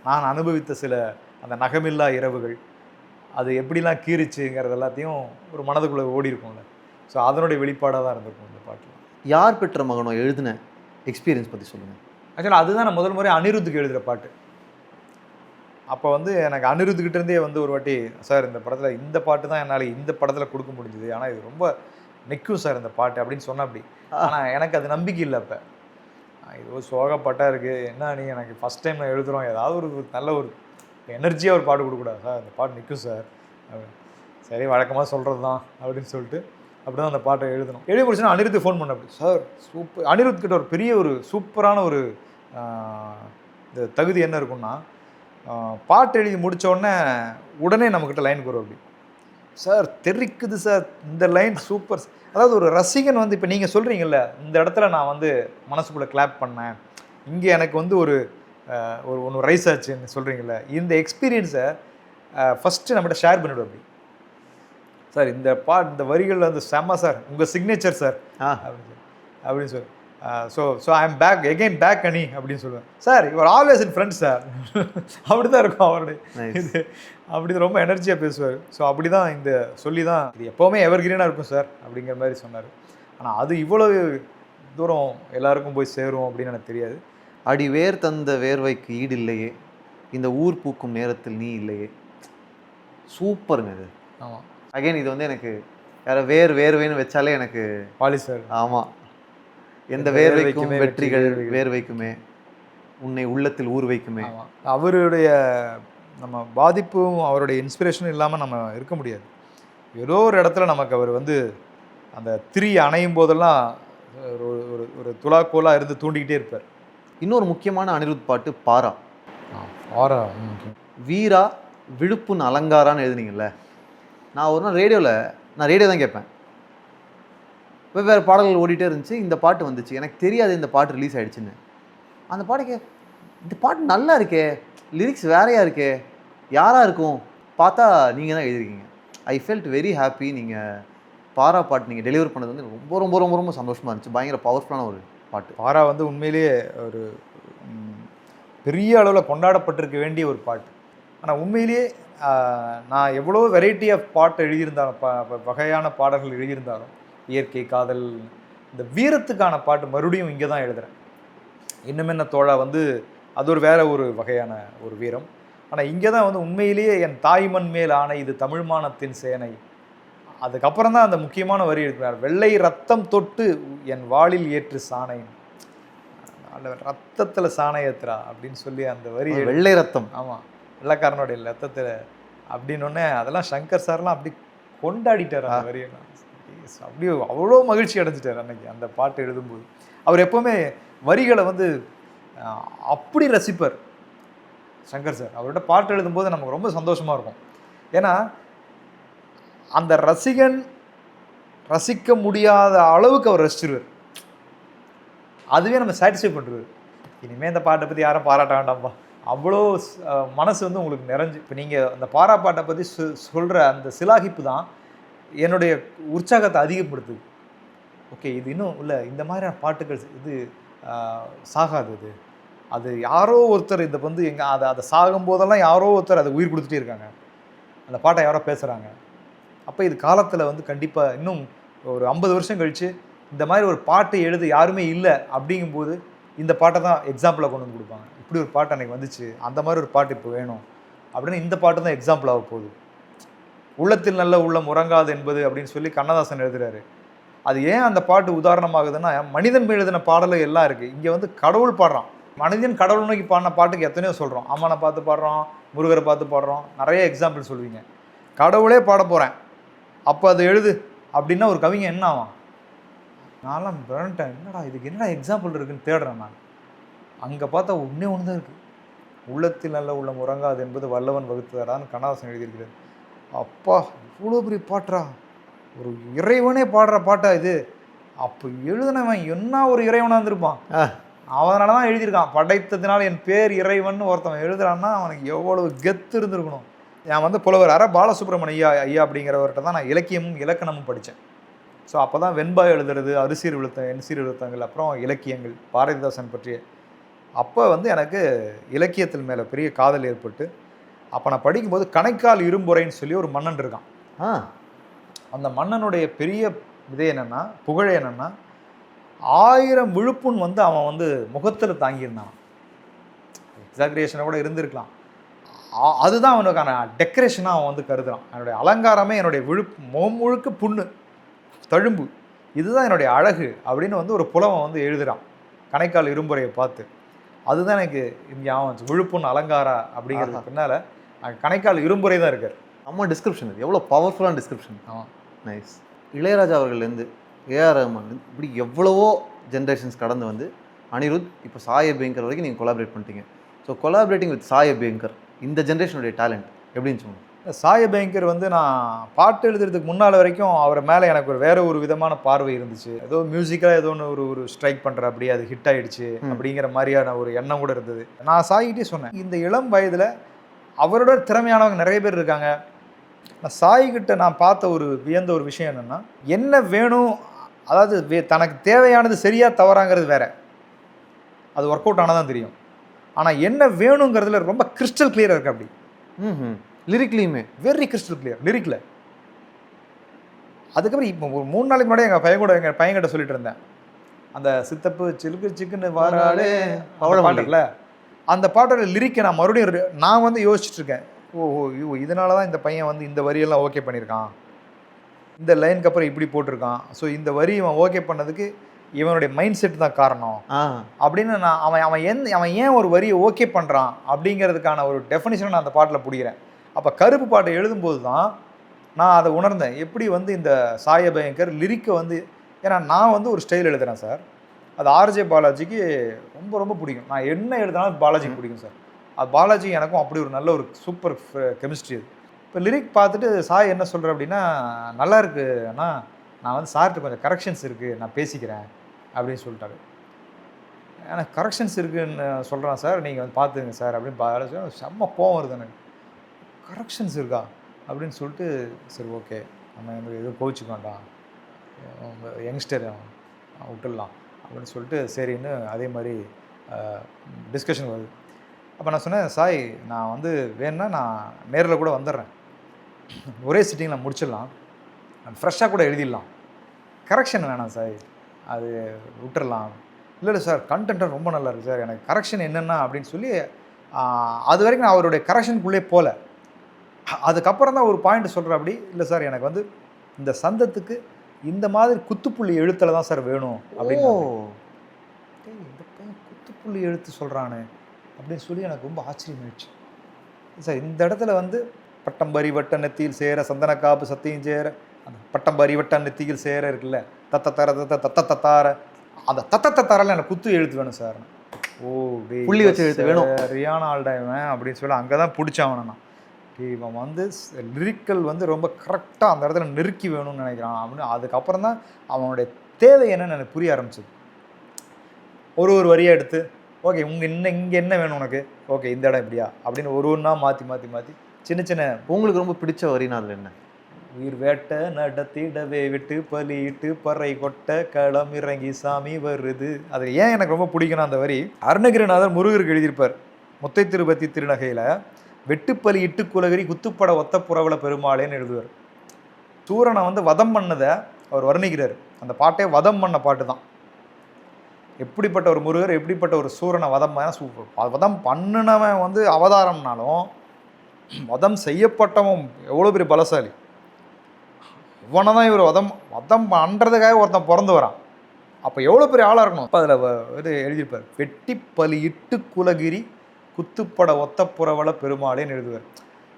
நான் அனுபவித்த சில அந்த நகமில்லா இரவுகள், அது எப்படிலாம் கீறிச்சுங்கிறது எல்லாத்தையும் ஒரு மனதுக்குள்ளே ஓடி இருக்கும்ல. ஸோ அதனுடைய வெளிப்பாடாக தான் இருந்திருக்கும் இந்த பாட்டில். யார் பெற்ற மகனோ எழுதின எக்ஸ்பீரியன்ஸ் பற்றி சொல்லுங்கள். ஆக்சுவலாக அதுதான் நான் முதல் முறை அனிருத்துக்கு எழுதுகிற பாட்டு. அப்போ வந்து எனக்கு அனிருத்துக்கிட்டேருந்தே வந்து ஒரு வாட்டி, சார் இந்த படத்தில் இந்த பாட்டு தான் என்னால் இந்த படத்தில் கொடுக்க முடிஞ்சுது, ஆனால் இது ரொம்ப நிற்கும் சார் இந்த பாட்டு அப்படின்னு சொன்ன. அப்படி ஆனால் எனக்கு அது நம்பிக்கை இல்லை. அப்போ இது ஒரு சோகப்பாட்டாக இருக்குது, என்ன நீ எனக்கு ஃபஸ்ட் டைம் நான் எழுதுகிறோம், ஏதாவது ஒரு நல்ல ஒரு எனர்ஜியாக ஒரு பாட்டு கொடுக்கூடாது சார், இந்த பாட்டு நிற்கும் சார் அப்படின்னு. சரி வழக்கமாக சொல்கிறது தான் அப்படின்னு சொல்லிட்டு அப்படி தான் அந்த பாட்டை எழுதணும். எழுதி முடிச்சுன்னா அனிருத்து ஃபோன் பண்ண. அப்படி சார் சூப்பர். அனிருத் கிட்ட ஒரு பெரிய ஒரு சூப்பரான ஒரு இந்த தகுதி என்ன இருக்குன்னா, பாட்டு எழுதி முடித்தோடனே உடனே நம்மக்கிட்ட லைனுக்கு வரும். அப்படி சார் தெரிக்குது சார், இந்த லைன் சூப்பர். அதாவது ஒரு ரசிகன் வந்து இப்போ நீங்கள் சொல்கிறீங்கல்ல, இந்த இடத்துல நான் வந்து மனசுக்குள்ளே கிளாப் பண்ணேன், இங்கே எனக்கு வந்து ஒரு ஒன்று ரைஸ் ஆச்சுன்னு சொல்கிறீங்கல்ல, இந்த எக்ஸ்பீரியன்ஸை ஃபஸ்ட்டு நம்மகிட்ட ஷேர் பண்ணிவிடும். அப்படி சார் இந்த வரிகள் வந்து செம்ம சார், உங்கள் சிக்னேச்சர் சார் அப்படின்னு சொல்லி so I am back again back any அப்படின்னு சொல்லுவேன். Sir your always in friends sir அப்படி தான் இருக்கும் அவருடைய இது. அப்படி ரொம்ப எனர்ஜியாக பேசுவார். ஸோ அப்படி தான் இந்த சொல்லி தான் இது எப்போவுமே எவர் கிரீனாக இருக்கும் சார் அப்படிங்கிற மாதிரி சொன்னார். ஆனால் அது இவ்வளவு தூரம் எல்லாருக்கும் போய் சேரும் அப்படின்னு எனக்கு தெரியாது. அடி வேர் தந்த வேர்வைக்கு ஈடு இல்லையே, இந்த ஊர் பூக்கும் நேரத்தில் நீ இல்லையே. சூப்பருங்க இது. ஆமாம். அகைன் இது வந்து எனக்கு வேறு வேர்வைன்னு வச்சாலே எனக்கு பாலி சார். ஆமாம். எந்த வேர்வைக்கும் வெற்றிகள் வேர்வைக்குமே, உன்னை உள்ளத்தில் ஊர் வைக்குமே. அவருடைய நம்ம பாதிப்பும் அவருடைய இன்ஸ்பிரேஷனும் இல்லாமல் நம்ம இருக்க முடியாது. ஏதோ ஒரு இடத்துல நமக்கு அவர் வந்து அந்த திரி அணையும் போதெல்லாம் ஒரு துலாக்கோலாக இருந்து தூண்டிக்கிட்டே இருப்பார். இன்னொரு முக்கியமான அனிருத் பாட்டு பாரா. பாரா வீரா விழுப்புன் அலங்காரான்னு எழுதுனீங்கல்ல. நான் ஒரு நாள் ரேடியோ தான் கேட்பேன், வெவ்வேறு பாடல்கள் ஓடிட்டே இருந்துச்சு. இந்த பாட்டு வந்துச்சு, எனக்கு தெரியாது இந்த பாட்டு ரிலீஸ் ஆகிடுச்சின்னு. அந்த பாட்டுக்கு இந்த பாட்டு நல்லா இருக்கே, லிரிக்ஸ் வேறையாக இருக்கே, யாராக இருக்கும் பார்த்தா நீங்கள் தான் எழுதிருக்கீங்க. I felt very happy. நீங்கள் பாரா பாட்டு நீங்கள் டெலிவர் பண்ணது வந்து ரொம்ப ரொம்ப ரொம்ப ரொம்ப சந்தோஷமாக இருந்துச்சு. பயங்கர பவர்ஃபுல்லான ஒரு பாட்டு. பாரா வந்து உண்மையிலேயே ஒரு பெரிய அளவில் கொண்டாடப்பட்டிருக்க வேண்டிய ஒரு பாட்டு. ஆனால் உண்மையிலேயே நான் எவ்வளோ வெரைட்டி ஆஃப் பாட்டு எழுதியிருந்தாலும், வகையான பாடல்கள் எழுதியிருந்தாலும், இயற்கை காதல், இந்த வீரத்துக்கான பாட்டு மறுபடியும் இங்கே தான் எழுதுகிறேன். இன்னும் என்ன தோழா வந்து அது ஒரு வேற ஒரு வகையான ஒரு வீரம். ஆனால் இங்கே தான் வந்து உண்மையிலேயே என் தாய்மண் மேல் ஆணை இது தமிழ்மானத்தின் சேனை. அதுக்கப்புறம் தான் அந்த முக்கியமான வரி இருக்கிறார், வெள்ளை ரத்தம் தொட்டு என் வாளில் ஏற்று சாணை, ரத்தத்தில் சாணை ஏத்துறா அப்படின்னு சொல்லி அந்த வரி. வெள்ளை ரத்தம். ஆமாம், வெள்ளைக்காரனுடைய ரத்தத்தில் அப்படின்னொன்னே அதெல்லாம் சங்கர் சார்லாம் அப்படி கொண்டாடிட்டார் அந்த வரியெல்லாம். அப்படியே அவ்வளோ மகிழ்ச்சி அடைஞ்சிட்டார் அன்னைக்கு அந்த பாட்டு எழுதும்போது. அவர் எப்போவுமே வரிகளை வந்து அப்படி ரசிப்பார் சங்கர் சார். அவர்கிட்ட பாட்டு எழுதும்போது நமக்கு ரொம்ப சந்தோஷமாக இருக்கும். ஏன்னா அந்த ரசிகன் ரசிக்க முடியாத அளவுக்கு அவர் ரசிச்சிருவார். அதுவே நம்ம சாட்டிஸ்ஃபை பண்ணுறாரு. இனிமேல் இந்த பாட்டை பற்றி யாரும் பாராட்ட வேண்டாம்ப்பா, அவ்வளோ மனசு வந்து உங்களுக்கு நிறைஞ்சு. இப்போ நீங்கள் அந்த பாரா பாட்டை பற்றி சொல்கிற அந்த சிலாகிப்பு தான் என்னுடைய உற்சாகத்தை அதிகப்படுத்துது. ஓகே, இது இன்னும் இல்லை, இந்த மாதிரியான பாட்டுகள் இது சாகாது. அது யாரோ ஒருத்தர் இந்த வந்து அதை சாகும் போதெல்லாம் யாரோ ஒருத்தர் அதை உயிர் கொடுத்துட்டே இருக்காங்க. அந்த பாட்டை யாரோ பேசுகிறாங்க. அப்போ இது காலத்தில் வந்து கண்டிப்பாக இன்னும் ஒரு 50 வருஷம் கழித்து இந்த மாதிரி ஒரு பாட்டு எழுத யாருமே இல்லை அப்படிங்கும்போது இந்த பாட்டை தான் எக்ஸாம்பிளாக கொண்டு வந்து கொடுப்பாங்க. இப்படி ஒரு பாட்டு அன்றைக்கி வந்துச்சு, அந்த மாதிரி ஒரு பாட்டு இப்போ வேணும் அப்படின்னு இந்த பாட்டு தான் எக்ஸாம்பிள் ஆக போகுது. உள்ளத்தில் நல்ல உள்ளம் உறங்காது என்பது அப்படின்னு சொல்லி கண்ணதாசன் எழுதுறாரு. அது ஏன் அந்த பாட்டு உதாரணமாகுதுன்னா, மனிதன் எழுதின பாடல் எல்லாம் இருக்குது. இங்கே வந்து கடவுள் பாடுறான். மனிதன் கடவுள் நோக்கி பாடின பாட்டுக்கு எத்தனையோ சொல்கிறோம். அம்மனை பார்த்து பாடுறோம், முருகரை பார்த்து பாடுறோம், நிறைய எக்ஸாம்பிள் சொல்லுவீங்க. கடவுளே பாட போகிறேன் அப்போ அது எழுது அப்படின்னா ஒரு கவிங்க என்ன ஆகும்? நான்லாம் பிறன்ட்டேன், என்னடா இதுக்கு என்னடா எக்ஸாம்பிள் இருக்குன்னு தேடுறேன் நான். அங்கே பார்த்தா ஒன்றே ஒன்று தான் இருக்குது. உள்ளத்தில் நல்ல உள்ளம் உறங்காது என்பது வல்லவன் வகுத்ததான்னு கண்ணதாசன் எழுதியிருக்கிறார். அப்பா இவ்வளோ பெரிய பாட்டா, ஒரு இறைவனே பாடுற பாட்டா இது? அப்போ எழுதினவன் என்ன ஒரு இறைவனாக இருந்திருப்பான். அவனால தான் எழுதியிருக்கான், படைத்ததினால் என் பேர் இறைவன் ஒருத்தவன் எழுதுறான்னா அவனுக்கு எவ்வளவு கெத்து இருந்திருக்கணும். நான் வந்து புலவர் பாலசுப்ரமணிய ஐயா அப்படிங்கிறவர்கிட்ட தான் நான் இலக்கியமும் இலக்கணமும் படித்தேன். ஸோ அப்போ தான் வெண்பா எழுதுறது, அரிசீர் விழுத்தம், எண்சீர் விழுத்தங்கள், அப்புறம் இலக்கியங்கள் பாரதிதாசன் பற்றிய. அப்போ வந்து எனக்கு இலக்கியத்தில் மேலே பெரிய காதல் ஏற்பட்டு, அப்போ நான் படிக்கும்போது கணைக்கால் இரும்புரைன்னு சொல்லி ஒரு மன்னன் இருக்கான். அந்த மன்னனுடைய பெரிய இது என்னென்னா, புகழ் என்னென்னா, 1000 விழுப்புண் வந்து அவன் வந்து முகத்தில் தாங்கியிருந்தான். எக்ஸாக்ரேஷனை கூட இருந்திருக்கலாம். அதுதான் அவனுக்கான டெக்கரேஷனாக அவன் வந்து கருதுறான். என்னுடைய அலங்காரமே என்னுடைய முழுக்க புண்ணு தழும்பு, இதுதான் என்னுடைய அழகு அப்படின்னு வந்து ஒரு புலவன் வந்து எழுதுகிறான் கணைக்கால் இரும்புரையை பார்த்து. அதுதான் எனக்கு இங்கே ஆகும், விழுப்புண் அலங்காரா அப்படிங்கிறது பின்னால் கணைக்கால் இரும்புரை தான் இருக்கார். நம்ம டிஸ்கிரிப்ஷன் இது எவ்வளோ பவர்ஃபுல்லான டிஸ்கிரிப்ஷன். நைஸ். இளையராஜா அவர்கள்லேருந்து ஏஆர் ரஹ்மான் இப்படி எவ்வளவோ ஜென்ரேஷன்ஸ் கடந்து வந்து அனிருத் இப்போ சாய் அபியங்கர் வரைக்கும் நீங்கள் கொலாபரேட் பண்ணிட்டீங்க. So collaborating with Sai Abhyankar இந்த ஜென்ரேஷனுடைய டேலண்ட் எப்படின்னு சொல்லுங்கள். சாய் அபியங்கர் வந்து நான் பாட்டு எழுதுறதுக்கு முன்னால் வரைக்கும் அவர் மேலே எனக்கு ஒரு வேறு ஒரு விதமான பார்வை இருந்துச்சு. ஏதோ மியூசிக்காக ஏதோ ஒன்று ஒரு ஸ்ட்ரைக் பண்ணுற அப்படியே அது ஹிட் ஆகிடுச்சு அப்படிங்கிற மாதிரியான ஒரு எண்ணம் கூட இருந்தது. நான் சாய்கிட்டே சொன்னேன், இந்த இளம் வயதில் அவரோட திறமையானவங்க நிறைய பேர் இருக்காங்க. நான் சாய்கிட்ட நான் பார்த்த ஒரு வியந்த ஒரு விஷயம் என்னென்னா, என்ன வேணும், அதாவது தனக்கு தேவையானது சரியாக தவறாங்கிறது வேற, அது ஒர்க் அவுட் ஆனால் தான் தெரியும். ஆனால் என்ன வேணுங்கிறதுல ரொம்ப கிறிஸ்டல் கிளியராக இருக்குது. அப்படி லிரிக்லையுமே வெரி கிறிஸ்டல் கிளியர் லிரிக்கில். அதுக்கப்புறம் இப்போ ஒரு 3 நாளைக்கு முன்னாடி எங்கள் பையன்கிட்ட சொல்லிட்டு இருந்தேன், அந்த சித்தப்பு சிலுக்கு சிக்குன்னு வாராலே பாடல, அந்த பாட்டோட லிரிக்கை நான் மறுபடியும் நான் வந்து யோசிச்சுட்டு இருக்கேன். ஓ இதனால தான் இந்த பையன் வந்து இந்த வரியெல்லாம் ஓகே பண்ணியிருக்கான், இந்த லைனுக்கு அப்புறம் இப்படி போட்டிருக்கான். ஸோ இந்த வரி இவன் ஓகே பண்ணதுக்கு இவனுடைய மைண்ட் செட் தான் காரணம் அப்படின்னு நான் அவன் ஏன் ஒரு வரியை ஓகே பண்ணுறான் அப்படிங்கிறதுக்கான ஒரு டெஃபினிஷனை நான் அந்த பாட்டில் பிடிக்கிறேன். அப்போ கருப்பு பாட்டை எழுதும்போது தான் நான் அதை உணர்ந்தேன், எப்படி வந்து இந்த சாய் அபியங்கர் லிரிக்கை வந்து, ஏன்னா நான் வந்து ஒரு ஸ்டைல் எழுதுகிறேன் சார், அது ஆர்ஜே பாலாஜிக்கு ரொம்ப ரொம்ப பிடிக்கும். நான் என்ன எழுதினாலும் பாலாஜிக்கு பிடிக்கும் சார். அது பாலாஜி எனக்கும் அப்படி ஒரு நல்ல ஒரு சூப்பர் கெமிஸ்ட்ரி அது. இப்போ லிரிக் பார்த்துட்டு சாய் என்ன சொல்கிறேன் அப்படின்னா, நல்லா இருக்கு அண்ணா, நான் வந்து சார்கிட்ட கொஞ்சம் கரெக்ஷன்ஸ் இருக்குது, நான் பேசிக்கிறேன் அப்படின்னு சொல்லிட்டாரு. எனக்கு கரெக்ஷன்ஸ் இருக்குதுன்னு சொல்கிறான் சார், நீங்கள் வந்து பார்த்துங்க சார் அப்படின்னு பாலாஜி. செம்ம கோவம் வருது எனக்கு, கரெக்ஷன்ஸ் இருக்கா அப்படின்னு சொல்லிட்டு, சரி ஓகே நம்ம வந்து எதுவும் கோவிச்சுக்க வேண்டாம், யங்ஸ்டர் விட்டுடலாம் அப்படின்னு சொல்லிட்டு சரின்னு அதே மாதிரி டிஸ்கஷன் வருது. அப்போ நான் சொன்னேன், சாய் நான் வந்து வேணுன்னா நான் நேரில் கூட வந்துடுறேன், ஒரே சிட்டிங்கில் முடிச்சிடலாம், ஃப்ரெஷ்ஷாக கூட எழுதிடலாம், கரெக்ஷன் வேணாம் சாய், அது விட்டுடலாம். இல்லை சார் கண்டென்ட்டாக ரொம்ப நல்லா இருக்குது சார், எனக்கு கரெக்ஷன் என்னென்னா அப்படின்னு சொல்லி அது வரைக்கும் நான் அவருடைய கரெக்ஷனுக்குள்ளே போகல. அதுக்கப்புறம் தான் ஒரு பாயிண்ட் சொல்கிறேன், அப்படி இல்லை சார் எனக்கு வந்து இந்த சந்தத்துக்கு இந்த மாதிரி குத்துப்புள்ளி எழுத்தில் தான் சார் வேணும் அப்படின்னு. இந்த பையன் குத்துப்புள்ளி எழுத்து சொல்கிறானே அப்படின்னு சொல்லி எனக்கு ரொம்ப ஆச்சரியமாயிடுச்சு. சார் இந்த இடத்துல வந்து பட்டம்பரி வட்ட நெத்தியில் சேர சந்தன காப்பு சத்தியம் சேர, அந்த பட்டம்பரி வட்ட நெத்தியில் சேர இருக்குல்ல, தத்த தர தத்த தத்தார, அந்த தத்த தத்தாரில் எனக்கு குத்து எழுத்து வேணும் சார். புள்ளி வச்சு எழுத்து வேணும், சரியான ஆள்டாய்வன் அப்படின்னு சொல்லி அங்கே தான் பிடிச்சவன் நான். இவன் வந்து லிரிக்கல் வந்து ரொம்ப கரெக்டாக அந்த இடத்துல நெருக்கி வேணும்னு நினைக்கிறான் அப்படின்னு. அதுக்கப்புறம் தான் அவனுடைய தேவை என்னன்னு எனக்கு புரிய ஆரம்பிச்சது. ஒரு வரியாக எடுத்து, ஓகே இங்கே என்ன வேணும் உனக்கு, ஓகே இந்த இடம் இப்படியா அப்படின்னு ஒன்றா மாற்றி சின்ன சின்ன. உங்களுக்கு ரொம்ப பிடிச்ச வரினா அதில் என்ன? உயிர் வேட்ட நடத்திடவே விட்டு பலியிட்டு பறை கொட்ட களம் இறங்கி சாமி வருது. அது ஏன் எனக்கு ரொம்ப பிடிக்கணும் அந்த வரி, அருணகிரிநாதர் முருகருக்கு எழுதியிருப்பார் முத்தை திருப்பதி திருநகையில், வெட்டுப்பலி இட்டு குலகிரி குத்துப்பட ஒத்த புறவல பெருமாளேன்னு எழுதுவார். சூரனை வந்து வதம் பண்ணதை அவர் வர்ணிக்கிறார். அந்த பாட்டே வதம் பண்ண பாட்டு தான். எப்படிப்பட்ட ஒரு முருகர், எப்படிப்பட்ட ஒரு சூரனை வதம் வதம் பண்ணினவன் வந்து அவதாரம்னாலும் வதம் செய்யப்பட்டவன் எவ்வளோ பெரிய பலசாலி. இவனை தான் இவர் வதம் வதம் பண்ணுறதுக்காக ஒருத்தன் பிறந்து வரான். அப்போ எவ்வளோ பெரிய ஆளாக இருக்கணும். அப்போ அதில் வந்து எழுதியிருப்பார், வெட்டி பலி இட்டு குலகிரி குத்துப்பட ஒத்த புறவள பெருமாளேன்னு எழுதுவார்.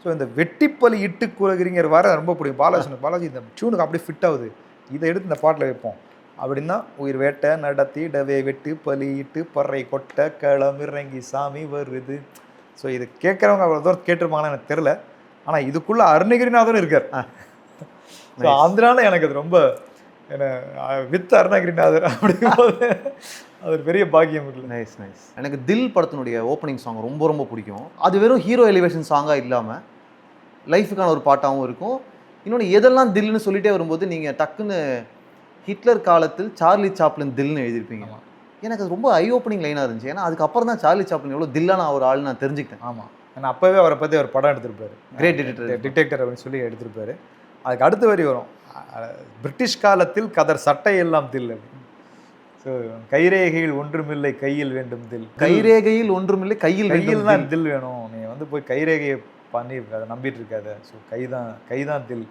ஸோ இந்த வெட்டிப்பலி இட்டு குலகிரிங்கிற வார ரொம்ப பிடிக்கும். பாலாஜி இந்த டியூனுக்கு அப்படியே ஃபிட் ஆகுது, இதை எடுத்து இந்த பாட்டில் வைப்போம் அப்படின்னா, உயிர் வேட்டை நடத்தி டவே வெட்டு பலி இட்டு பறை கொட்ட களமிறங்கி சாமி வருது. ஸோ இது கேட்குறவங்க அவ்வளோ தூரம் கேட்டிருப்பாங்கன்னு எனக்கு தெரில. ஆனால் இதுக்குள்ளே அருணகிரிநாதனும் இருக்கார். ஸோ அதனால எனக்கு அது ரொம்ப என்ன வித் அருணகிரிநாதர் அப்படிங்கும்போது அது ஒரு பெரிய பாக்கியம் இல்லை. Nice nice. எனக்கு தில் படத்தினுடைய ஓப்பனிங் சாங் ரொம்ப ரொம்ப பிடிக்கும். அது வெறும் ஹீரோ எலிவேஷன் சாங்காக இல்லாமல் லைஃபுக்கான ஒரு பாட்டாகவும் இருக்கும். இன்னொன்று எதெல்லாம் தில்லுன்னு சொல்லிட்டே வரும்போது நீங்கள் டக்குன்னு ஹிட்லர் காலத்தில் சார்லி சாப்ளின் தில்னு எழுதியிருப்பீங்க. எனக்கு அது ரொம்ப ஐ ஓப்பனிங் லைனாக இருந்துச்சு. ஏன்னா அதுக்கப்புறம் தான் சார்லி சாப்ளின் எவ்வளோ தில்லான ஒரு ஆள் நான் தெரிஞ்சுக்கிட்டேன். ஆமாம், ஏன்னா அப்போவே அவரை பற்றி ஒரு படம் எடுத்திருப்பாரு, கிரேட் டிடெக்டர் அப்படின்னு சொல்லி எடுத்திருப்பாரு. அதுக்கு அடுத்த வரி வரும், பிரிட்டிஷ் காலத்தில் கதர் சட்டை எல்லாம் தில். ஸோ கைரேகையில் ஒன்றுமில்லை கையில் வேண்டும் தில். கைரேகையில் ஒன்றுமில்லை கையில் தான் தில் வேணும். நீ வந்து போய் கைரேகையை பண்ணி அதை நம்பிட்டு இருக்காத. ஸோ கைதான் தில்.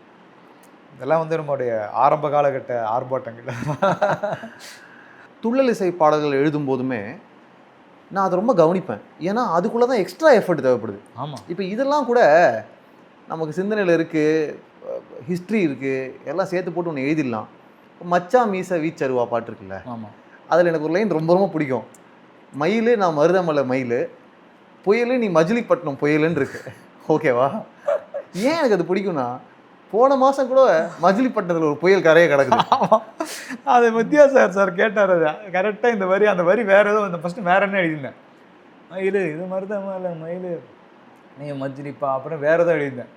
இதெல்லாம் வந்து நம்மளுடைய ஆரம்ப காலகட்ட ஆர்ப்பாட்டங்கள். துள்ளல் இசை பாடல்கள் எழுதும் போதுமே நான் அதை ரொம்ப கவனிப்பேன். ஏன்னா அதுக்குள்ளே தான் எக்ஸ்ட்ரா எஃபர்ட் தேவைப்படுது. ஆமாம், இப்போ இதெல்லாம் கூட நமக்கு சிந்தனையில் இருக்குது, ஹிஸ்ட்ரி இருக்குது, எல்லாம் சேர்த்து போட்டு ஒன்று எழுதிடலாம். மச்சா மீச வீச்சருவா பாட்டு இருக்குல்ல, ஆமாம், அதில் எனக்கு ஒரு லைன் ரொம்ப ரொம்ப பிடிக்கும். மயில் நான் மருதமலை மயில், புயல் நீ மஜிலிப்பட்டினம் புயலுன்னு இருக்கு. ஓகேவா? ஏன் எனக்கு அது பிடிக்கும்னா, போன மாதம் கூட மஜிலிப்பட்டினத்தில் ஒரு புயல் கரையை கிடக்குது. அது வித்தியாசம் சார் கேட்டார். அது கரெக்டாக இந்த வரி, அந்த வரி வேறு ஏதோ இந்த ஃபஸ்ட்டு வேறு என்ன எழுதியிருந்தேன், மயில் இது மருதமலை மயில் நீ மஜிலிப்பா, அப்புறம் வேறு ஏதோ எழுதியிருந்தேன்.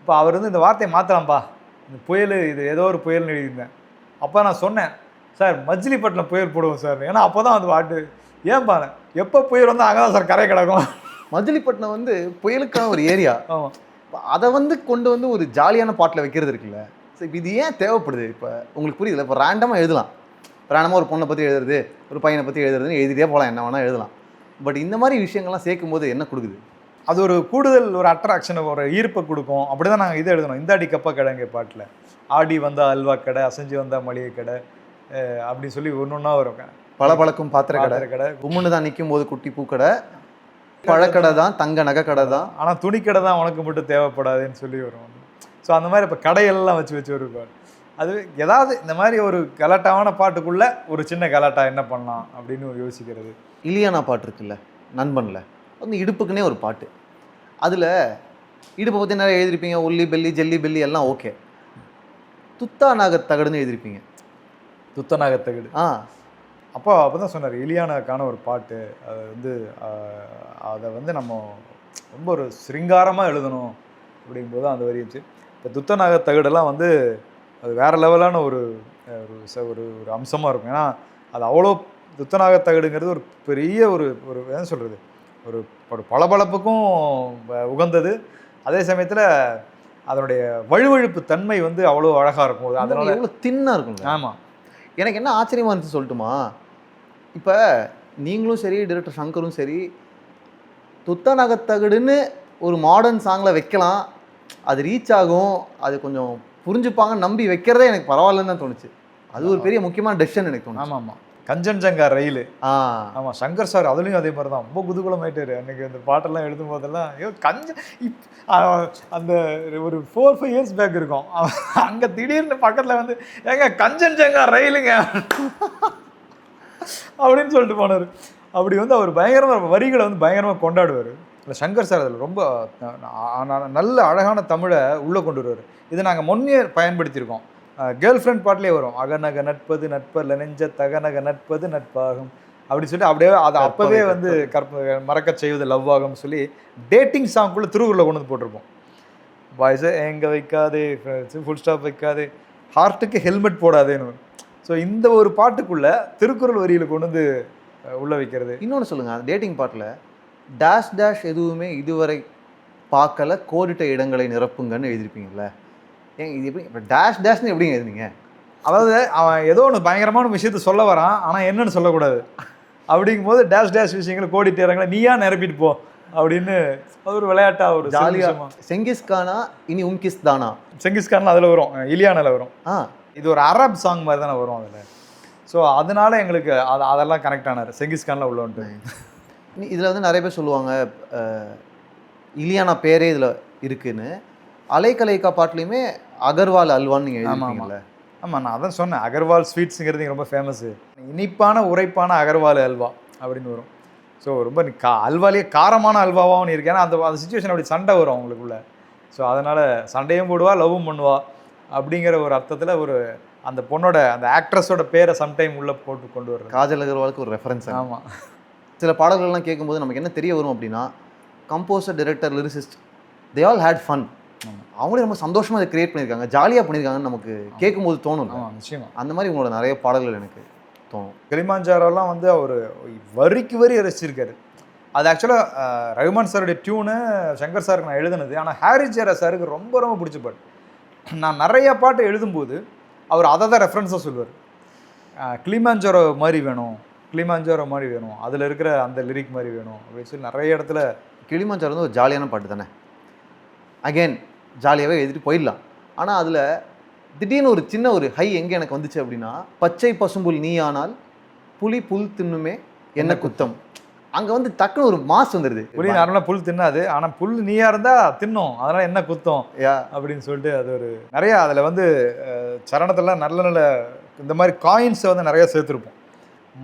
இப்போ அவர் வந்து இந்த வார்த்தையை மாற்றலாம்ப்பா, இந்த புயல் இது ஏதோ ஒரு புயல்னு எழுதியிருந்தேன். அப்போ நான் சொன்னேன், சார் மஜிலிப்பட்டினம் புயல் போடுவோம் சார். ஏன்னா அப்போ தான் அந்த பாட்டு ஏன்பா எப்போ புயல் வந்து அங்கே தான் சார் கரை கிடக்கும். மஜிலிப்பட்டினம் வந்து புயலுக்கான ஒரு ஏரியா. ஆமாம், அதை வந்து கொண்டு வந்து ஒரு ஜாலியான பாட்டில் வைக்கிறது இருக்குல்ல. ஸோ இப்போ இது ஏன் தேவைப்படுது? இப்போ உங்களுக்கு புரியுதுல, இப்போ ரேண்டமாக எழுதலாம், ரேண்டமாக ஒரு பொண்ணை பற்றி எழுதுறது, ஒரு பையனை பற்றி எழுதுறதுன்னு எழுதிட்டே போகலாம், என்ன வேணால் எழுதலாம். பட் இந்த மாதிரி விஷயங்கள்லாம் சேர்க்கும் போது என்ன கொடுக்குது? அது ஒரு கூடுதல் ஒரு அட்ராக்ஷனை, ஒரு ஈர்ப்பை கொடுக்கும். அப்படி தான் நாங்கள் இதை எழுதணும். இந்தாடி கப்பா கடைங்க பாட்டில் ஆடி வந்தால் அல்வா கடை, அசைஞ்சு வந்தால் மளிகை கடை அப்படின்னு சொல்லி ஒன்று ஒன்றா வரும். பளபளக்கும் பாத்திர கடை, உம்முன்னு தான் நிற்கும் போது குட்டி பூக்கடை, பழக்கடை தான், தங்க நகை கடை தான், ஆனால் துணிக்கடை தான் உனக்கு மட்டும் தேவைப்படாதுன்னு சொல்லி வரும். ஸோ அந்த மாதிரி இப்போ கடையெல்லாம் வச்சு வருவார். அது ஏதாவது இந்த மாதிரி ஒரு கலாட்டாவான பாட்டுக்குள்ளே ஒரு சின்ன கலாட்டா என்ன பண்ணலாம் அப்படின்னு யோசிக்கிறது. இலியானா பாட்டு இருக்குல்ல, நண்பனில் வந்து இடுப்புக்குன்னே ஒரு பாட்டு. அதில் இடுப்பை பற்றி நிறைய எழுதிருப்பீங்க, ஒல்லி பெல்லி ஜெல்லி பெல்லி எல்லாம் ஓகே. துத்தா நாகத்தகடுன்னு எழுதிருப்பீங்க. துத்தநாகத்தகடு அப்போ தான் சொன்னார், இலியானாக்கான ஒரு பாட்டு. அது வந்து அதை வந்து நம்ம ரொம்ப ஒரு சிருங்காரமாக எழுதணும் அப்படிங்கும்போது அந்த வரி இருந்துச்சு. இப்போ துத்தநாகத்தகடெல்லாம் வந்து அது வேறு லெவலான ஒரு ஒரு அம்சமாக இருக்கும். ஏன்னா அது அவ்வளோ துத்தநாகத்தகடுங்கிறது ஒரு பெரிய ஒரு என்ன சொல்கிறது, ஒரு பளபளப்புக்கும் உகந்தது. அதே சமயத்தில் அதனுடைய வழுவழுப்பு தன்மை வந்து அவ்வளோ அழகாக இருக்கும். அதனால எவ்வளோ தின்னாக இருக்கும். ஆமாம், எனக்கு என்ன ஆச்சரியமாக இருந்துச்சு சொல்லட்டுமா? இப்போ நீங்களும் சரி, டைரக்டர் சங்கரும் சரி, துத்தநாகத்தகடுன்னு ஒரு மாடர்ன் சாங்கில் வைக்கலாம், அது ரீச் ஆகும், அது கொஞ்சம் புரிஞ்சுப்பாங்க நம்பி வைக்கிறதே எனக்கு பரவாயில்லன்னு தான் தோணுச்சு. அது ஒரு பெரிய முக்கியமான டெசிஷன் எனக்கு தோணுச்சு. ஆமாம் ஆமாம், கஞ்சன்ஜங்கா ரயில். ஆமாம், சங்கர் சார் அதுலேயும் அதே மாதிரி தான் ரொம்ப குதூகலமாயிட்டார் அன்றைக்கி அந்த பாட்டெல்லாம் எழுதும் போதெல்லாம். ஐயோ அந்த ஒரு 4-5 இயர்ஸ் பேக் இருக்கும், அங்கே திடீர்னு பக்கத்தில் வந்து ஏங்க கஞ்சன்ஜங்கா ரயிலுங்க அப்படின்னு சொல்லிட்டு போனார். அப்படி வந்து அவர் பயங்கரமாக வரிகளை வந்து பயங்கரமாக கொண்டாடுவார். இல்லை சங்கர் சார் அதில் ரொம்ப நல்ல அழகான தமிழை உள்ளே கொண்டு வருவார். இதை நாங்கள் முன்னே பயன்படுத்தியிருக்கோம். கேர்ள் ஃப்ரெண்ட் பாட்டிலே வரும், அகநக நட்பது நட்பல்ல நெஞ்ச தகநக நட்பது நட்பாகும் அப்படின்னு சொல்லி அப்படியே அதை அப்போவே வந்து மறக்க செய்வது லவ் ஆகும்னு சொல்லி டேட்டிங் சாங்குள்ளே திருக்குறளை கொண்டு வந்து போட்டிருப்போம். பாய்ஸை எங்கே வைக்காதே, ஃபுல் ஸ்டாப் வைக்காதே, ஹார்ட்டுக்கு ஹெல்மெட் போடாதேன்னு. ஸோ இந்த ஒரு பாட்டுக்குள்ளே திருக்குறள் வரியில் கொண்டு வந்து உள்ளே வைக்கிறது. இன்னொன்று சொல்லுங்கள், அந்த டேட்டிங் பாட்டில் டேஷ் டேஷ் எதுவுமே இதுவரை பார்க்கல, கோடிட்ட இடங்களை நிரப்புங்கன்னு எழுதியிருப்பீங்கள்ல. ஏங்க இது எப்படி இப்போ டேஷ் டேஷ்னு எப்படிங்க இருந்தீங்க? அதாவது அவன் ஏதோ ஒன்று பயங்கரமான விஷயத்த சொல்ல வரான், ஆனால் என்னன்னு சொல்லக்கூடாது. அப்படிங்கும்போது டேஷ் டேஷ் விஷயங்களை கோடிட்டேறாங்களே நீயா நிரப்பிட்டு போ அப்படின்னு அது ஒரு விளையாட்டா ஒரு ஜாலியா ஜாலியாக. செங்கிஸ்கானா இனி உன்கிஸ் தானா? செங்கிஸ்கான்ல அதில் வரும், இலியானால வரும். ஆ இது ஒரு அரப் சாங் மாதிரி தானே வரும் அதில். ஸோ அதனால எங்களுக்கு அதெல்லாம் கனெக்ட் ஆனார் செங்கிஸ்கான்ல உள்ளவன்ட்டு. இதில் வந்து நிறைய பேர் சொல்லுவாங்க இலியானா பேரே இதில் இருக்குன்னு. அலைக்கலைக்கா பாட்டுலையுமே அகர்வால் அல்வான்னு நீங்கள் எழுதிருக்கீங்கல்ல? ஆமாம், நான் அதான் சொன்னேன், அகர்வால் ஸ்வீட்ஸுங்கிறது ரொம்ப ஃபேமஸ்ஸு. இனிப்பான உரைப்பான அகர்வால் அல்வா அப்படின்னு வரும். ஸோ ரொம்ப அல்வாலேயே காரமான அல்வாவாகவும் இருக்கு. ஏன்னா அந்த சுச்சுவேஷன் அப்படி சண்டை வரும் அவங்களுக்குள்ள. ஸோ அதனால் சண்டையும் போடுவா லவ்வும் பண்ணுவா அப்படிங்கிற ஒரு அர்த்தத்தில் ஒரு அந்த பொண்ணோட அந்த ஆக்ட்ரஸோட பேரை சம்டைம் உள்ளே போட்டு கொண்டு வர்றது. காஜல் அகர்வாலுக்கு ஒரு ரெஃபரன்ஸ். ஆமாம். சில பாடல்கள்லாம் கேட்கும்போது நமக்கு என்ன தெரிய வரும் அப்படின்னா, composer, director, lyricist they all had fun. அவங்களே ரொம்ப சந்தோஷமாக அதை கிரியேட் பண்ணியிருக்காங்க, ஜாலியாக பண்ணியிருக்காங்கன்னு நமக்கு கேட்கும்போது தோணும். நிச்சயமாக அந்த மாதிரி உங்களோட நிறைய பாடல்கள் எனக்கு தோணும். கிளிமாஞ்சாரோலாம் வந்து அவர் வரிக்கு வரி ரசிச்சிருக்காரு. அது ஆக்சுவலாக ரகுமான் சாருடைய டியூனு சங்கர் சாருக்கு நான் எழுதுனது. ஆனால் ஹாரி ஜெயராஜ் சாருக்கு ரொம்ப ரொம்ப பிடிச்ச பாட்டு. நான் நிறைய பாட்டு எழுதும்போது அவர் அதை தான் ரெஃபரன்ஸாக சொல்லுவார். கிளிமாஞ்சாரோ மாதிரி வேணும், கிளிமாஞ்சாரோ மாதிரி வேணும், அதில் இருக்கிற அந்த லிரிக் மாதிரி வேணும் அப்படின்னு சொல்லி நிறைய இடத்துல. கிளிமாஞ்சாரோ வந்து ஒரு ஜாலியான பாட்டு தானே, அகெயின் ஜாலியாகவே எழுதிட்டு போயிடலாம். ஆனால் அதில் திடீர்னு ஒரு சின்ன ஒரு ஹை எங்கே எனக்கு வந்துச்சு அப்படின்னா, பச்சை பசும்புல் நீ ஆனால் புலி புல் தின்னுமே என்ன குத்தம். அங்கே வந்து டக்குன்னு ஒரு மாஸ் வந்துடுது. புலி நார்மலாக புல் தின்னாது, ஆனால் புல் நீயா இருந்தால் தின்னும், அதனால் என்ன குத்தம் அப்படின்னு சொல்லிட்டு அது ஒரு நிறையா அதில் வந்து சரணத்தில் நல்ல நல்ல இந்த மாதிரி காயின்ஸை வந்து நிறையா சேர்த்துருப்போம்.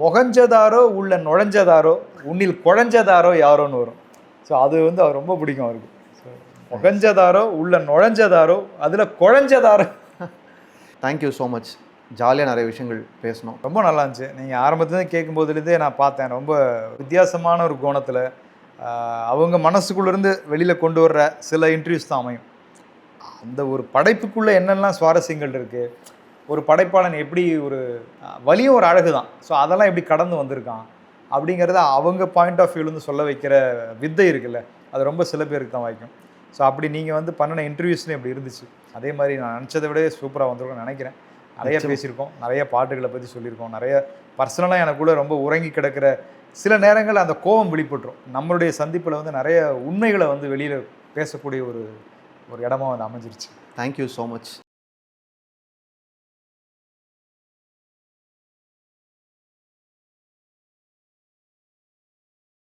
மொகஞ்சதாரோ உள்ள நுழைஞ்சதாரோ உன்னில் குழஞ்சதாரோ யாரோன்னு வரும். ஸோ அது வந்து அவர் ரொம்ப பிடிக்கும் அவருக்கு. ஸோ மொகஞ்சதாரோ உள்ள நுழைஞ்சதாரோ அதில் குழஞ்சதாரோ. Thank you so much. ஜாலியாக நிறைய விஷயங்கள் பேசணும். ரொம்ப நல்லா இருந்துச்சு. நீங்கள் ஆரம்பத்துலேருந்து கேட்கும்போதுலேருந்தே நான் பார்த்தேன், ரொம்ப வித்தியாசமான ஒரு கோணத்தில் அவங்க மனசுக்குள்ளேருந்து வெளியில் கொண்டு வர்ற சில இன்டர்வியூஸ் தான் அமையும். அந்த ஒரு படைப்புக்குள்ளே என்னெல்லாம் சுவாரஸ்யங்கள் இருக்குது, ஒரு படைப்பாளன் எப்படி ஒரு வலியும் ஒரு அழகு தான். ஸோ அதெல்லாம் எப்படி கடந்து வந்திருக்கான் அப்படிங்கிறத அவங்க பாயிண்ட் ஆஃப் வியூலேருந்து சொல்ல வைக்கிற வித்தை இருக்குல்ல, அது ரொம்ப சில பேருக்கு தான் வாய்க்கும். ஸோ அப்படி நீங்கள் வந்து பண்ணின இன்டர்வியூஸ்லேயும் இப்படி இருந்துச்சு. அதே மாதிரி நான் நினச்சதை விட சூப்பராக வந்திருக்கோம்னு நினைக்கிறேன். நிறைய பேசியிருக்கோம், நிறைய பாட்டுகளை பற்றி சொல்லியிருக்கோம், நிறைய பர்சனலாக எனக்குள்ளே ரொம்ப உறங்கி கிடக்கிற சில நேரங்கள் அந்த கோபம் வெளிப்பட்டுரும். நம்மளுடைய சந்திப்பில் வந்து நிறைய உண்மைகளை வந்து வெளியில் பேசக்கூடிய ஒரு இடமா வந்து அமைஞ்சிருச்சு. Thank you so much.